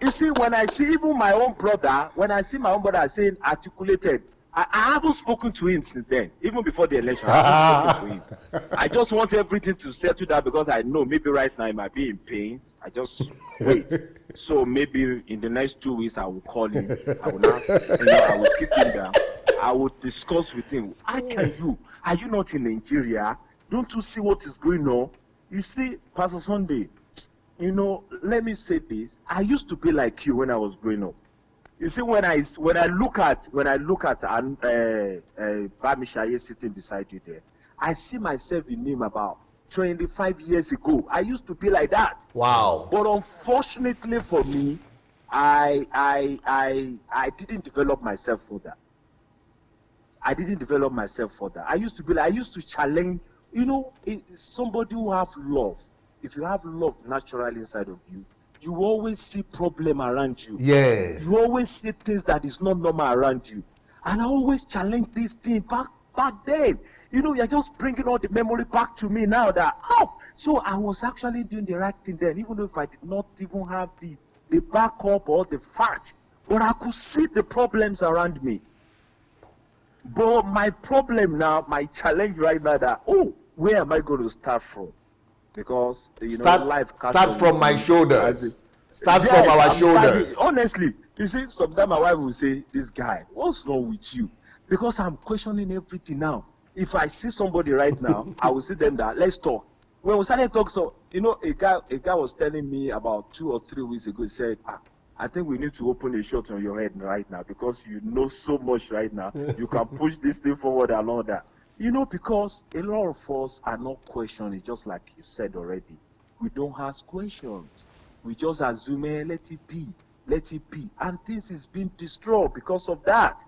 You see, when I see even my own brother, saying articulated, I haven't spoken to him since then, even before the election. I haven't spoken to him. I just want everything to settle down because I know maybe right now he might be in pains. I just wait. So maybe in the next 2 weeks I will call him. I will ask, I will sit him down. I will discuss with him. How can you? Are you not in Nigeria? Don't you see what is going on? You see, Pastor Sunday, let me say this. I used to be like you when I was growing up. You see, when I look at Bamisaye sitting beside you there, I see myself in him about 25 years ago. I used to be like that. Wow. But unfortunately for me, I didn't develop myself for that. I used to challenge, somebody who have love. If you have love naturally inside of you, you always see problem around you. Yes. You always see things that is not normal around you. And I always challenge this thing back then. You're just bringing all the memory back to me now that, so I was actually doing the right thing then, even if I did not even have the backup or the fact. But I could see the problems around me. But my problem now, my challenge right now that, where am I going to start from? Because life start from my shoulders. Start from our shoulders. Honestly, you see, sometimes my wife will say, "This guy, what's wrong with you?" Because I'm questioning everything now. If I see somebody right now, I will see them that let's talk. When we started talk, so a guy was telling me about 2 or 3 weeks ago. He said, "I think we need to open a shot on your head right now because you know so much right now. You can push this thing forward and all that." Because a lot of us are not questioning, just like you said already. We don't ask questions. We just assume, let it be. And things is being destroyed because of that.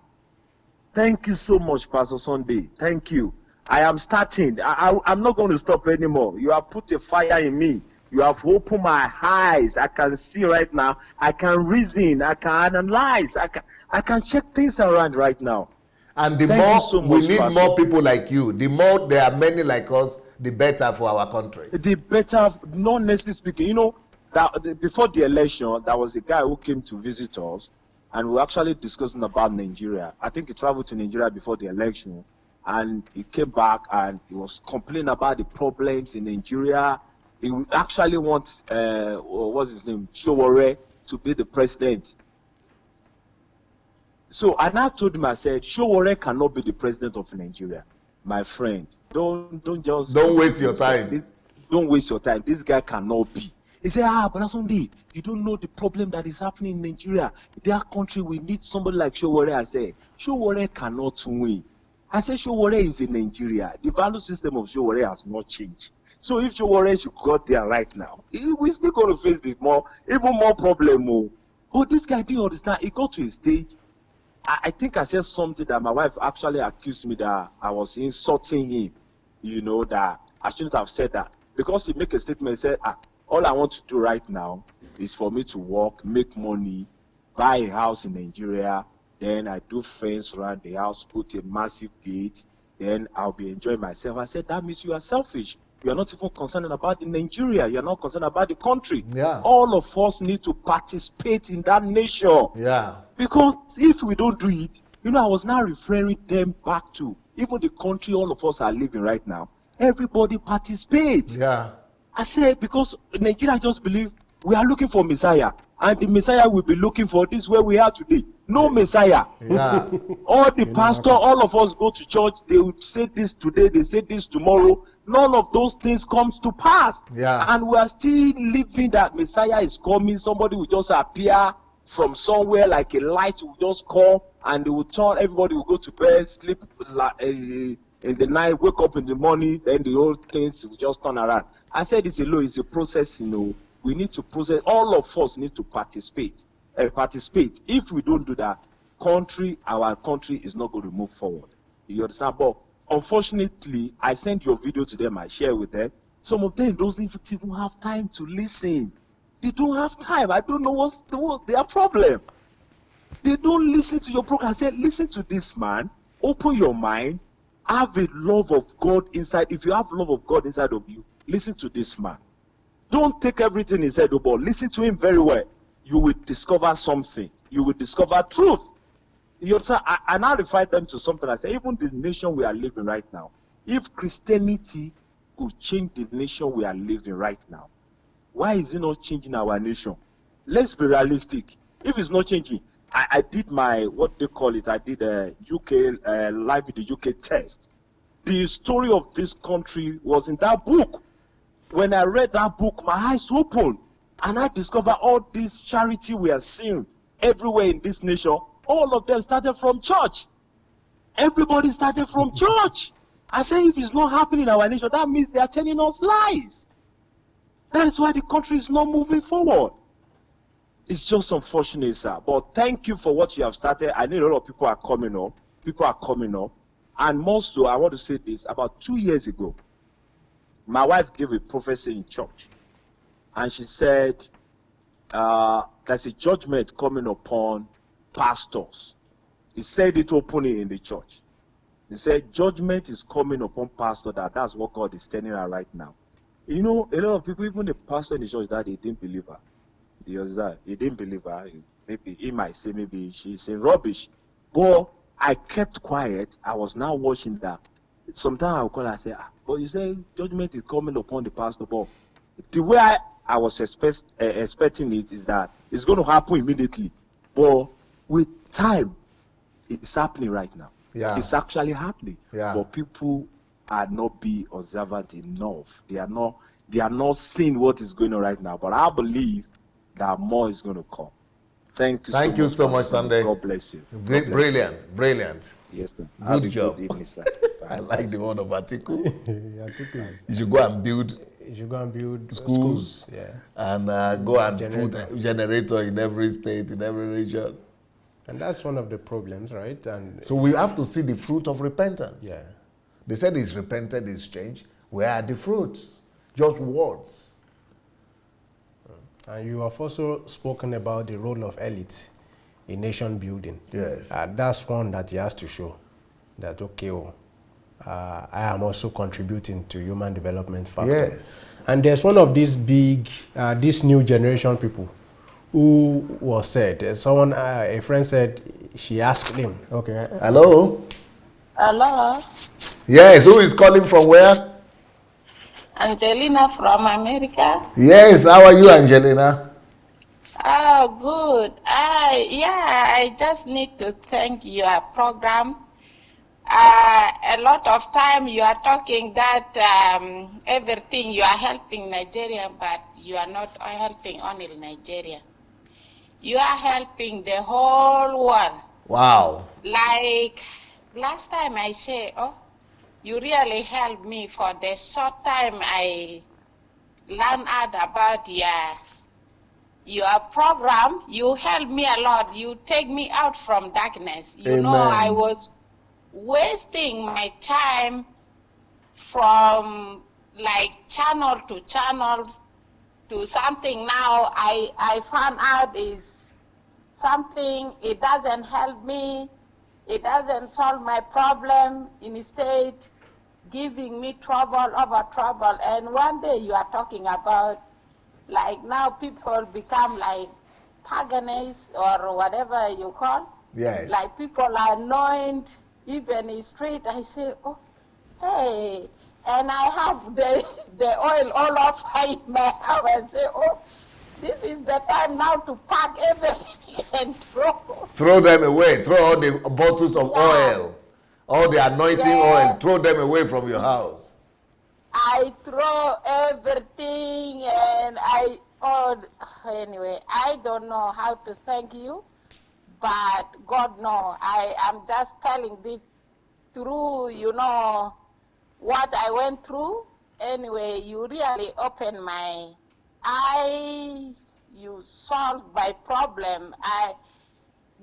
Thank you so much, Pastor Sunday. Thank you. I am starting. I'm not going to stop anymore. You have put a fire in me. You have opened my eyes. I can see right now. I can reason. I can analyze. I can check things around right now. And the more we need more people like you, the more there are many like us, the better for our country. The better, not necessarily speaking. That before the election, there was a guy who came to visit us, and we were actually discussing about Nigeria. I think he traveled to Nigeria before the election, and he came back and he was complaining about the problems in Nigeria. He actually wants, what's his name, Showore, to be the president. So I now told him, I said, Showore cannot be the president of Nigeria, my friend. Don't waste your time. Don't waste your time. This guy cannot be. He said, but Sunday, you don't know the problem that is happening in Nigeria. Their country, we need somebody like Showore. I said, Showore cannot win. I said, Showore is in Nigeria. The value system of Showore has not changed. So if Showore should go there right now, we're still going to face even more problem. But this guy didn't understand. He got to a stage. I think I said something that my wife actually accused me that I was insulting him, that I shouldn't have said that. Because he made a statement and said, all I want to do right now is for me to work, make money, buy a house in Nigeria, then I do fence around the house, put a massive gate, then I'll be enjoying myself. I said, that means you are selfish. You are not even concerned about Nigeria. You are not concerned about the country. Yeah. All of us need to participate in that nation. Yeah. Because if we don't do it, I was now referring them back to even the country all of us are living right now. Everybody participates. Yeah. I said, because Nigeria just believe we are looking for Messiah, and the Messiah will be looking for this where we are today. No Messiah. Yeah. All the pastor, all of us go to church, they will say this today, they say this tomorrow. None of those things comes to pass. Yeah. And we are still living that Messiah is coming. Somebody will just appear from somewhere like a light will just come, and they will turn, everybody will go to bed, sleep in the night, wake up in the morning, then the old things will just turn around. I said it's a process, we need to process, all of us need to participate. If we don't do that, our country is not going to move forward. You understand? But unfortunately, I sent your video to them, I share with them. Some of them don't even have time to listen. They don't have time. I don't know what's their problem. They don't listen to your program. I said, listen to this man. Open your mind. Have a love of God inside. If you have love of God inside of you, listen to this man. Don't take everything he said, but listen to him very well. You will discover something. You will discover truth. You understand? I now refer them to something. I say, even the nation we are living right now, if Christianity could change the nation we are living right now, why is it not changing our nation? Let's be realistic. If it's not changing, I did my, what they call it, I did a UK, live in the UK test. The story of this country was in that book. When I read that book, my eyes opened, and I discovered all this charity we are seeing everywhere in this nation. All of them started from church. Everybody started from church. I say, if it's not happening in our nation, that means they are telling us lies. That is why the country is not moving forward. It's just unfortunate, sir. But thank you for what you have started. I know a lot of people are coming up. People are coming up. And more so, I want to say this. About 2 years ago, my wife gave a prophecy in church. And she said, there's a judgment coming upon pastors. He said it openly in the church. He said, judgment is coming upon pastors. That's what God is telling her right now. You know, a lot of people, even the pastor in the church, that they didn't believe her. He didn't believe her. Maybe he might say, maybe she's saying rubbish. But I kept quiet. I was now watching that. Sometimes I'll call her and say, but you say judgment is coming upon the pastor. But the way I was expecting it is that it's going to happen immediately. But with time, it's happening right now. Yeah. It's actually happening. Yeah. But people are not being observant enough. They are not seeing what is going on right now. But I believe that more is going to come. Thank you so much, Sunday. God bless you. Brilliant, brilliant. Yes, sir. Good job. Good evening, sir. I like the word of Atiku. Atiku You should go and build you should go and build schools. Yeah. And go and Generator. put a generator in every state, in every region. And that's one of the problems, right? And So we have to see the fruit of repentance. yeah. They said it's repented, it's changed. Where are the fruits? Just words. And you have also spoken about the role of elite in nation building. Yes. That's one that he has to show that, okay, I am also contributing to human development factor. Yes. And there's one of these big, this new generation people who was said, someone, a friend said, she asked him, okay. Hello? Hello, Yes, who is calling from where? Angelina from America. Yes, how are you, Angelina? Oh, good. I just need to thank your program. A lot of time you are talking that everything you are helping Nigeria, but you are not helping only Nigeria. You are helping the whole world. Wow. Like last time I say, oh, you really helped me for the short time I learned out about your program. You helped me a lot. You take me out from darkness. You Amen. know, I was wasting my time from like channel to channel to something now I found out is something, it doesn't help me, it doesn't solve my problem, instead giving me trouble over trouble. And one day you are talking about like now people become like pagans or whatever you call. Yes. Like people are anointed even in street. I say, oh, hey, and I have the oil all over in my house. I say, oh, this is the time now to pack everything and throw. Throw them away. Throw all the bottles of oil, all the anointing oil. Throw them away from your house. I throw everything and anyway, I don't know how to thank you, but God knows. I am just telling this through, you know, what I went through. Anyway, you really opened my eye, you solved my problem.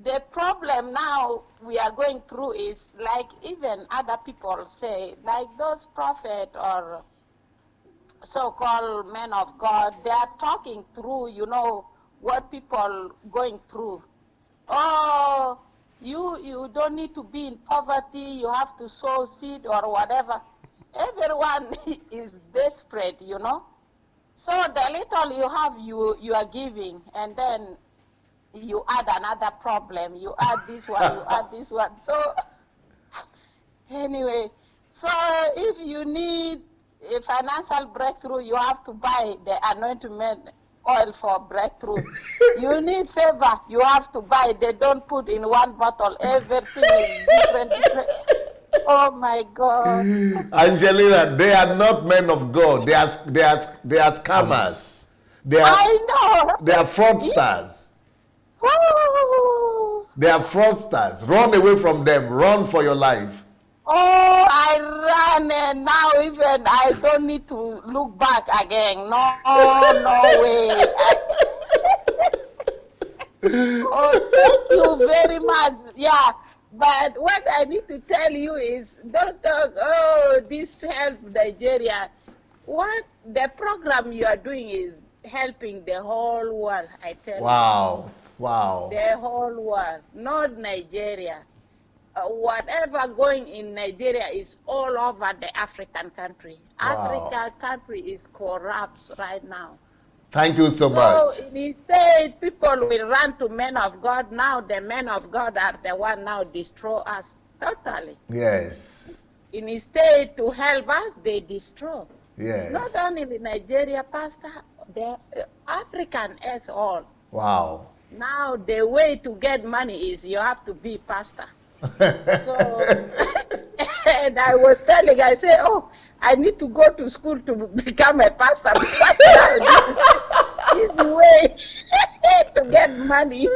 The problem now we are going through is like even other people say, like those prophets or so-called men of God, they are talking through, what people going through. Oh, you don't need to be in poverty, you have to sow seed or whatever. Everyone is desperate, So the little you have, you are giving, and then you add another problem. You add this one, you add this one. So anyway, so if you need a financial breakthrough, you have to buy the anointment oil for breakthrough. You need favor, you have to buy. They don't put in one bottle. Everything is different. Oh my God. Angelina, they are not men of God. They are scammers. I know. They are fraudsters. They are fraudsters. Run away from them. Run for your life. Oh, I ran, and now even I don't need to look back again. No way. Oh, thank you very much. Yeah, but what I need to tell you is, don't talk, oh, this help Nigeria. What the program you are doing is helping the whole world, I tell you. Wow. The whole world, not Nigeria. Whatever going in Nigeria is all over the African country. Wow. African country is corrupt right now. Thank you so much. So instead, people will run to men of God. Now the men of God are the one now destroy us totally. Yes. Instead to help us, they destroy. Yes. Not only Nigeria, Pastor, the African as all. Wow. Now the way to get money is you have to be pastor. So, and I was telling, I said, oh, I need to go to school to become a pastor, because now this is the way to get money,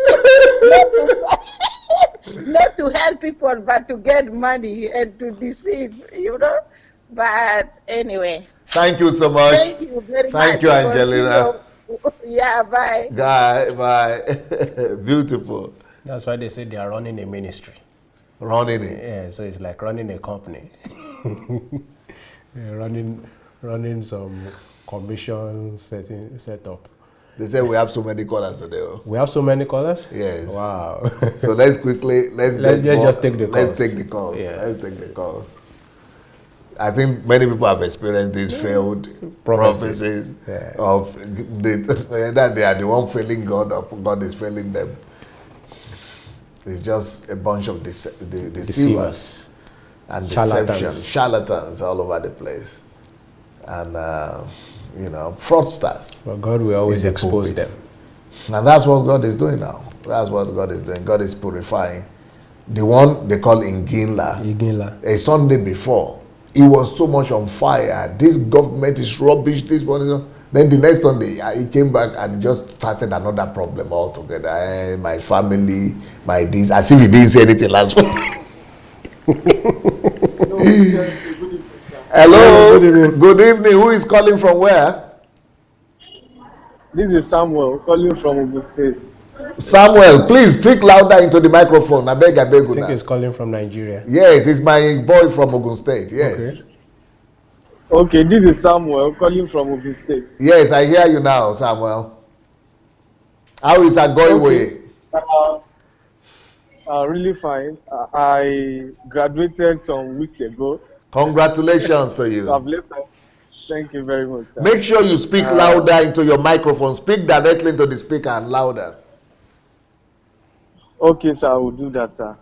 not to help people, but to get money and to deceive, But anyway. Thank you so much. Thank you very much. Thank you, Angelina. Yeah, bye. Bye. Beautiful. That's why they say they are running a ministry. Running it. Yeah, so it's like running a company. Yeah, running some commission set up. They say we have so many callers today. We have so many callers? Yes. Wow. So let's just take the calls. Let's take the calls. I think many people have experienced these failed prophecies of that they are the one failing God, or God is failing them. It's just a bunch of deceivers and charlatans all over the place, and fraudsters. But God will always expose them, and that's what God is doing now. That's what God is doing. God is purifying. The one they call Iginla. A Sunday before, he was so much on fire. This government is rubbish. This one is. Then the next Sunday, he came back and just started another problem altogether. My family, my this, as if he didn't say anything last week. Hello, good evening. Who is calling from where? This is Samuel calling from Ogun State. Samuel, please speak louder into the microphone. I beg. I think he's calling from Nigeria. Yes, it's my boy from Ogun State. Yes. Okay, this is Samuel calling from Ogun State. Yes, I hear you now, Samuel. How is Agoiwe? Really fine. I graduated some weeks ago. Congratulations to you. Thank you very much, sir. Make sure you speak louder into your microphone. Speak directly into the speaker and louder. Okay, sir, I will do that, sir.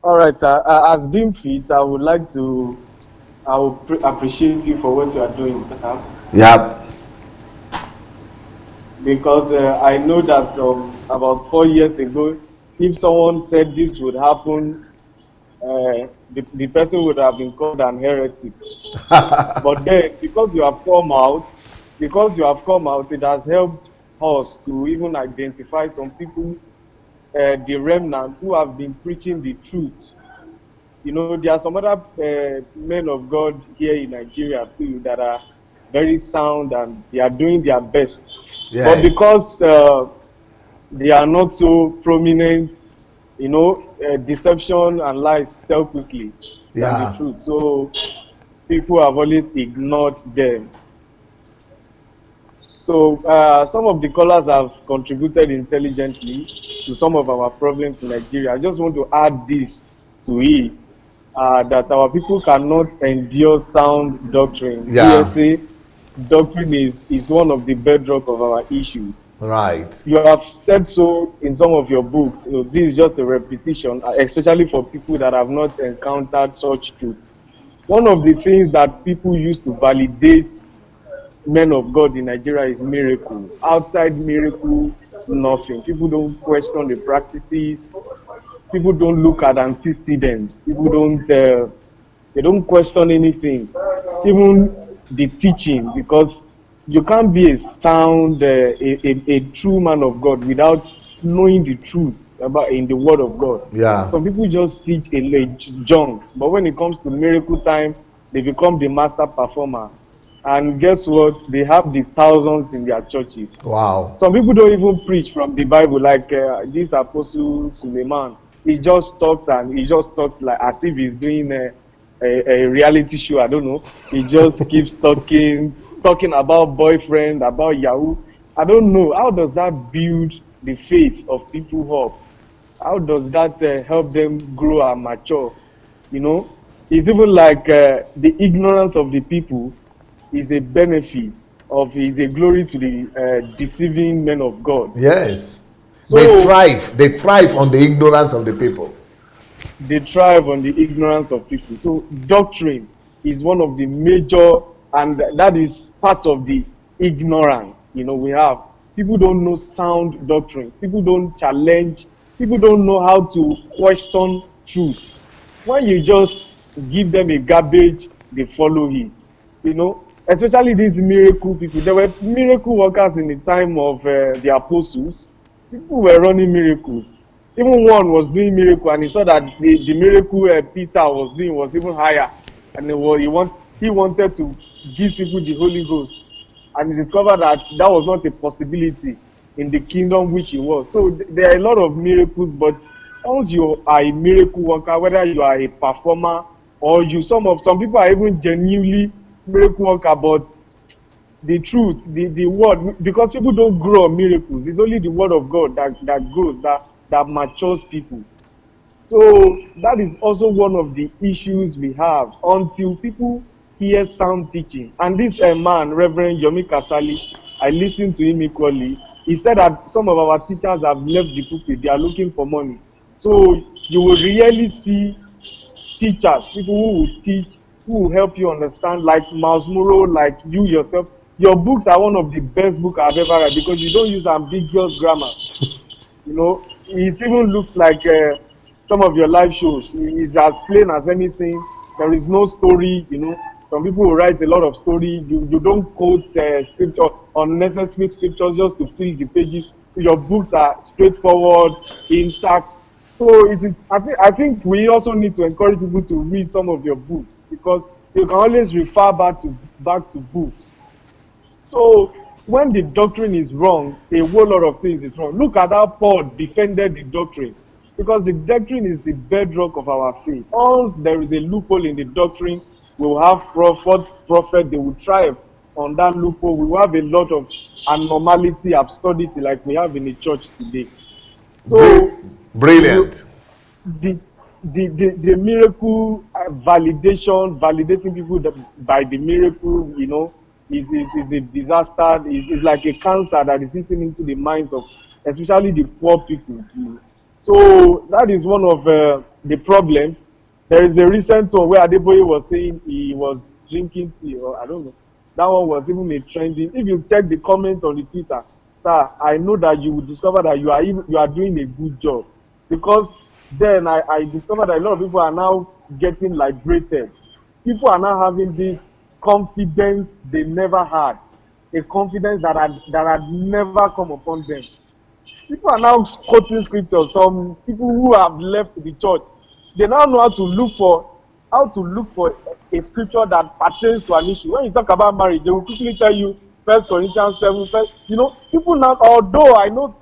All right, sir. As Dean Fit, I would appreciate you for what you are doing, sir. Yeah. Because I know that about 4 years ago, if someone said this would happen, the person would have been called an heretic. But then, because you have come out, it has helped us to even identify some people, the remnants who have been preaching the truth. There are some other men of God here in Nigeria too that are very sound and they are doing their best. Yes. But because they are not so prominent, deception and lies sell quickly than the truth. So people have always ignored them. So some of the callers have contributed intelligently to some of our problems in Nigeria. I just want to add this to it, that our people cannot endure sound doctrine. Yeah. DSA doctrine is one of the bedrock of our issues. Right. You have said so in some of your books. You know, this is just a repetition, especially for people that have not encountered such truth. One of the things that people use to validate men of God in Nigeria is miracle. Outside miracle, nothing. People don't question the practices. People don't look at antecedents. People don't. They don't question anything, even the teaching, because you can't be a sound, a true man of God without knowing the truth about in the Word of God. Yeah. Some people just teach a junks, but when it comes to miracle time, they become the master performer. And guess what? They have the thousands in their churches. Wow. Some people don't even preach from the Bible, like this Apostle Suleiman. He just talks and he just talks like as if he's doing a reality show. I don't know. He just keeps talking about boyfriend, about Yahoo. I don't know. How does that build the faith of people up? How does that help them grow and mature? You know, it's even like the ignorance of the people is a benefit is a glory to the deceiving men of God. Yes. They So thrive. They thrive on the ignorance of the people. they thrive on the ignorance of people. So doctrine is one of the major, and that is part of the ignorance. You know, we have people don't know sound doctrine. People don't challenge. People don't know how to question truth. When you just give them a garbage, they follow it. You know, especially these miracle people. There were miracle workers in the time of the apostles. People were running miracles. Even one was doing miracle, and he saw that the miracle Peter was doing was even higher, and he wanted to give people the Holy Ghost, and he discovered that that was not a possibility in the kingdom which he was. So there are a lot of miracles, but once you are a miracle worker, whether you are a performer or some people are even genuinely miracle worker, but the truth, the word, because people don't grow on miracles. It's only the word of God that grows, that matures people. So that is also one of the issues we have until people hear sound teaching. And this man, Reverend Yomi Kasali, I listened to him equally. He said that some of our teachers have left the pulpit. They are looking for money. So you will really see teachers, people who will teach, who will help you understand, like Miles Muro, like you yourself. Your books are one of the best books I've ever read because you don't use ambiguous grammar. You know, it even looks like some of your live shows. It's as plain as anything. There is no story, you know. Some people will write a lot of story. You don't quote scripture, unnecessary scriptures just to fill the pages. Your books are straightforward, intact. So I think we also need to encourage people to read some of your books because you can always refer back to books. So when the doctrine is wrong, a whole lot of things is wrong. Look at how Paul defended the doctrine, because the doctrine is the bedrock of our faith. Once there is a loophole in the doctrine, we will have prophet, they will thrive on that loophole. We will have a lot of abnormality, absurdity like we have in the church today. So Brilliant. the miracle validating people by the miracle, you know, is a disaster. Is like a cancer that is eating into the minds of especially the poor people. So that is one of the problems. There is a recent one where Adeboye was saying he was drinking tea, or I don't know. That one was even a trending. If you check the comment on the Twitter, sir, I know that you will discover that you are doing a good job, because then I discovered that a lot of people are now getting liberated. People are now having this confidence they never had, a confidence that had never come upon them. People are now quoting scriptures. Some people who have left the church, they now know how to look for a scripture that pertains to an issue. When you talk about marriage, they will quickly tell you 1 Corinthians 7. You know, people now, although I know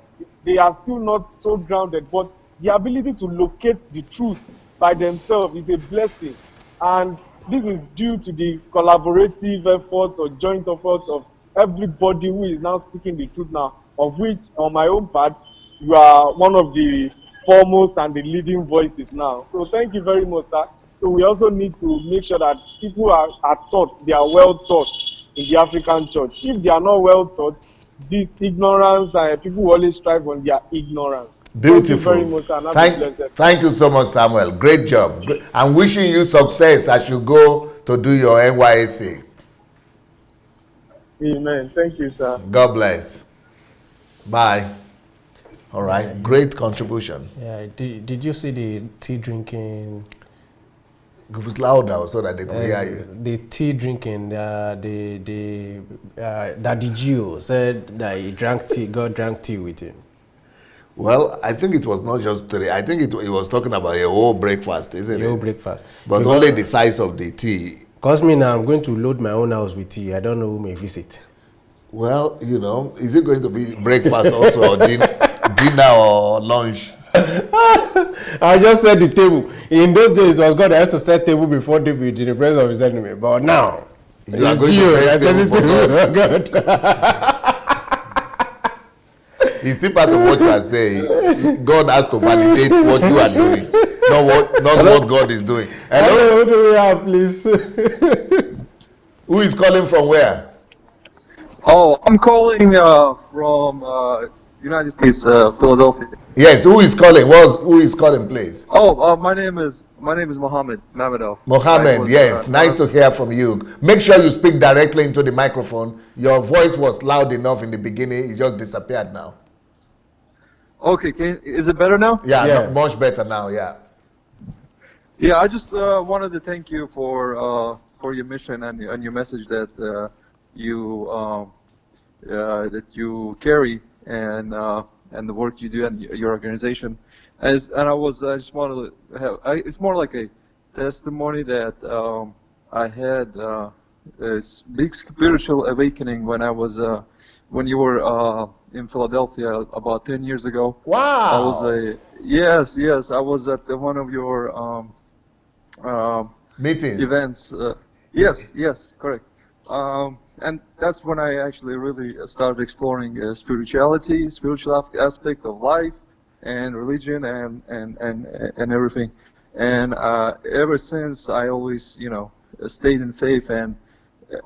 they are still not so grounded, but the ability to locate the truth by themselves is a blessing. And this is due to the collaborative efforts or joint efforts of everybody who is now speaking the truth now, of which, on my own part, you are one of the foremost and the leading voices now. So thank you very much, sir. So we also need to make sure that people are taught, they are well taught in the African church. If they are not well taught, this ignorance, people always strive on their ignorance. Beautiful. Thank you very much, and have a blessed. Thank you so much, Samuel. Great job. I'm wishing you success as you go to do your NYSC. Amen. Thank you, sir. God bless. Bye. All right. Great contribution. Yeah. Did you see the tea drinking? It was louder so that they could hear you. The tea drinking, that the G.O said that he drank tea, God drank tea with him. Well, I think it was not just 3. I think it was talking about a whole breakfast, isn't it? A whole breakfast. But because only the size of the tea. Because me now, I'm going to load my own house with tea. I don't know who may visit. Well, you know, is it going to be breakfast also, or dinner or lunch? I just set the table. In those days, it was God that has to set table before David in the presence of his enemy. But now, you are going to set table for God. It's still part of what you are saying. God has to validate what you are doing, not what God is doing. Hello? Who do we have, please? Who is calling from where? Oh, I'm calling from United States, Philadelphia. Yes, who is calling? Who is calling, please? Oh, my name is Mohammed Mamadov. Mohammed, yes, nice to hear from you. Make sure you speak directly into the microphone. Your voice was loud enough in the beginning; it just disappeared now. Okay, is it better now? Yeah, yeah. No, much better now. Yeah. Yeah, I just wanted to thank you for your mission and your message that you carry and the work you do and your organization. I just wanted to have. It's more like a testimony that I had a big spiritual awakening when you were in Philadelphia about 10 years ago. Wow! Yes. I was at one of your meetings, events. Yes, correct. And that's when I actually really started exploring spiritual aspect of life and religion and everything. And ever since, I always, stayed in faith, and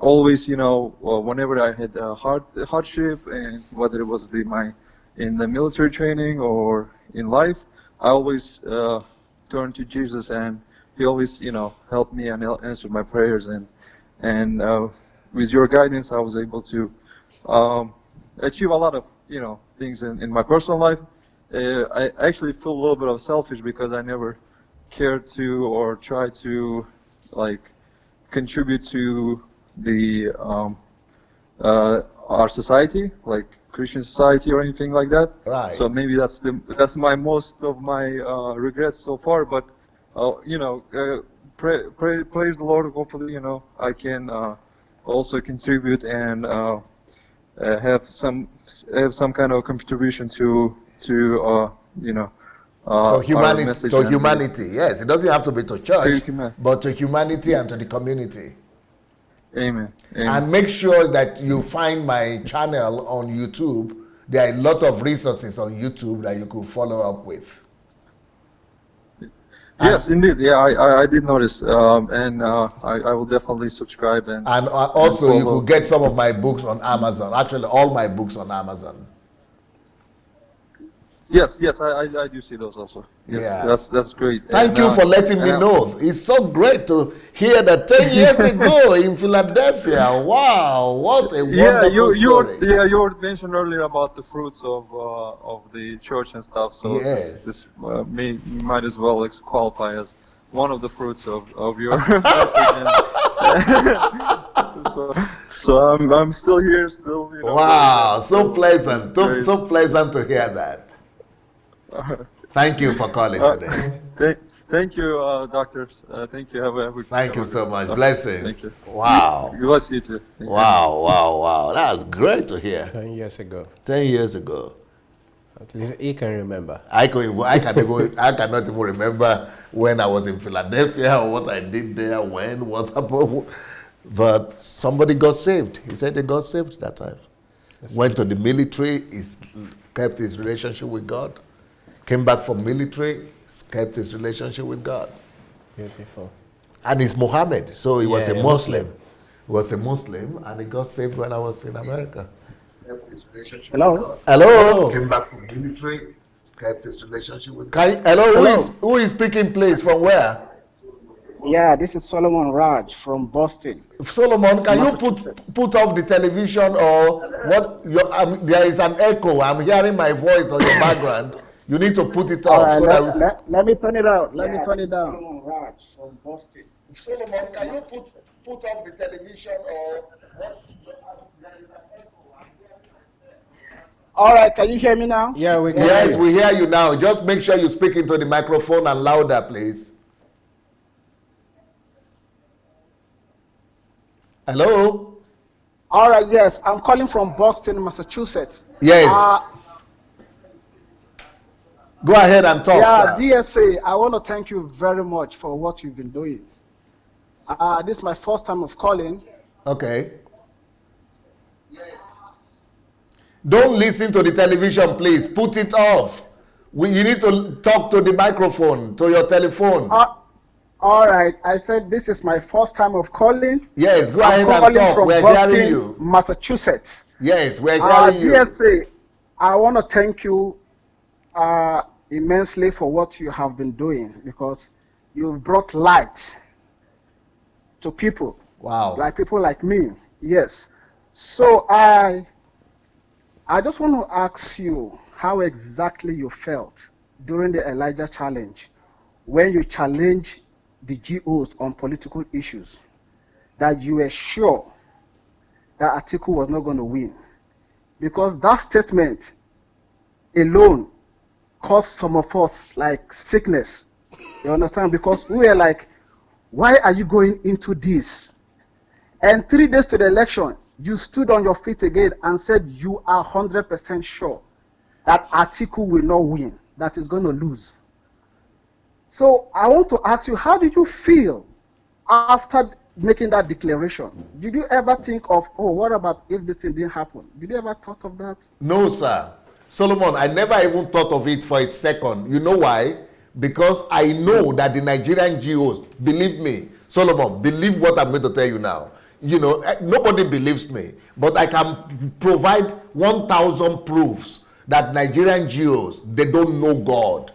always, whenever I had hardship, and whether it was in the military training or in life, I always turned to Jesus, and He always, helped me and answered my prayers. And with your guidance, I was able to achieve a lot of, things in my personal life. I actually feel a little bit of selfish because I never cared to or tried to contribute to the our society, like Christian society or anything like that. Right. So maybe that's most of my regrets so far. But praise the Lord. Hopefully, I can also contribute and have some kind of contribution to humanity. To humanity, yes. It doesn't have to be to church, but to humanity and to the community. Amen. And make sure that you find my channel on YouTube. There are a lot of resources on YouTube that you could follow up with. Yes, indeed. Yeah, I did notice, and I will definitely subscribe and also you could get some of my books on Amazon. Actually, all my books on Amazon. Yes, I do see those also. Yes. That's great. Thank you for letting me know. It's so great to hear that 10 years ago in Philadelphia. Wow, what a wonderful story. You mentioned earlier about the fruits of the church and stuff. So yes. this might as well qualify as one of the fruits of your message. So I'm still here, still. Wow, so pleasant, so pleasant to hear that. Thank you for calling today. Thank you, doctors. Thank you. Thank you so much. Blessings. Thank you. Wow. Bless you too. Wow. That's great to hear. 10 years ago. 10 years ago. At least he can remember. I cannot even remember when I was in Philadelphia or what I did there, when, what happened. But somebody got saved. He said they got saved that time. Went to the military, kept his relationship with God. Came back from military, kept his relationship with God. Beautiful. And he's Mohammed, so he was a Muslim. Muslim. He was a Muslim, and he got saved when I was in America. Hello. Hello. Came back from military, kept his relationship with God. Hello. Who is speaking, please? From where? Yeah, this is Solomon Raj from Boston. Solomon, can you put off the television or what? There is an echo. I'm hearing my voice on your background. You need to put it off. Right, so let me turn it out. Let me turn it down. Solomon Raj from Boston. Solomon, can you put off the television or what? All right, can you hear me now? Yeah, we can. Yes, we hear you now. Just make sure you speak into the microphone and louder, please. Hello? All right, yes. I'm calling from Boston, Massachusetts. Yes. Go ahead and talk, yeah, sir. DSA, I want to thank you very much for what you've been doing. This is my first time of calling. Okay. Don't listen to the television, please. Put it off. You need to talk to the microphone, to your telephone. All right. I said this is my first time of calling. Yes, go ahead and talk. We're hearing you. Massachusetts. Yes, we're hearing you. DSA, I want to thank you immensely for what you have been doing, because you've brought light to people. Wow. Like people like me. Yes. So I just want to ask you how exactly you felt during the Elijah challenge when you challenged the G.Os on political issues, that you were sure that Atiku was not going to win. Because that statement alone caused some of us like sickness. You understand? Because we were like, why are you going into this? And 3 days to the election, you stood on your feet again and said you are 100% sure that Atiku will not win, that he's going to lose. So I want to ask you, how did you feel after making that declaration? Did you ever think of, oh, what about if this thing didn't happen? Did you ever thought of that? No, sir. Solomon, I never even thought of it for a second. You know why? Because I know that the Nigerian G.Os, believe me, Solomon, believe what I'm going to tell you now. You know, nobody believes me, but I can provide 1,000 proofs that Nigerian G.Os, they don't know God.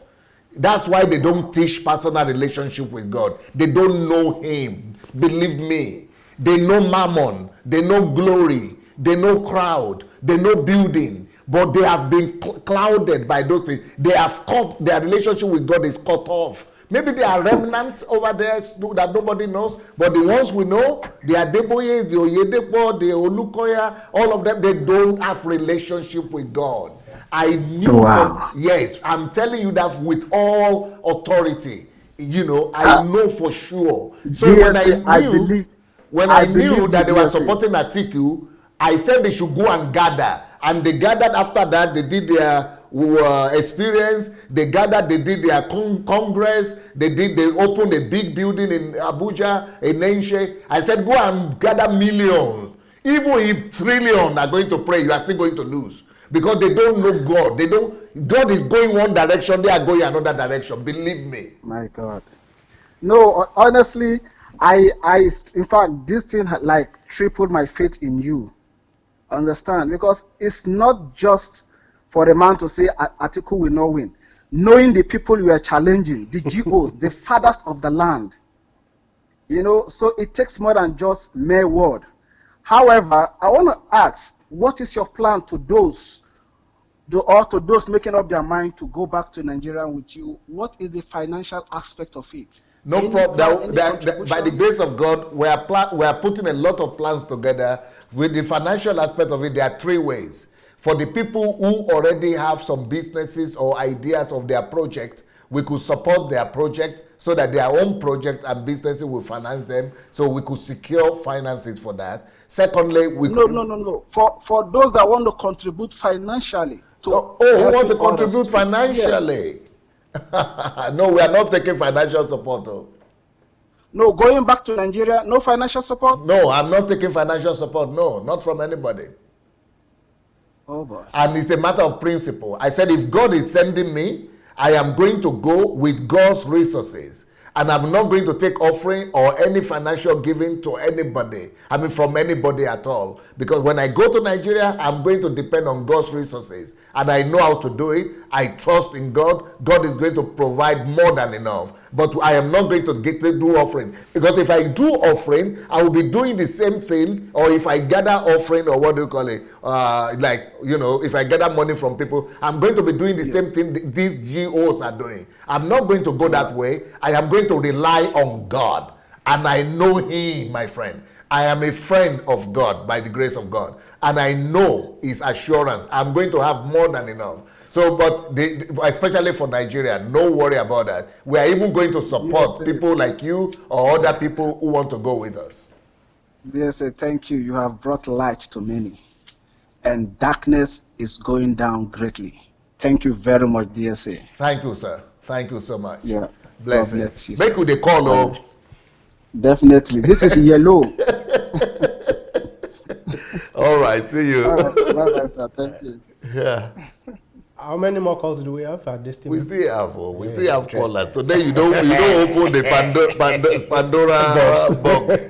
That's why they don't teach personal relationship with God. They don't know Him. Believe me. They know mammon. They know glory. They know crowd. They know building. But they have been clouded by those things. They have cut, their relationship with God is cut off. Maybe there are remnants over there that nobody knows, but the ones we know, the Adeboye, the Oyedepo, the Olukoya, all of them, they don't have relationship with God. I knew, yes, I'm telling you that with all authority, you know, I know for sure. So DSA, when I knew that they were supporting Atiku, I said they should go and gather. And they gathered after that, they did their experience, they gathered, they did their congress, they opened a big building in Abuja, in Nenche. I said, go and gather millions. Even if trillions are going to pray, you are still going to lose. Because they don't know God. God is going one direction, they are going another direction. Believe me. My God. No, honestly, in fact, this thing had like tripled my faith in you. Understand? Because it's not just for a man to say Atiku will not win. Knowing the people you are challenging, the G.Os, the fathers of the land. You know, so it takes more than just mere word. However, I want to ask, what is your plan to those making up their mind to go back to Nigeria with you? What is the financial aspect of it? No problem. By the grace of God, we are putting a lot of plans together. With the financial aspect of it, there are 3 ways. For the people who already have some businesses or ideas of their project, we could support their project so that their own project and businesses will finance them, so we could secure finances for that. Secondly, No. For those that want to contribute financially. who want to helping contribute others. financially? No, we are not taking financial support. No, going back to Nigeria, no financial support? No, I'm not taking financial support. No, not from anybody. Oh boy. And it's a matter of principle. I said, if God is sending me, I am going to go with God's resources. And I'm not going to take offering or any financial giving to anybody. I mean, from anybody at all. Because when I go to Nigeria, I'm going to depend on God's resources. And I know how to do it. I trust in God. God is going to provide more than enough. But I am not going to do offering. Because if I do offering, I will be doing the same thing. Or if I gather offering, or what do you call it? If I gather money from people, I'm going to be doing the same thing these G.Os are doing. I'm not going to go that way. I am going to rely on God. And I know Him, my friend. I am a friend of God by the grace of God. And I know His assurance. I'm going to have more than enough. So, but especially for Nigeria, no worry about that. We are even going to support people like you or other people who want to go with us. DSA, thank you. You have brought light to many. And darkness is going down greatly. Thank you very much, DSA. Thank you, sir. Thank you so much. Yeah. Blessings. Make you the call, Definitely. This is yellow. All right. See you. All right. Bye-bye, sir. Thank you. Yeah. How many more calls do we have at this time? We still have. We still have callers. Today you don't open the Pandora box.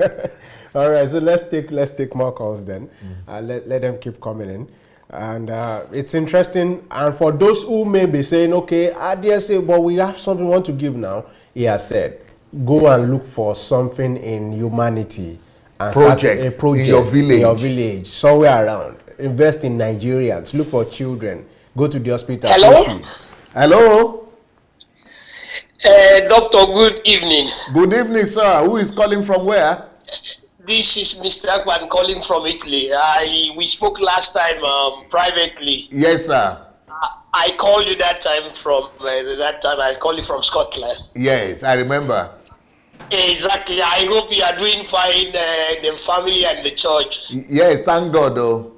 All right. So let's take more calls then. Let them keep coming in. And it's interesting. And for those who may be saying, okay, DSA, but we have something we want to give now. He has said, go and look for something in humanity and start a project in your village, somewhere around. Invest in Nigerians. Look for children. Go to the hospital. Hello? Hello? Doctor, good evening. Good evening, sir. Who is calling from where? This is Mr. Akwan calling from Italy. We spoke last time privately. Yes, sir. I called you that time I called you from Scotland. Yes, I remember. Exactly. I hope you are doing fine, the family and the church. Yes, thank God, though.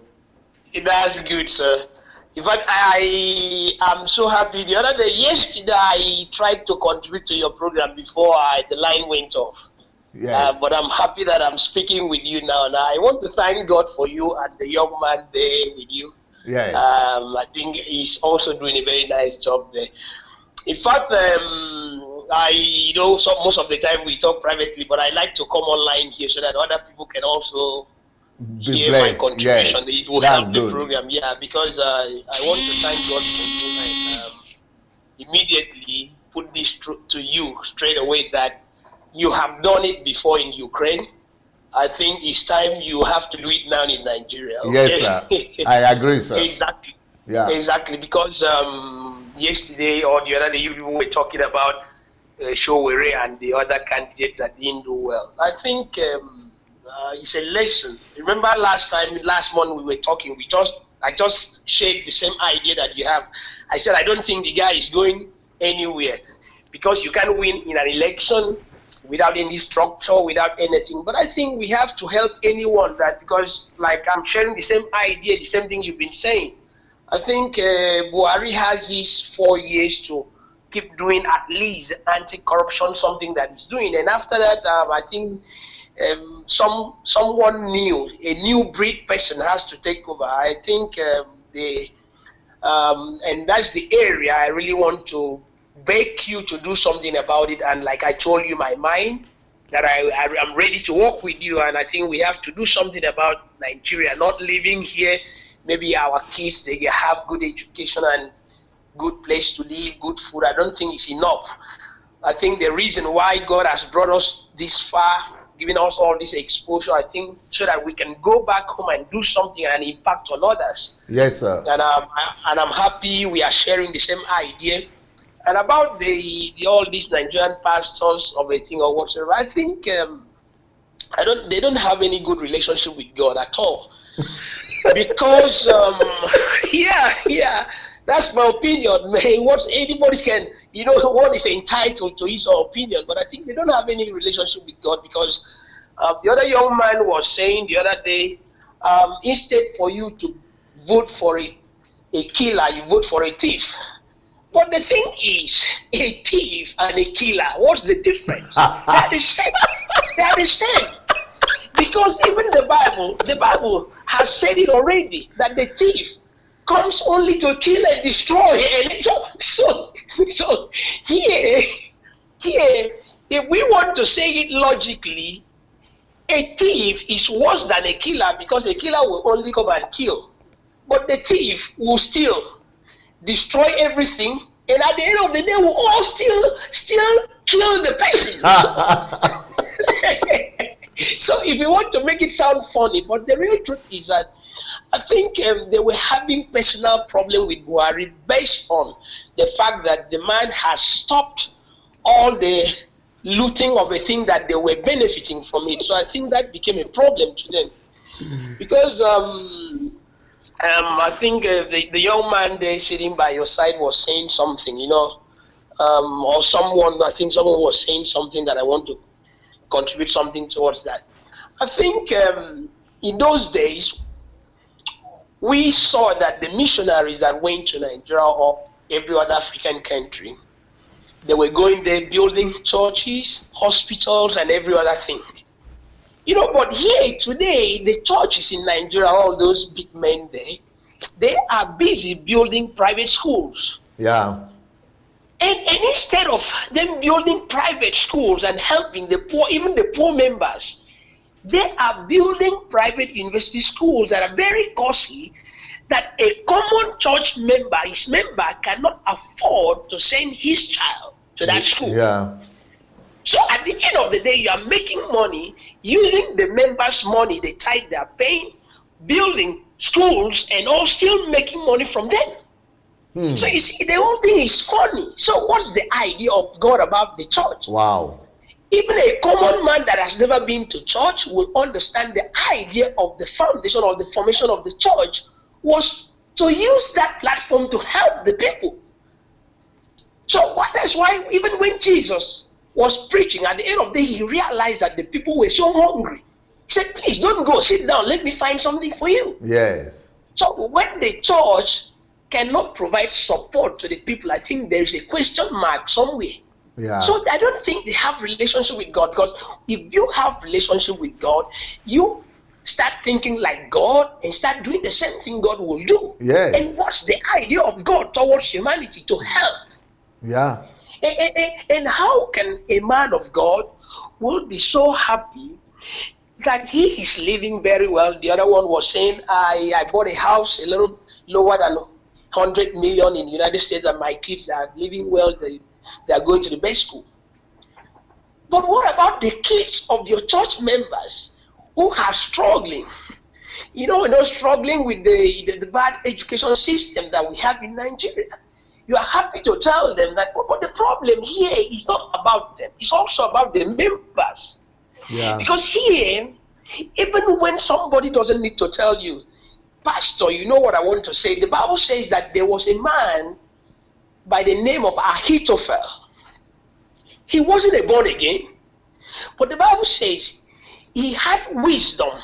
That's good, sir. In fact, I am so happy. The other day, yesterday, I tried to contribute to your program before the line went off. Yes. But I'm happy that I'm speaking with you now. Now, I want to thank God for you and the young man there with you. Yes. I think he's also doing a very nice job there. In fact, most of the time we talk privately, but I like to come online here so that other people can also hear my contribution. Yes. It will help the program, because I want to thank God for you and immediately put this to you straight away that you have done it before in Ukraine. I think it's time you have to do it now in Nigeria. Okay? Yes, sir. I agree, sir. Exactly. Yeah. Exactly, because yesterday or the other day, you were talking about Showere and the other candidates that didn't do well. I think it's a lesson. Remember last month we were talking, I just shared the same idea that you have. I said, I don't think the guy is going anywhere because you can't win in an election without any structure, without anything. But I think we have to help anyone because like I'm sharing the same idea, the same thing you've been saying. I think Buhari has these 4 years to keep doing at least anti-corruption, something that he's doing. And after that, I think someone new, a new breed person has to take over. I think and that's the area I really want to beg you to do something about it. And like I told you my mind, that I'm ready to work with you. And I think we have to do something about Nigeria, not living here. Maybe our kids, they have good education and good place to live, good food. I don't think it's enough. I think the reason why God has brought us this far, giving us all this exposure, I think so that we can go back home and do something and impact on others. Yes, sir. And I'm happy we are sharing the same idea. And about all these Nigerian pastors of a thing or whatever, I think they don't have any good relationship with God at all. Because that's my opinion, man. What anybody can, one is entitled to his opinion, but I think they don't have any relationship with God because the other young man was saying the other day, instead for you to vote for a a killer, you vote for a thief. But the thing is, a thief and a killer, what's the difference? They're the same. They're the same. Because even the Bible has said it already, that the thief comes only to kill and destroy. And so here, if we want to say it logically, a thief is worse than a killer, because a killer will only come and kill. But the thief will steal, destroy everything, and at the end of the day, will all still kill the person. So if you want to make it sound funny, but the real truth is that I think they were having personal problem with Buhari based on the fact that the man has stopped all the looting of a thing that they were benefiting from it. So I think that became a problem to them. Because I think the young man there sitting by your side was saying something, or someone was saying something that I want to contribute something towards that. I think in those days, we saw that the missionaries that went to Nigeria or every other African country, they were going there building churches, hospitals, and every other thing. But here today, the churches in Nigeria, all those big men there, they are busy building private schools. Yeah. And instead of them building private schools and helping the poor, even the poor members, they are building private university schools that are very costly, that a common church member, his member, cannot afford to send his child to that school. Yeah. So at the end of the day, you are making money using the members' money, the tithe they are paying, building schools, and all still making money from them. So you see, the whole thing is funny. So what's the idea of God about the church? Wow. Even a common man that has never been to church will understand the idea of the foundation or the formation of the church was to use that platform to help the people. So that's why even when Jesus was preaching, at the end of the day, he realized that the people were so hungry. He said, please don't go, sit down, let me find something for you. Yes. So when the church cannot provide support to the people, I think there is a question mark somewhere. Yeah. So I don't think they have relationship with God, because if you have relationship with God, you start thinking like God and start doing the same thing God will do. Yes. And what's the idea of God towards humanity? To help. Yeah. And how can a man of God will be so happy that he is living very well? The other one was saying, I bought a house a little lower than 100 million in the United States, and my kids are living well. They are going to the best school. But what about the kids of your church members who are struggling? Struggling with the bad education system that we have in Nigeria. You are happy to tell them that, but the problem here is not about them. It's also about the members. Yeah. Because here, even when somebody doesn't need to tell you, Pastor, you know what I want to say. The Bible says that there was a man by the name of Ahithophel. He wasn't a born again, but the Bible says he had wisdom,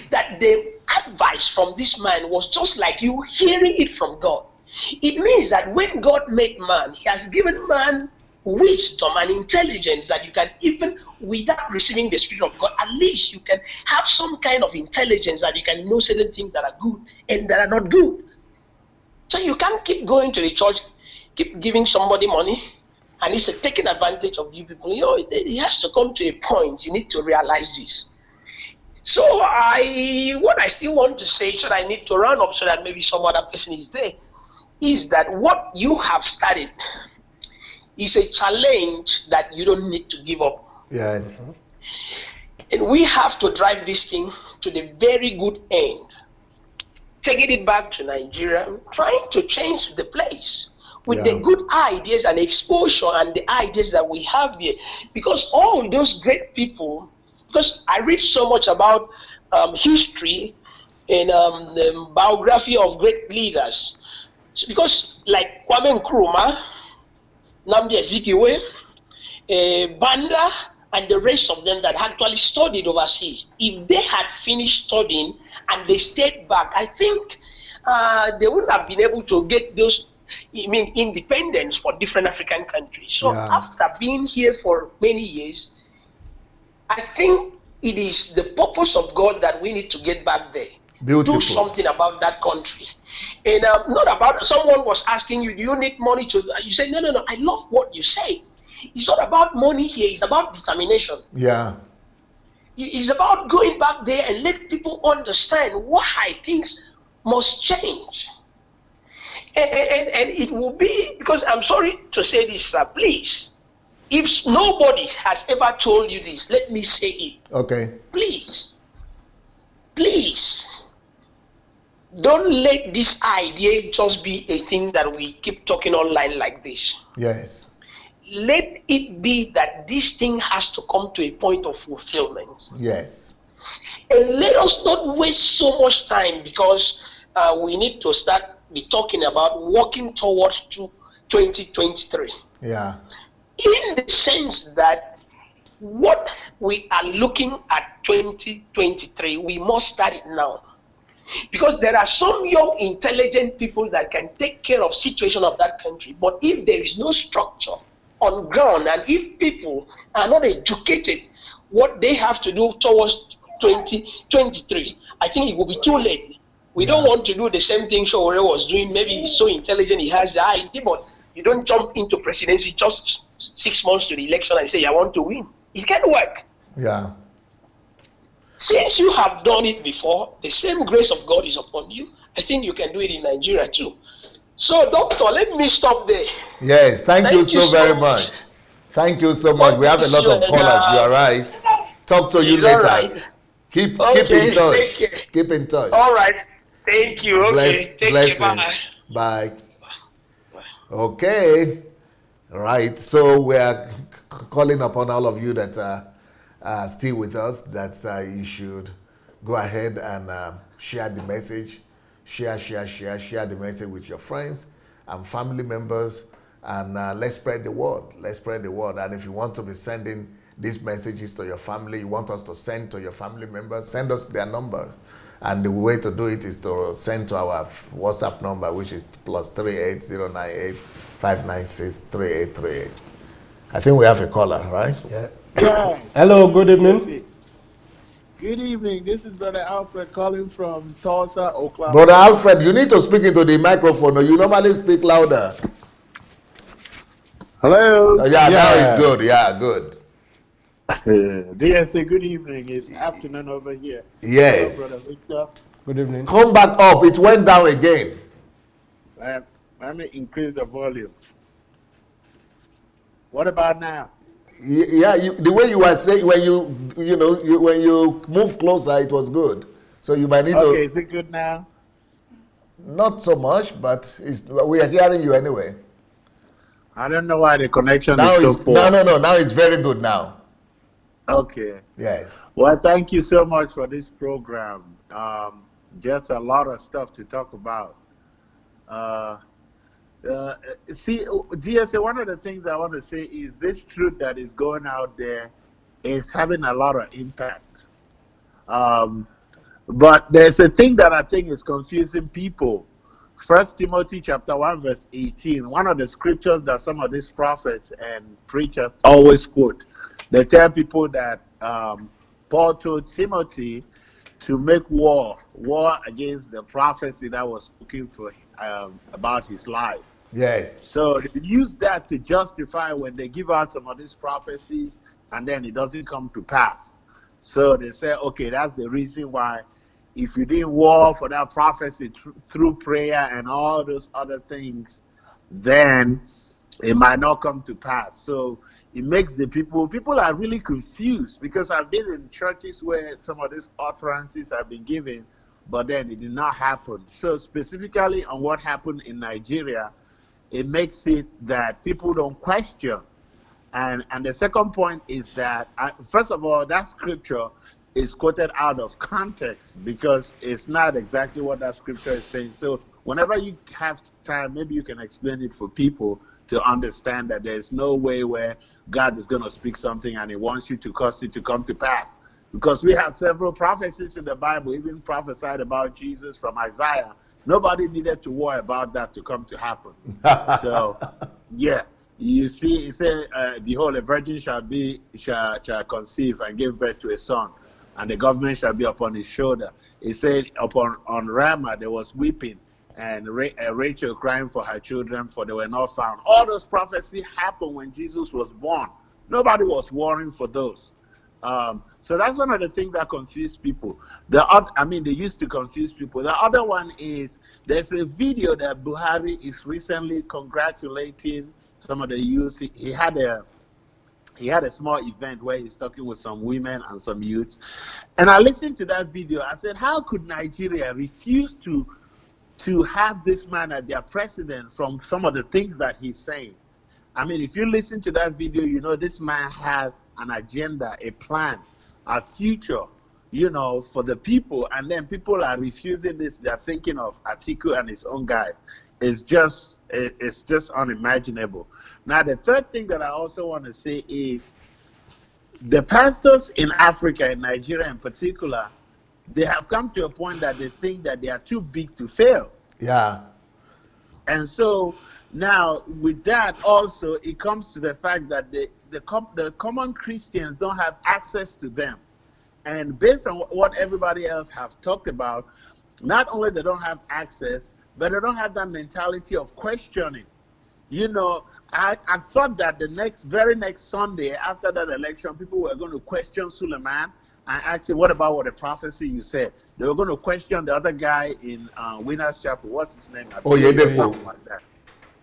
that the advice from this man was just like you hearing it from God. It means that when God made man, he has given man wisdom and intelligence that you can, even without receiving the Spirit of God, at least you can have some kind of intelligence that you can know certain things that are good and that are not good. So you can't keep going to the church, keep giving somebody money, and it's taking advantage of you people. It has to come to a point. You need to realize this. So what I still want to say, so that I need to run up so that maybe some other person is there, is that what you have started is a challenge that you don't need to give up. Yes. And we have to drive this thing to the very good end. Taking it back to Nigeria, trying to change the place with the good ideas and exposure and the ideas that we have here. Because all those great people, because I read so much about history and the biography of great leaders. Because like Kwame Nkrumah, Nnamdi Azikiwe, Banda, and the rest of them that actually studied overseas, if they had finished studying and they stayed back, I think they wouldn't have been able to get those, independence for different African countries. So after being here for many years, I think it is the purpose of God that we need to get back there. Beautiful. Do something about that country. And not about, someone was asking you, do you need money to, you say, no, I love what you say. It's not about money here, it's about determination. Yeah. It's about going back there and let people understand why things must change. And it will be, because I'm sorry to say this, please, if nobody has ever told you this, let me say it. Okay. Please, don't let this idea just be a thing that we keep talking online like this. Yes. Let it be that this thing has to come to a point of fulfillment. Yes. And let us not waste so much time, because we need to start be talking about walking towards 2023. Yeah. In the sense that what we are looking at 2023, we must start it now. Because there are some young, intelligent people that can take care of situation of that country. But if there is no structure on ground, and if people are not educated what they have to do towards 2023, I think it will be too late. We don't want to do the same thing Showore was doing. Maybe he's so intelligent, he has the idea, but you don't jump into presidency just 6 months to the election and say, I want to win. It can't work. Yeah. Since you have done it before, the same grace of God is upon you. I think you can do it in Nigeria too. So, Doctor, let me stop there. Yes, thank you so very much. Thank you so much. We have a lot of callers. You are right. Talk to you later. Right. Keep in touch. Take care. Keep in touch. All right. Thank you. Okay. Blessings. Bye. Bye. Okay. Right. So we are calling upon all of you that are still with us, that you should go ahead and share the message. Share the message with your friends and family members, and let's spread the word. Let's spread the word. And if you want to be sending these messages to your family, you want us to send to your family members, send us their number. And the way to do it is to send to our WhatsApp number, which is +38 098 596 3838. I think we have a caller, right? Yeah. Yes. Hello, good evening. Good evening. This is Brother Alfred calling from Tulsa, Oklahoma. Brother Alfred, you need to speak into the microphone, or you normally speak louder. Hello. Yeah, now it's good. Yeah, good. DSA, good evening. It's afternoon over here. Yes. Hello, Brother Victor. Good evening. Come back up. It went down again. Let me increase the volume. What about now? Yeah, the way you were saying, when when you move closer, it was good. So you might need to. Okay, is it good now? Not so much, but we are hearing you anyway. I don't know why the connection now is so poor. No. Now it's very good now. Okay. Yes. Well, thank you so much for this program. Just a lot of stuff to talk about. See, DSA, one of the things I want to say is this truth that is going out there is having a lot of impact. But there's a thing that I think is confusing people. 1 Timothy chapter 1 verse 18, one of the scriptures that some of these prophets and preachers always quote. They tell people that Paul told Timothy to make war against the prophecy that was spoken for about his life. Yes. So they use that to justify when they give out some of these prophecies and then it doesn't come to pass. So they say, okay, that's the reason why if you didn't war for that prophecy through prayer and all those other things, then it might not come to pass. So it makes the people are really confused, because I've been in churches where some of these utterances have been given, but then it did not happen. So specifically on what happened in Nigeria, it makes it that people don't question. And the second point is that, first of all, that scripture is quoted out of context, because it's not exactly what that scripture is saying. So whenever you have time, maybe you can explain it for people to understand that there's no way where God is going to speak something and he wants you to cause it to come to pass. Because we have several prophecies in the Bible, even prophesied about Jesus from Isaiah, Nobody needed to worry about that to come to happen. So, yeah, you see, he said, behold, a virgin shall conceive and give birth to a son, and the government shall be upon his shoulder. He said, on Ramah there was weeping, and Rachel crying for her children, for they were not found. All those prophecies happened when Jesus was born. Nobody was worrying for those. So that's one of the things that confuse people. They used to confuse people. The other one is, there's a video that Buhari is recently congratulating some of the youth. He had a small event where he's talking with some women and some youth. And I listened to that video. I said, how could Nigeria refuse to have this man as their president from some of the things that he's saying? I mean, if you listen to that video, you know this man has an agenda, a plan, a future, you know, for the people. And then people are refusing this. They're thinking of Atiku and his own guys. It's just unimaginable. Now, the third thing that I also want to say is the pastors in Africa, in Nigeria in particular, they have come to a point that they think that they are too big to fail. Yeah. And so now with that also, it comes to the fact that the common Christians don't have access to them. And based on what everybody else has talked about, not only they don't have access, but they don't have that mentality of questioning. You know, I thought that the very next Sunday after that election, people were going to question Suleiman and ask him, what about the prophecy you said? They were going to question the other guy in Winners Chapel. What's his name? Something like that.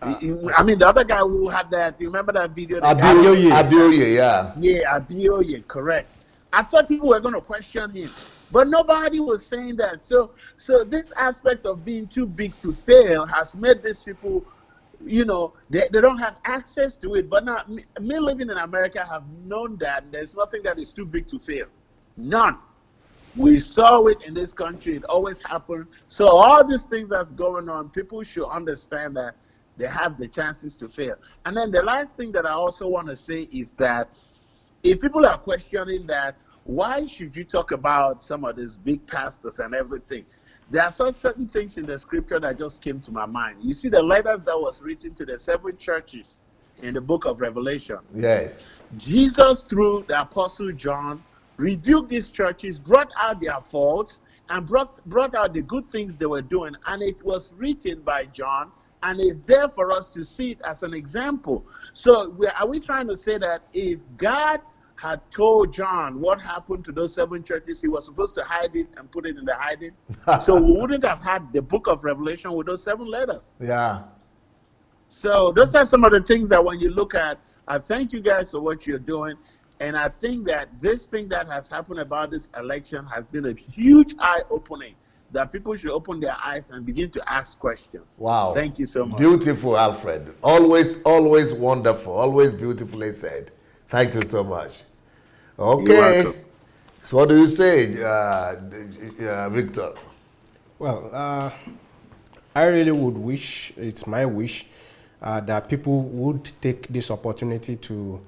I mean, the other guy who had that, you remember that video? Abioye, yeah. Yeah, Abioye, correct. I thought people were going to question him, but nobody was saying that. So this aspect of being too big to fail has made these people, you know, they don't have access to it. But now, me living in America have known that there's nothing that is too big to fail. None. We saw it in this country. It always happened. So all these things that's going on, people should understand that they have the chances to fail. And then the last thing that I also want to say is that if people are questioning that, why should you talk about some of these big pastors and everything? There are certain things in the scripture that just came to my mind. You see the letters that was written to the 7 churches in the book of Revelation. Yes. Jesus, through the apostle John, rebuked these churches, brought out their faults, and brought out the good things they were doing. And it was written by John, and it's there for us to see it as an example. So are we trying to say that if God had told John what happened to those 7 churches, he was supposed to hide it and put it in the hiding? So we wouldn't have had the book of Revelation with those 7 letters. Yeah. So those are some of the things that when you look at, I thank you guys for what you're doing. And I think that this thing that has happened about this election has been a huge eye-opening, that people should open their eyes and begin to ask questions. Wow. Thank you so much. Beautiful, Alfred. Always wonderful. Always beautifully said. Thank you so much. Okay. So what do you say, Victor? Well, I really would wish, it's my wish, that people would take this opportunity to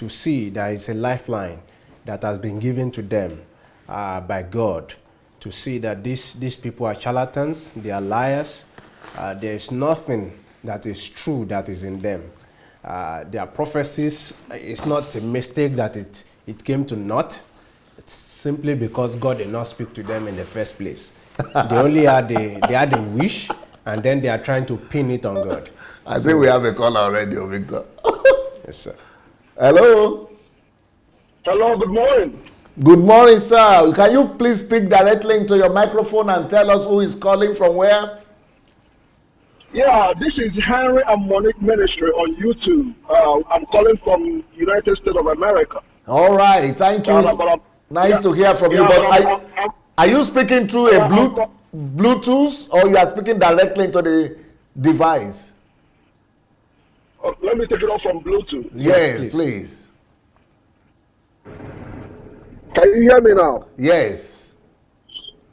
see there is a lifeline that has been given to them by God, to see that these people are charlatans, they are liars, there is nothing that is true that is in them. Their prophecies, it's not a mistake that it came to naught. It's simply because God did not speak to them in the first place. They only had a wish, and then they are trying to pin it on God. I think we have a call already, Victor. Yes, sir. Hello. Hello, good morning. Good morning, sir. Can you please speak directly into your microphone and tell us who is calling from where? Yeah, this is Henry and Monique Ministry on YouTube. I'm calling from United States of America. All right, thank you. Nice to hear from you. But are you speaking through a Bluetooth, or you are speaking directly into the device? Let me take it off from Bluetooth. Yes, please. Can you hear me now? Yes.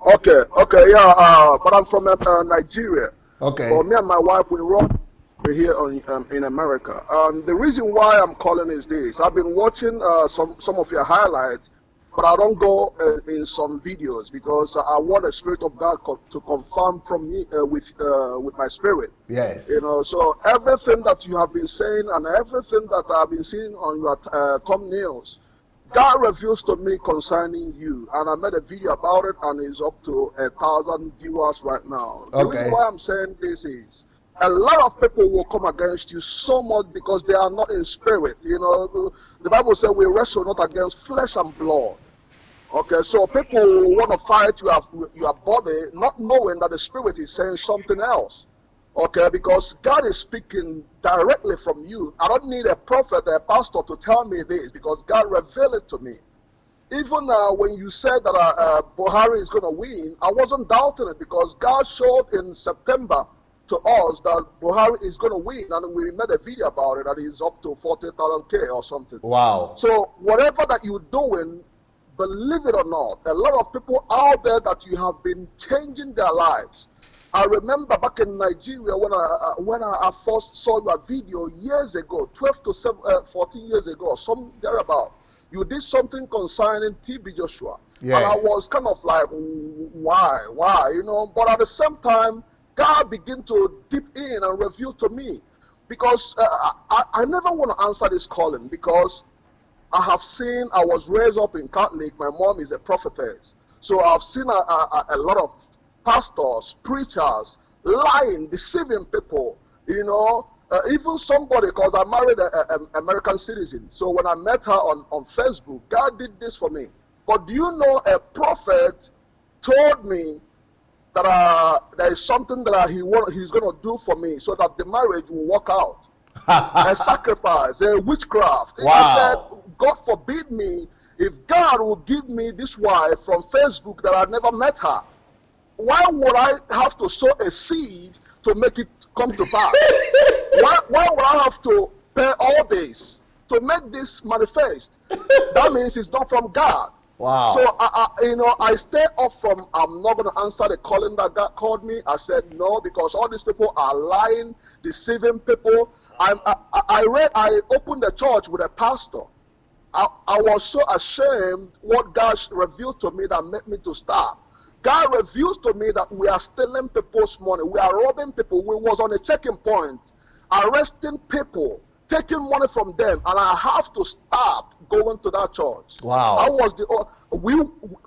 Okay, yeah, but I'm from Nigeria. Okay. For me and my wife, we're here in America. The reason why I'm calling is this. I've been watching some of your highlights, but I don't go in some videos because I want the Spirit of God to confirm from me with my spirit. Yes. You know, so everything that you have been saying and everything that I've been seeing on your thumbnails, God reveals to me concerning you, and I made a video about it, and it's up to 1,000 viewers right now. The reason why I'm saying this is a lot of people will come against you so much because they are not in spirit. You know, the Bible says we wrestle not against flesh and blood. Okay, so people want to fight your body, not knowing that the spirit is saying something else. Okay, because God is speaking directly from you. I don't need a prophet, a pastor to tell me this because God revealed it to me. Even when you said that Buhari is going to win, I wasn't doubting it because God showed in September to us that Buhari is going to win, and we made a video about it, that he's up to 40,000 K or something. Wow. So whatever that you're doing, believe it or not, a lot of people out there that you have been changing their lives. I remember back in Nigeria when I first saw your video years ago, 12 to 14 years ago, some thereabout. You did something concerning TB Joshua. Yes. And I was kind of like, why, you know? But at the same time, God began to dip in and reveal to me. Because I never want to answer this calling because I have seen, I was raised up in Catholic, my mom is a prophetess. So I've seen a lot of pastors, preachers, lying, deceiving people, you know. Even somebody, because I married an American citizen. So when I met her on Facebook, God did this for me. But do you know a prophet told me that there is something that he's going to do for me so that the marriage will work out. A sacrifice, a witchcraft. Wow. I said, God forbid me if God will give me this wife from Facebook that I never met her. Why would I have to sow a seed to make it come to pass? Why would I have to pay all this to make this manifest? That means it's not from God. Wow. So I stay off from. I'm not going to answer the calling that God called me. I said no because all these people are lying, deceiving people. I opened the church with a pastor. I was so ashamed what God revealed to me that made me to stop. God reveals to me that we are stealing people's money. We are robbing people. We was on a checking point, arresting people, taking money from them, and I have to stop going to that church. Wow. I was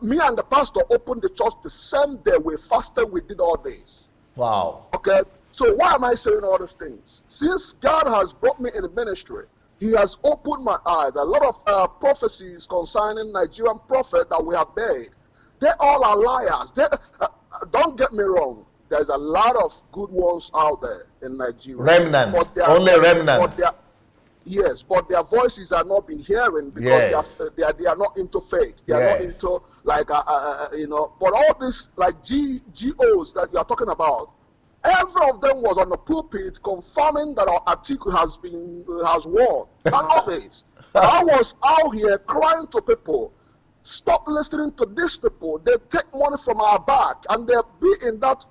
me and the pastor opened the church the same day. We fasted, we did all this. Wow. Okay, so why am I saying all these things? Since God has brought me in the ministry, He has opened my eyes. A lot of prophecies concerning Nigerian prophet that we have made, they all are liars. Don't get me wrong. There's a lot of good ones out there in Nigeria. Remnants, only remnants. Yes, but their voices are not been hearing because they are not into faith. They are not into like But all this like G.Os that you are talking about, every of them was on the pulpit confirming that our article has won. And all this. I was out here crying to people. Stop listening to these people. They take money from our back and they'll be in that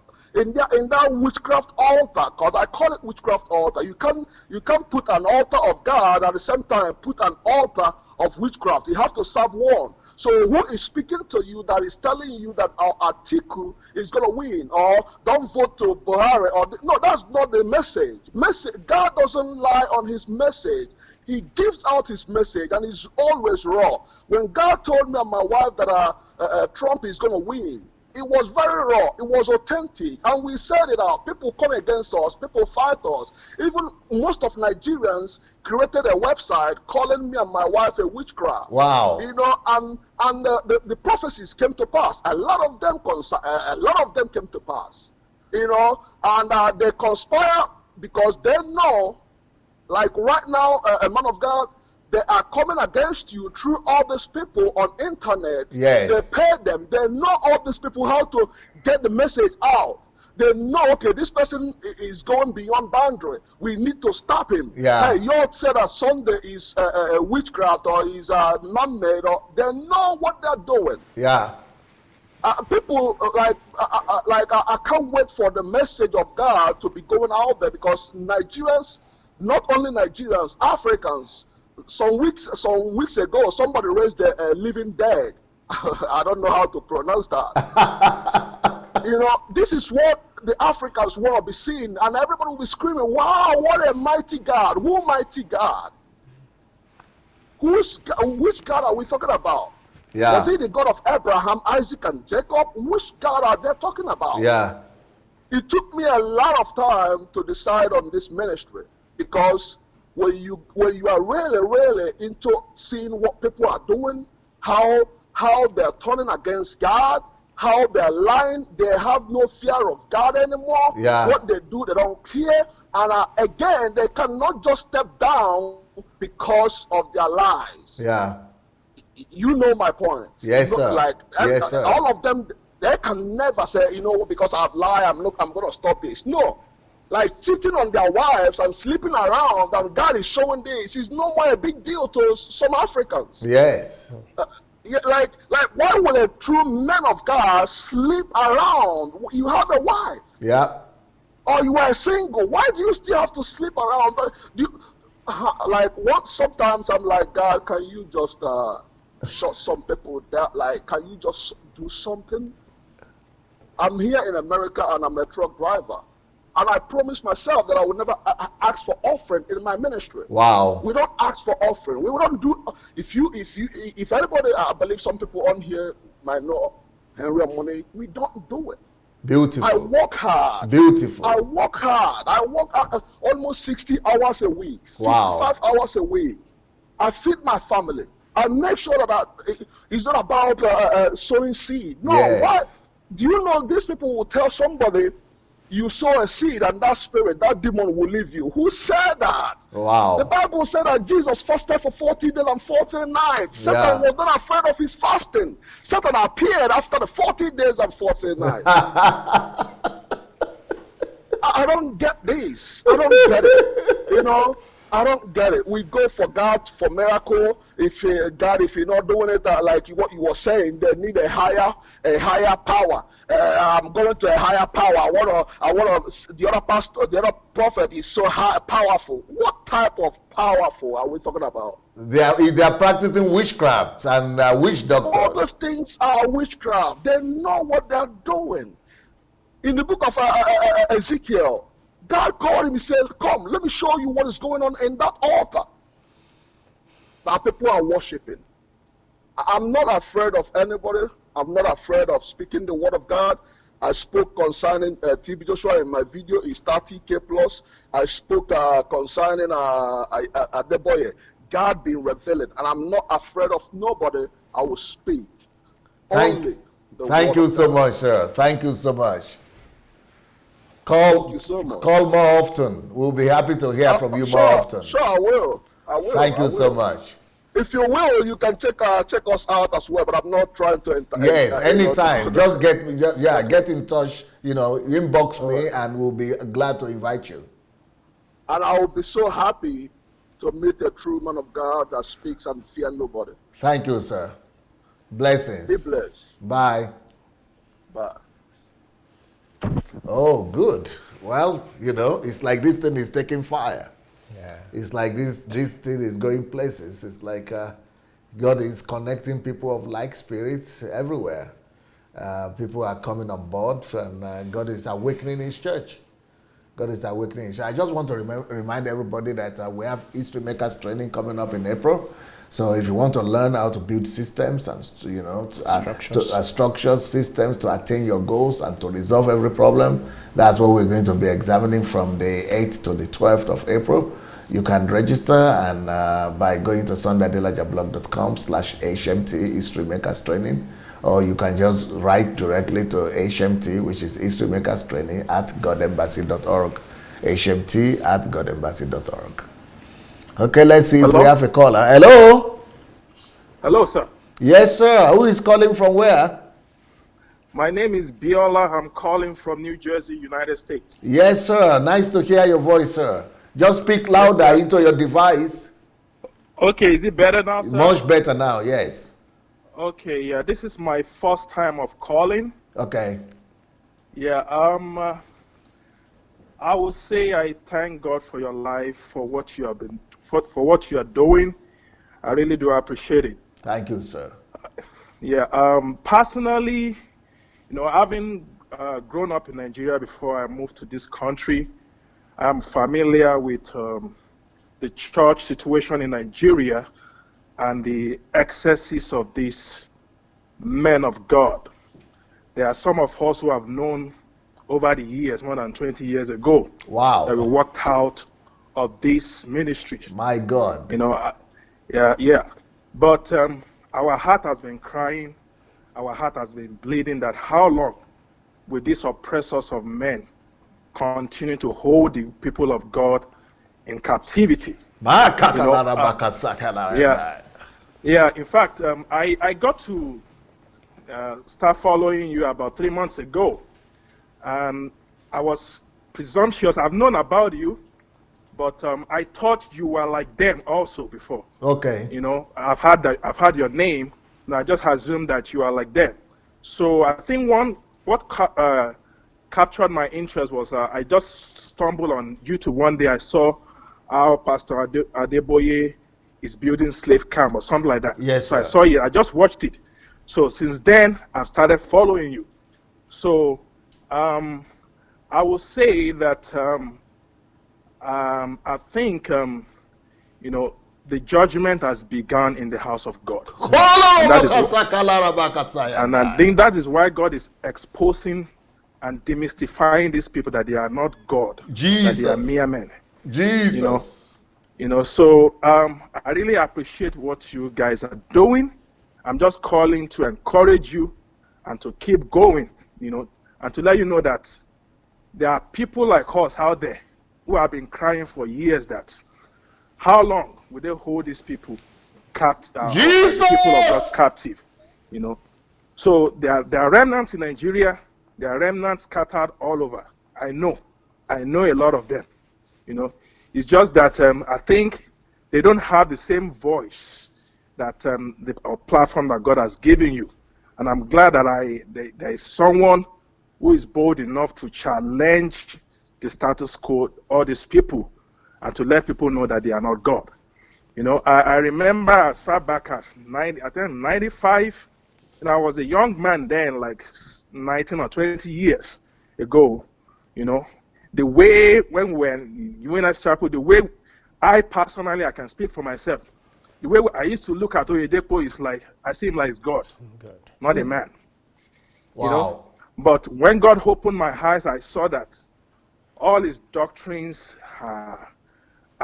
witchcraft altar, because I call it witchcraft altar. You can't put an altar of God at the same time put an altar of witchcraft. You have to serve one. So who is speaking to you that is telling you that our article is going to win, or don't vote to Buhari? No, that's not the message. God doesn't lie on his message. He gives out his message, and it's always raw. When God told me and my wife that Trump is going to win, it was very raw. It was authentic. And we said it out. People come against us. People fight us. Even most of Nigerians created a website calling me and my wife a witchcraft. Wow. You know, and the prophecies came to pass. A lot of them came to pass. You know, and they conspire because they know, like right now, a man of God, they are coming against you through all these people on internet. Yes. They pay them. They know all these people how to get the message out. They know, okay, this person is going beyond boundary. We need to stop him. Yeah. Hey, you said that Sunday is a witchcraft or is man-made. Or they know what they're doing. Yeah. People I can't wait for the message of God to be going out there, because Nigerians, not only Nigerians, Africans. Some weeks ago, somebody raised a living dead. I don't know how to pronounce that. You know, this is what the Africans want to be seeing, and everybody will be screaming, wow, what a mighty God. Who mighty God? Which God are we talking about? Yeah. Was it the God of Abraham, Isaac, and Jacob? Which God are they talking about? Yeah. It took me a lot of time to decide on this ministry, because when you are really into seeing what people are doing, how they're turning against God, how they're lying, they have no fear of God anymore. Yeah. What they do, they don't care. And again, they cannot just step down because of their lies. Yeah. You know my point. Yes, You know, sir. like Yes, sir. all of them, they can never say, you know, because I've lied, I'm going to stop this. No. Like cheating on their wives and sleeping around, and God is showing this, is no more a big deal to some Africans. Yes. Yeah, like why would a true man of God sleep around? You have a wife. Yeah. Or you are single. Why do you still have to sleep around? Sometimes I'm like, God, can you just shut some people down? Like, can you just do something? I'm here in America and I'm a truck driver. And I promised myself that I would never ask for offering in my ministry. Wow. We don't ask for offering. We don't do. If anybody, I believe some people on here might know Henry and Money. We don't do it. Beautiful. I work hard. Beautiful. I work hard. I work almost 60 hours a week. Wow. 55 hours a week. I feed my family. I make sure that it's not about sowing seed. No. Yes. Why? Do you know these people will tell somebody, you sow a seed and that spirit, that demon will leave you? Who said that? Wow. The Bible said that Jesus fasted for 40 days and 40 nights. Satan was not afraid of his fasting. Satan appeared after the 40 days and 40 nights. I don't get this. I don't get it. You know, I don't get it. We go for God for miracle. If you're not doing it like what you were saying, they need a higher power. I'm going to a higher power. I want to. The other pastor, the other prophet is so powerful. What type of powerful are we talking about? They are practicing witchcraft and witch doctors. All those things are witchcraft. They know what they're doing. In the book of Ezekiel, God called him, he says, come, let me show you what is going on in that altar that people are worshiping. I'm not afraid of anybody. I'm not afraid of speaking the word of God. I spoke concerning TB Joshua in my video, is 30K plus. I spoke concerning Adeboye. God being revealed, and I'm not afraid of nobody. I will speak. Thank you so much, sir. Thank you so much. Call more often. We'll be happy to hear from you more often. Sure, I will. Thank you so much. If you will, you can check us out as well. But I'm not trying to. Yes, anytime. Just get in touch. Inbox me, and we'll be glad to invite you. And I will be so happy to meet a true man of God that speaks and fear nobody. Thank you, sir. Blessings. Be blessed. Bye. Bye. Oh, good. Well, it's like this thing is taking fire. Yeah. It's like this thing is going places. It's like God is connecting people of like spirits everywhere. People are coming on board, and God is awakening His church. God is awakening His church. I just want to remind everybody that we have History Makers training coming up in April. So if you want to learn how to build systems and structures, systems to attain your goals and to resolve every problem, that's what we're going to be examining from the 8th to the 12th of April. You can register and by going to sundaydelajablog.com/HMT History Makers Training, or you can just write directly to HMT, which is History Makers Training @godembassy.org. HMT @godembassy.org. Okay, let's see if we have a caller. Hello? Hello, sir. Yes, sir. Who is calling from where? My name is Biola. I'm calling from New Jersey, United States. Yes, sir. Nice to hear your voice, sir. Just speak louder into your device. Okay, is it better now, sir? Much better now, yes. Okay, yeah, this is my first time of calling. Okay. Yeah, I would say I thank God for your life, for what you have been, for what you are doing. I really do appreciate it. Thank you, sir. Personally, having grown up in Nigeria before I moved to this country, I'm familiar with the church situation in Nigeria and the excesses of these men of God. There are some of us who have known over the years, more than 20 years ago, wow, that we walked out of this ministry. My God. Yeah. But our heart has been crying, our heart has been bleeding that how long will these oppressors of men continue to hold the people of God in captivity? Yeah. In fact, I got to start following you about 3 months ago, and I was presumptuous. I've known about you, but I thought you were like them also before. Okay. I've had your name, and I just assumed that you are like them. So I think what captured my interest was I just stumbled on YouTube one day. I saw how Pastor Adeboye is building slave camp or something like that. Yes, so sir. I saw it. I just watched it. So since then, I've started following you. So I will say that I think the judgment has begun in the house of God. And I think that is why God is exposing and demystifying these people that they are not God, Jesus. that they are mere men. Jesus. So I really appreciate what you guys are doing. I'm just calling to encourage you and to keep going, and to let you know that there are people like us out there who have been crying for years that how long will they hold these people captive, the people of God captive, So there are remnants in Nigeria, there are remnants scattered all over. I know a lot of them, It's just that I think they don't have the same voice that the platform that God has given you. And I'm glad that there is someone who is bold enough to challenge the status quo, all these people, and to let people know that they are not God. I remember as far back as 95, and I was a young man then, like 19 or 20 years ago, the way when we were in UNS Chapel, the way I personally, I can speak for myself, the way I used to look at Oyedepo is like, I see him like God, not a man. Wow. But when God opened my eyes, I saw that all his doctrines are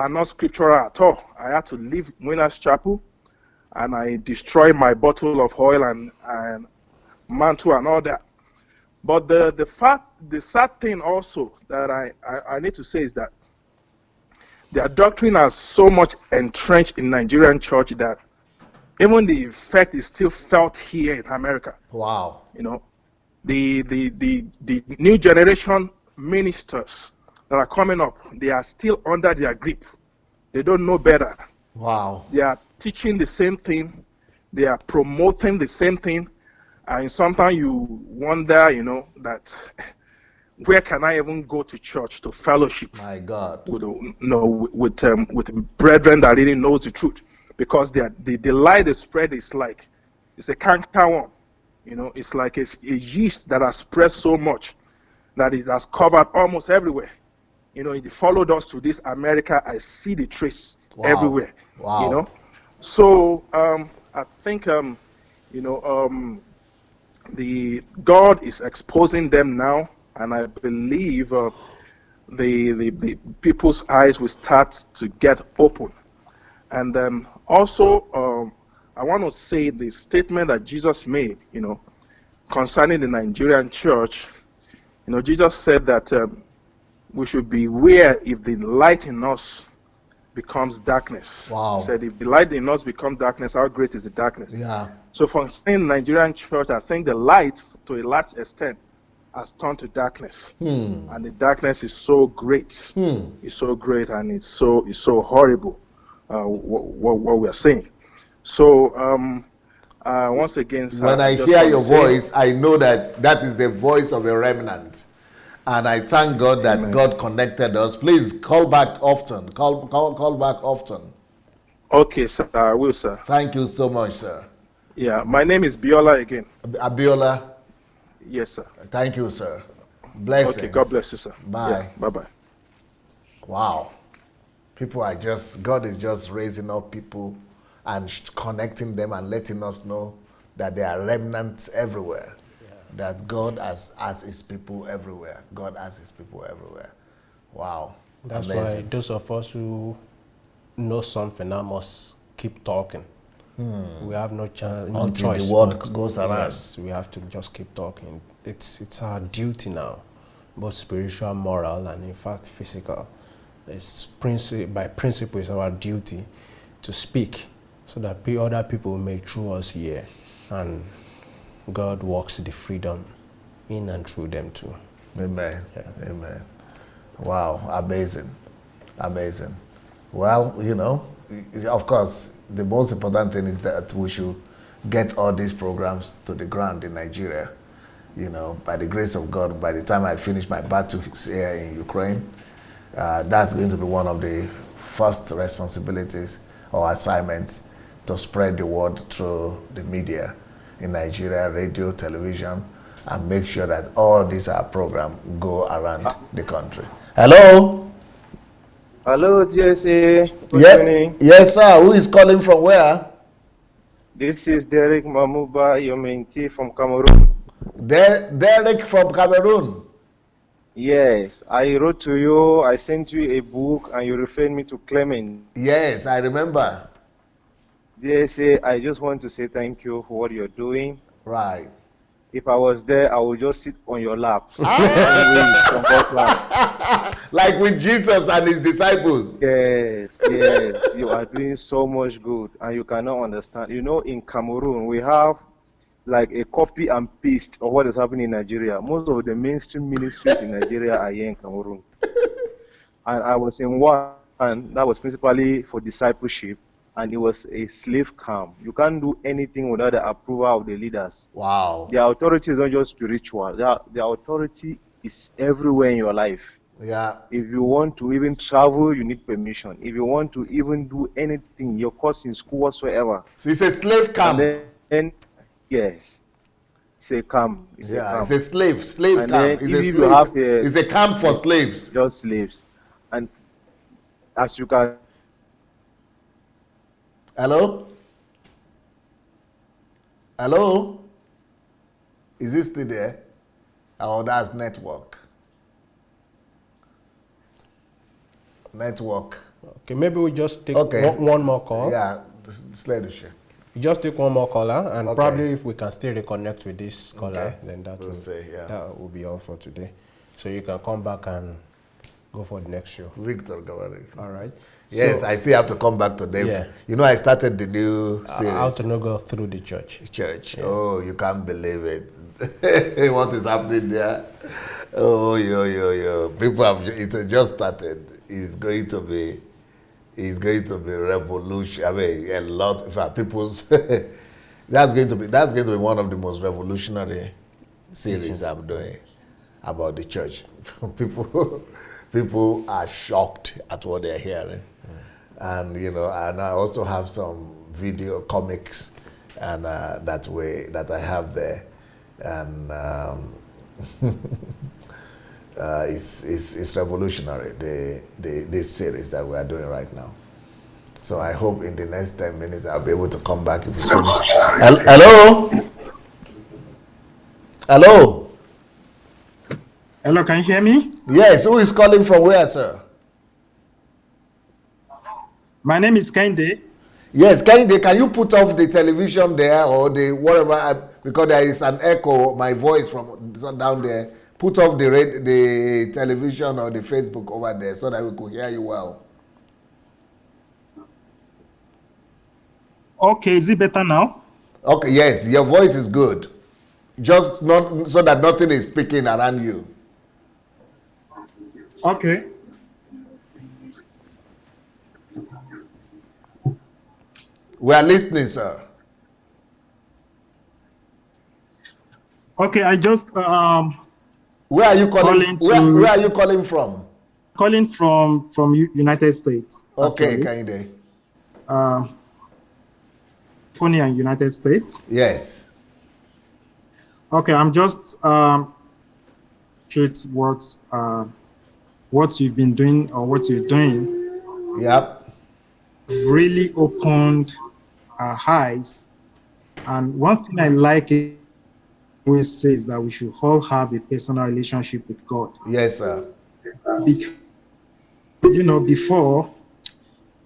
not scriptural at all. I had to leave Winners Chapel, and I destroyed my bottle of oil and mantle and all that. But the sad thing also that I need to say is that their doctrine is so much entrenched in Nigerian church that even the effect is still felt here in America. Wow. The new generation ministers that are coming up, they are still under their grip. They don't know better. Wow. They are teaching the same thing. They are promoting the same thing. And sometimes you wonder, that where can I even go to church to fellowship? My God. With brethren that really knows the truth, because the lie they spread is like it's a cankerworm. It's like a yeast that has spread so much that it has covered almost everywhere. It followed us to this America. I see the trace everywhere. Wow. So I think the God is exposing them now, and I believe the people's eyes will start to get open. And also I want to say the statement that Jesus made, concerning the Nigerian church. Jesus said that we should beware if the light in us becomes darkness. Wow. He said, if the light in us becomes darkness, how great is the darkness? Yeah. So for saying Nigerian church, I think the light, to a large extent, has turned to darkness. And the darkness is so great. It's so great, and it's so horrible, what we are saying. So once again, sir, when I hear your voice, I know that is the voice of a remnant. And I thank God that Amen. God connected us. Please call back often. Call back often. Okay, sir. I will, sir. Thank you so much, sir. Yeah, my name is Biola again. Abiola. Yes, sir. Thank you, sir. Blessings. Okay, God bless you, sir. Bye. Yeah, bye-bye. Wow. People are just, God is just raising up people and connecting them and letting us know that there are remnants everywhere. Yeah. That God has his people everywhere. God has his people everywhere. Wow. That's amazing. why those of us who know something now must keep talking. We have no chance until choice, the word goes around. Yes, we have to just keep talking. It's our duty now, both spiritual, moral, and in fact physical. By principle, it's our duty to speak so that other people may through us hear, and God works the freedom in and through them too. Amen. Yeah. Amen. Wow, amazing. Amazing. Well, you know, of course, the most important thing is that we should get all these programs to the ground in Nigeria. You know, by the grace of God, by the time I finish my battle here in Ukraine, that's going to be one of the first responsibilities or assignments to spread the word through the media in Nigeria, radio, television, and make sure that all these programs go around the country. Hello? Hello, DSA. Yes, sir. Who is calling from where? This is Derek Mamuba Yomenti from Cameroon. Derek from Cameroon? Yes. I wrote to you, I sent you a book, and you referred me to Clement. Yes, I remember. DSA, I just want to say thank you for what you're doing. Right. If I was there, I would just sit on your lap. Like with Jesus and his disciples. Yes, yes. You are doing so much good, and you cannot understand. You know, in Cameroon, we have like a copy and paste of what is happening in Nigeria. Most of the mainstream ministries in Nigeria are here in Cameroon. And I was in one that was principally for discipleship, and it was a slave camp. You can't do anything without the approval of the leaders. Wow. The authority is not just spiritual. The authority is everywhere in your life. Yeah. If you want to even travel, you need permission. If you want to even do anything, your course in school whatsoever. So it's a slave camp. And then, yes, it's a camp. It's a camp. It's a slave and camp. It's a camp for slaves. Just slaves. And as you can. Hello? Hello? Is it still there? Oh, that's network. Network. Okay, maybe we just take one more call. Yeah, leadership. We just take one more caller, and probably if we can still reconnect with this caller, then that will be all for today. So you can come back and go for the next show. Victor Gawari. All right. Yes, so, I still have to come back to Dave. Yeah. You know, I started the new series. How to not go through the church. Yeah. Oh, you can't believe it. What is happening there? Oh, yo. People have, it's just started. It's going to be revolution. I mean, a lot of people's. that's going to be one of the most revolutionary series I'm doing about the church. People are shocked at what they're hearing, and and I also have some video comics, and that I have there, and it's revolutionary. This series that we are doing right now. So I hope in the next 10 minutes I'll be able to come back. Hello. Hello, can you hear me? Yes, who is calling from where, sir? My name is Kende. Yes, Kende, can you put off the television there or the whatever, because there is an echo, my voice from down there. Put off the television or the Facebook over there so that we could hear you well. Okay, is it better now? Okay, yes, your voice is good. Just not so that nothing is speaking around you. Okay. We are listening, sir. Okay, I just where are you calling? Where are you calling from? Calling from United States. Okay, Kainde. California and United States. Yes. Okay, I'm just what you've been doing or what you're doing. Yep. Really opened our eyes. And one thing I like is always says that we should all have a personal relationship with God. Yes, sir. Because, before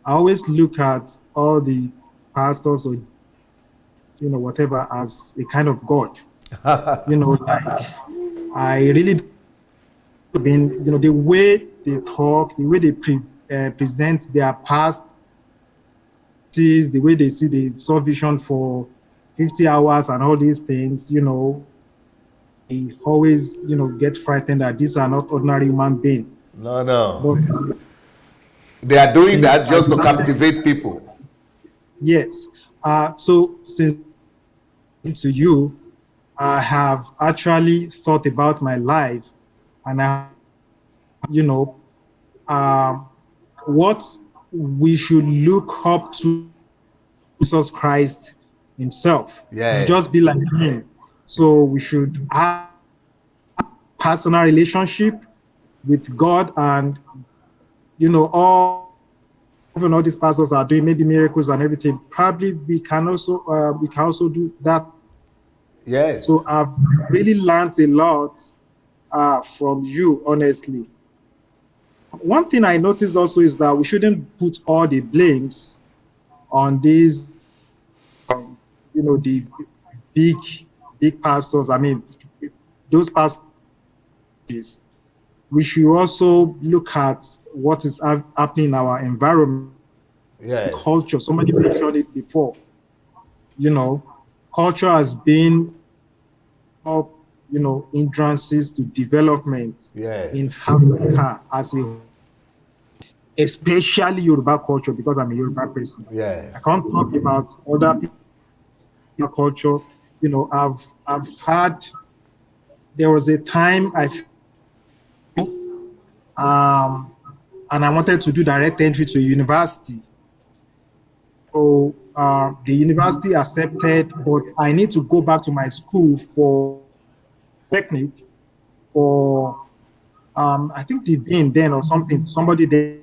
I always look at all the pastors or whatever as a kind of God. Like I really the way they talk, the way they present their past, the way they see the saw vision for 50 hours and all these things, they always, get frightened that these are not ordinary human beings. No. But they are doing that just to captivate people. Yes. So since to you, I have actually thought about my life, and what we should look up to Jesus Christ himself. Yes. Just be like him. So we should have a personal relationship with God, and all these pastors are doing maybe miracles and everything. Probably we can also do that. Yes. So I've really learned a lot from you, honestly. One thing I noticed also is that we shouldn't put all the blames on these, the big pastors. I mean, those pastors. We should also look at what is happening in our environment, culture. Somebody mentioned it before. Culture has been up, hindrances to development in Africa as a, especially Yoruba culture, because I'm a Yoruba person. Yes. I can't talk about other people's culture. I've had. There was a time and I wanted to do direct entry to a university. So the university accepted, but I need to go back to my school for technique for I think the dean then or somebody there.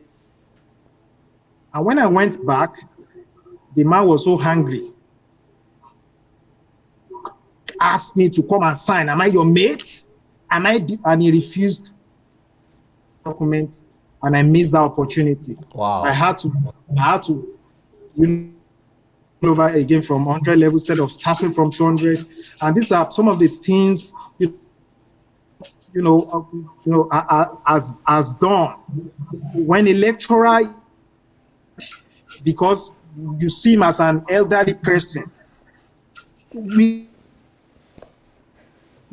And when I went back, the man was so hungry. Asked me to come and sign. Am I your mate? And he refused document, and I missed that opportunity. Wow. I had to over again from 100 level instead of starting from 200. And these are some of the things as done when a lecturer, because you see him as an elderly person.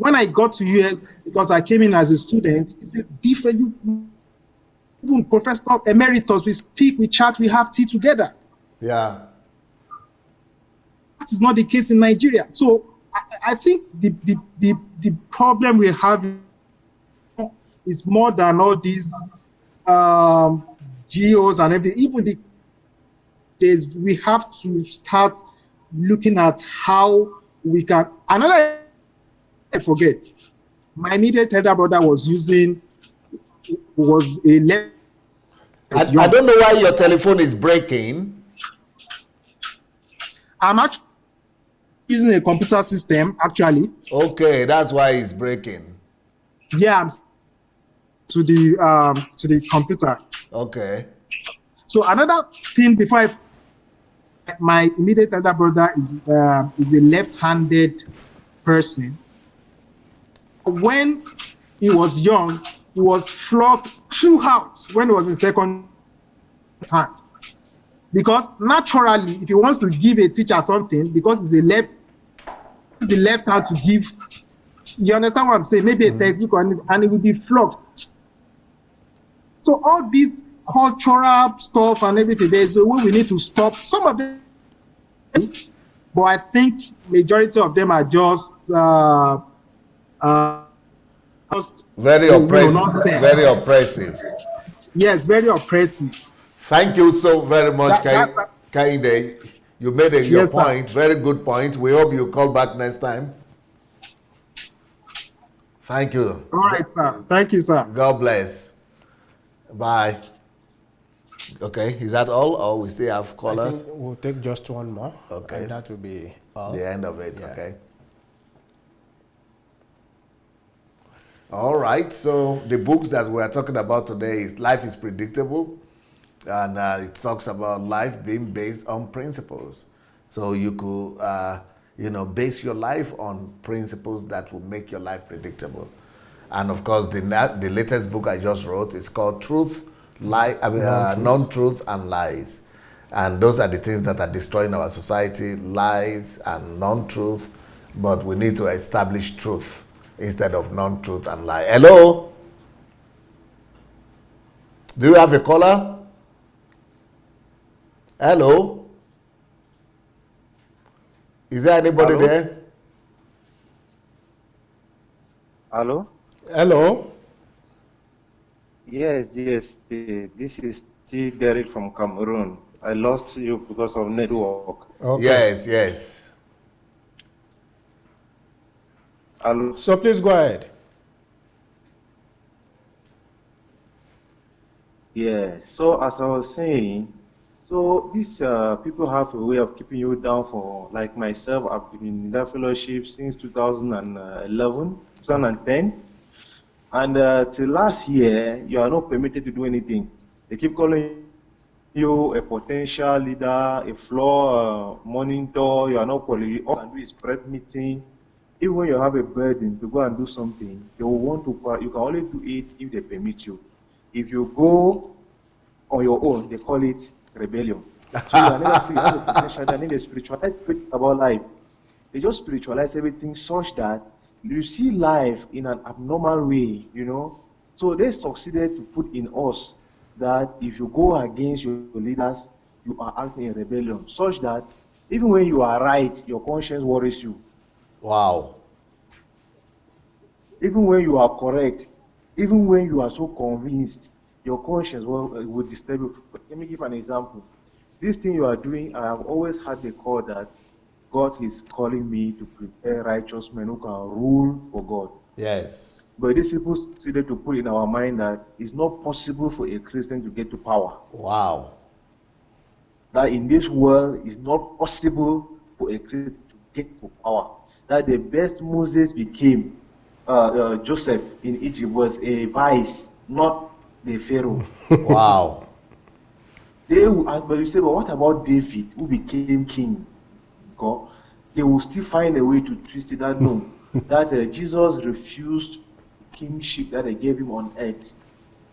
When I got to US, because I came in as a student, it's a different. Even Professor Emeritus, we speak, we chat, we have tea together. Yeah. That is not the case in Nigeria. So I think the problem we have is more than all these G.Os and everything. Even we have to start looking at how we can. Another, I forget. My immediate elder brother was a left. I don't know why your telephone is breaking. I'm actually using a computer system, actually. Okay, that's why it's breaking. Yeah, I'm to the computer. Okay. So another thing before my immediate elder brother is a left-handed person. When he was young, he was flogged throughout when he was in second hand. Because naturally, if he wants to give a teacher something, because it's the left hand to give, you understand what I'm saying? Maybe a technique and it will be flogged. So all this cultural stuff and everything, there's a way we need to stop. Some of them, but I think majority of them are just very oppressive. Very oppressive. Yes, very oppressive. Thank you so very much, Kainde. You made your Yes, sir. point. Very good point. We hope you call back next time. Thank you. All right, sir. Thank you, sir. God bless. Bye. Okay, is that all, or we still have I callers? think we'll take just one more. Okay. And that will be all. The end of it. Yeah. Okay. All right. So the books that we are talking about today is Life is Predictable, and it talks about life being based on principles. So you could, base your life on principles that will make your life predictable. And of course, the latest book I just wrote is called Non-Truth and Lies. And those are the things that are destroying our society, lies and non-truth. But we need to establish truth instead of non-truth and lie. Hello? Do you have a caller? Hello? Is there anybody Hello? there? Hello? Hello? Yes, this is T. Derek from Cameroon. I lost you because of network. Okay. Yes. Hello? So please go ahead. Yeah, so as I was saying, so these people have a way of keeping you down for, like myself, I've been in that fellowship since 2010. And till last year, you are not permitted to do anything. They keep calling you a potential leader, a floor monitor. You are not qualified. All you can do is prep meeting. Even when you have a burden to go and do something, they will want to. You can only do it if they permit you. If you go on your own, they call it rebellion. So you are never free. You have a potential. They need a spirituality about life. They just spiritualize everything such that you see life in an abnormal way, So they succeeded to put in us that if you go against your leaders, you are acting in rebellion, such that even when you are right, your conscience worries you. Wow. Even when you are correct, even when you are so convinced, your conscience will disturb you. Let me give an example. This thing you are doing, I have always had the call that God is calling me to prepare righteous men who can rule for God. Yes. But these people succeeded to put in our mind that it's not possible for a Christian to get to power. Wow. That in this world, it's not possible for a Christian to get to power. That the best Moses became, Joseph in Egypt, was a vice, not the Pharaoh. Wow. But you say, but what about David, who became king? God, they will still find a way to twist it. That no, that Jesus refused kingship that they gave him on earth.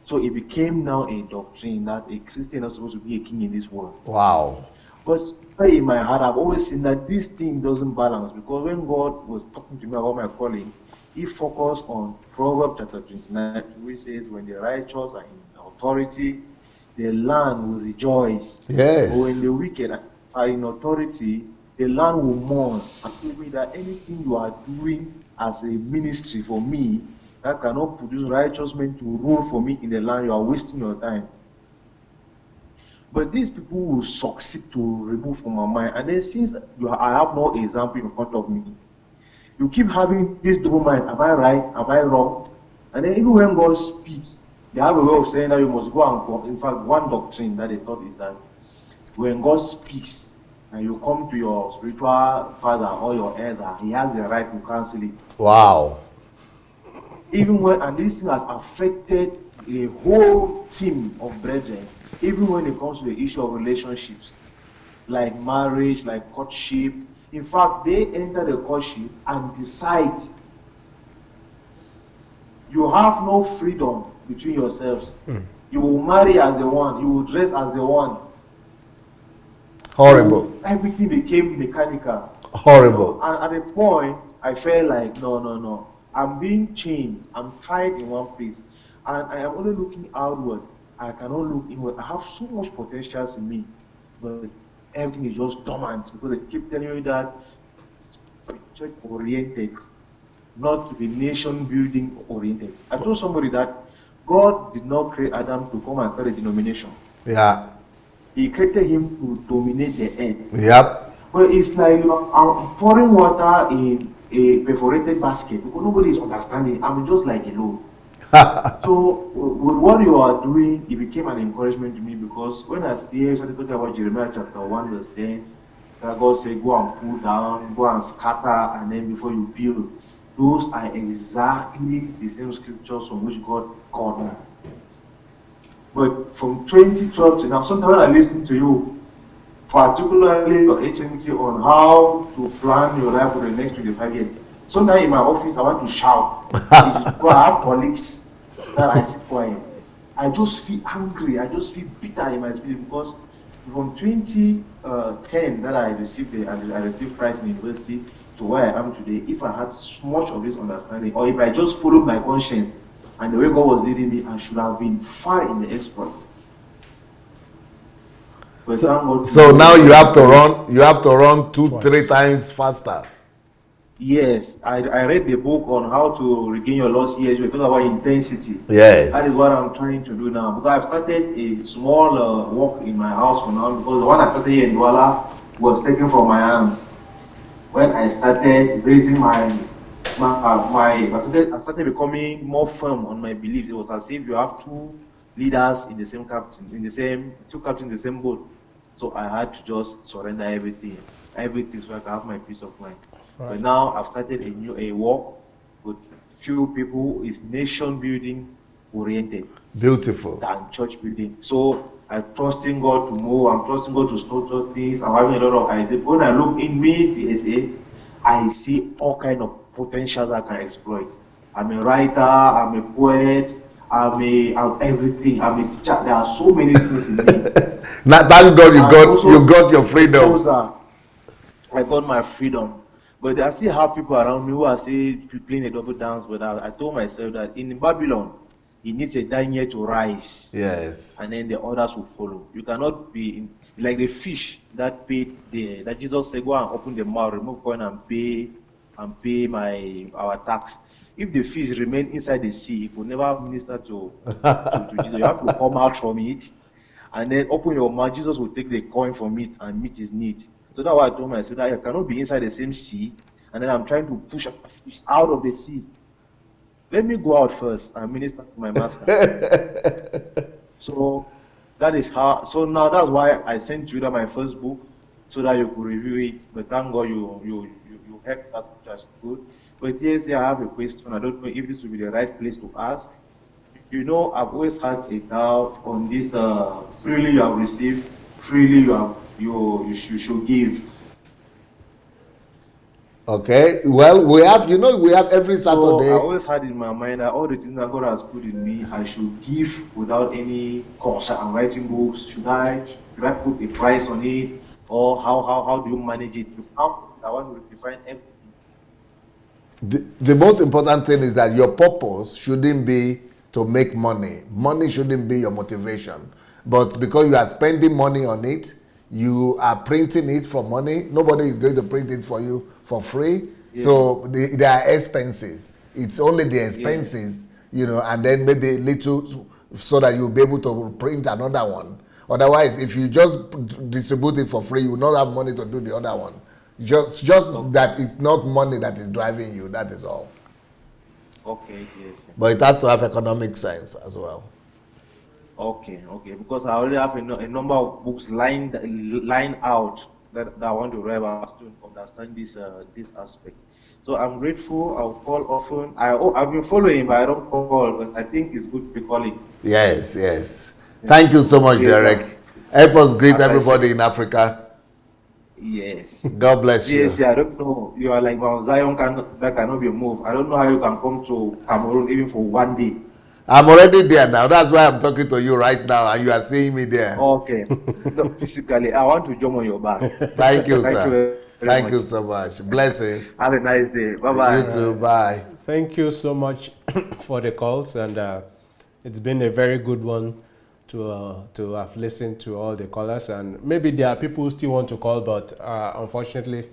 So it became now a doctrine that a Christian is supposed to be a king in this world. Wow. But in my heart, I've always seen that this thing doesn't balance, because when God was talking to me about my calling, he focused on Proverbs chapter 29, which says, when the righteous are in authority, the land will rejoice. Yes. But when the wicked are in authority, the land will mourn. And told me that anything you are doing as a ministry for me that cannot produce righteous men to rule for me in the land, you are wasting your time. But these people will succeed to remove from my mind. And then since I have no example in front of me, you keep having this double mind. Am I right? Am I wrong? And then even when God speaks, they have a way of saying that you must go and come. In fact, one doctrine that they thought is that when God speaks and you come to your spiritual father or your elder, he has the right to cancel it. Wow. Even when, and this thing has affected a whole team of brethren, even when it comes to the issue of relationships, like marriage, like courtship. In fact, they enter the courtship and decide. You have no freedom between yourselves. You will marry as they want. You will dress as they want. Horrible. So everything became mechanical. Horrible. And at a point, I felt like, no. I'm being chained. I'm tied in one place. And I am only looking outward. I cannot look inward. I have so much potential in me. But everything is just dormant, because they keep telling you that it's church oriented, not to be nation building oriented. I told somebody that God did not create Adam to come and start a denomination. Yeah. He created him to dominate the earth. Yep. But it's like I'm pouring water in a perforated basket because nobody is understanding. I'm just like a load. So with what you are doing, it became an encouragement to me because when I started talking about Jeremiah chapter 1 verse 10, that God said, go and pull down, go and scatter, and then before you build. Those are exactly the same scriptures from which God called me. But from 2012 to now, sometimes when I listen to you, particularly your HMT on how to plan your life for the next 25 years, sometimes in my office I want to shout. Because I have colleagues that I keep quiet. I just feel angry. I just feel bitter in my spirit because from 2010 that I received Christ in university to where I am today, if I had much of this understanding, or if I just followed my conscience and the way God was leading me, I should have been far in the exploit. But So now you have to run. You have to run 2-3 times faster. Yes, I read the book on how to regain your lost years. We talk about intensity. Yes. That is what I'm trying to do now. Because I've started a small work in my house for now. Because the one I started here in Douala was taken from my hands. When I started raising I started becoming more firm on my beliefs. It was as if you have two leaders in the same captain, two captains in the same boat. So I had to just surrender everything so I can have my peace of mind. Right. But now I've started a walk with few people is nation building oriented. Beautiful. Than church building. So I'm trusting God to move. I'm trusting God to structure things. I'm having a lot of ideas. When I look in me, DSA, I see all kind of potential that I can exploit. I'm a writer. I'm a poet. I'm everything. I'm a teacher. There are so many things in me. Now, thank God you got your freedom. I got my freedom. But I still have people around me who are still playing a double dance. But I told myself that in Babylon, it needs a Daniel to rise. Yes. And then the others will follow. You cannot be like the fish that paid that Jesus said, go and open the mouth, remove coin and pay our tax. If the fish remain inside the sea, it will never minister to Jesus. You have to come out from it and then open your mouth. Jesus will take the coin from it and meet his need. So that's why I told myself that I cannot be inside the same sea and then I'm trying to push a fish out of the sea. Let me go out first and minister to my master. So that is how. So now that's why I sent you my first book so that you could review it. But thank God you helped as much as good. But yes, I have a question. I don't know if this will be the right place to ask. You know, I've always had a doubt on this. Freely you have received, freely you should give. Okay, well, we have every Saturday. So I always had in my mind that all the things that God has put in me, I should give without any cost. I'm writing books. Should I put a price on it, or how do you manage it? I want to define everything. The most important thing is that your purpose shouldn't be to make money. Money shouldn't be your motivation. But because you are spending money on it, you are printing it for money. Nobody is going to print it for you for free. Yeah. So there are expenses. It's only the expenses, and then maybe a little so that you'll be able to print another one. Otherwise, if you just distribute it for free, you will not have money to do the other one. Just that it's not money that is driving you. That is all. Okay. Yes. But it has to have economic sense as well. Okay. Because I already have a number of books lined out that I want to read to understand this aspect. So I'm grateful. I'll call often. I've been following, but I don't call. But I think it's good to be calling. Yes. Thank you so much, Derek. Help us greet everybody in Africa. Yes. God bless you. Yes, I don't know. You are like Mount Zion that cannot be moved. I don't know how you can come to Cameroon even for one day. I'm already there now. That's why I'm talking to you right now, and you are seeing me there. Okay. No, physically, I want to jump on your back. Thank you, sir. Thank you so much. Blessings. Have a nice day. Bye-bye. You too. Bye. Thank you so much for the calls, and it's been a very good one to have listened to all the callers. And maybe there are people who still want to call, but unfortunately,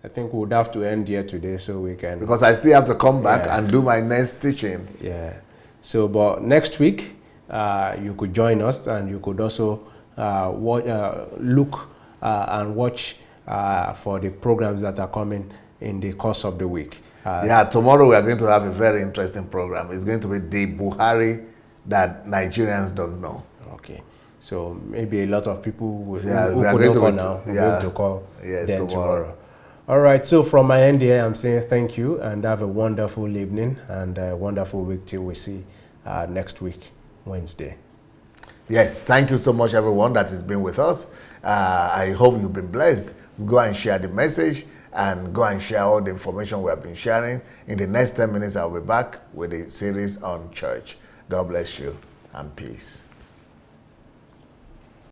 I think we would have to end here today so we can. Because I still have to come back and do my next teaching. Yeah. So, but next week, you could join us, and you could also look and watch for the programs that are coming in the course of the week. Yeah, tomorrow we are going to have a very interesting program. It's going to be the Buhari that Nigerians don't know. Okay. So maybe a lot of people will, yeah, who we are couldn't going call to now, yeah, going to call yes, them tomorrow. All right, so from my end here, I'm saying thank you and have a wonderful evening and a wonderful week till we see next week, Wednesday. Yes, thank you so much, everyone that has been with us. I hope you've been blessed. Go and share the message and go and share all the information we have been sharing. In the next 10 minutes, I'll be back with a series on church. God bless you and peace.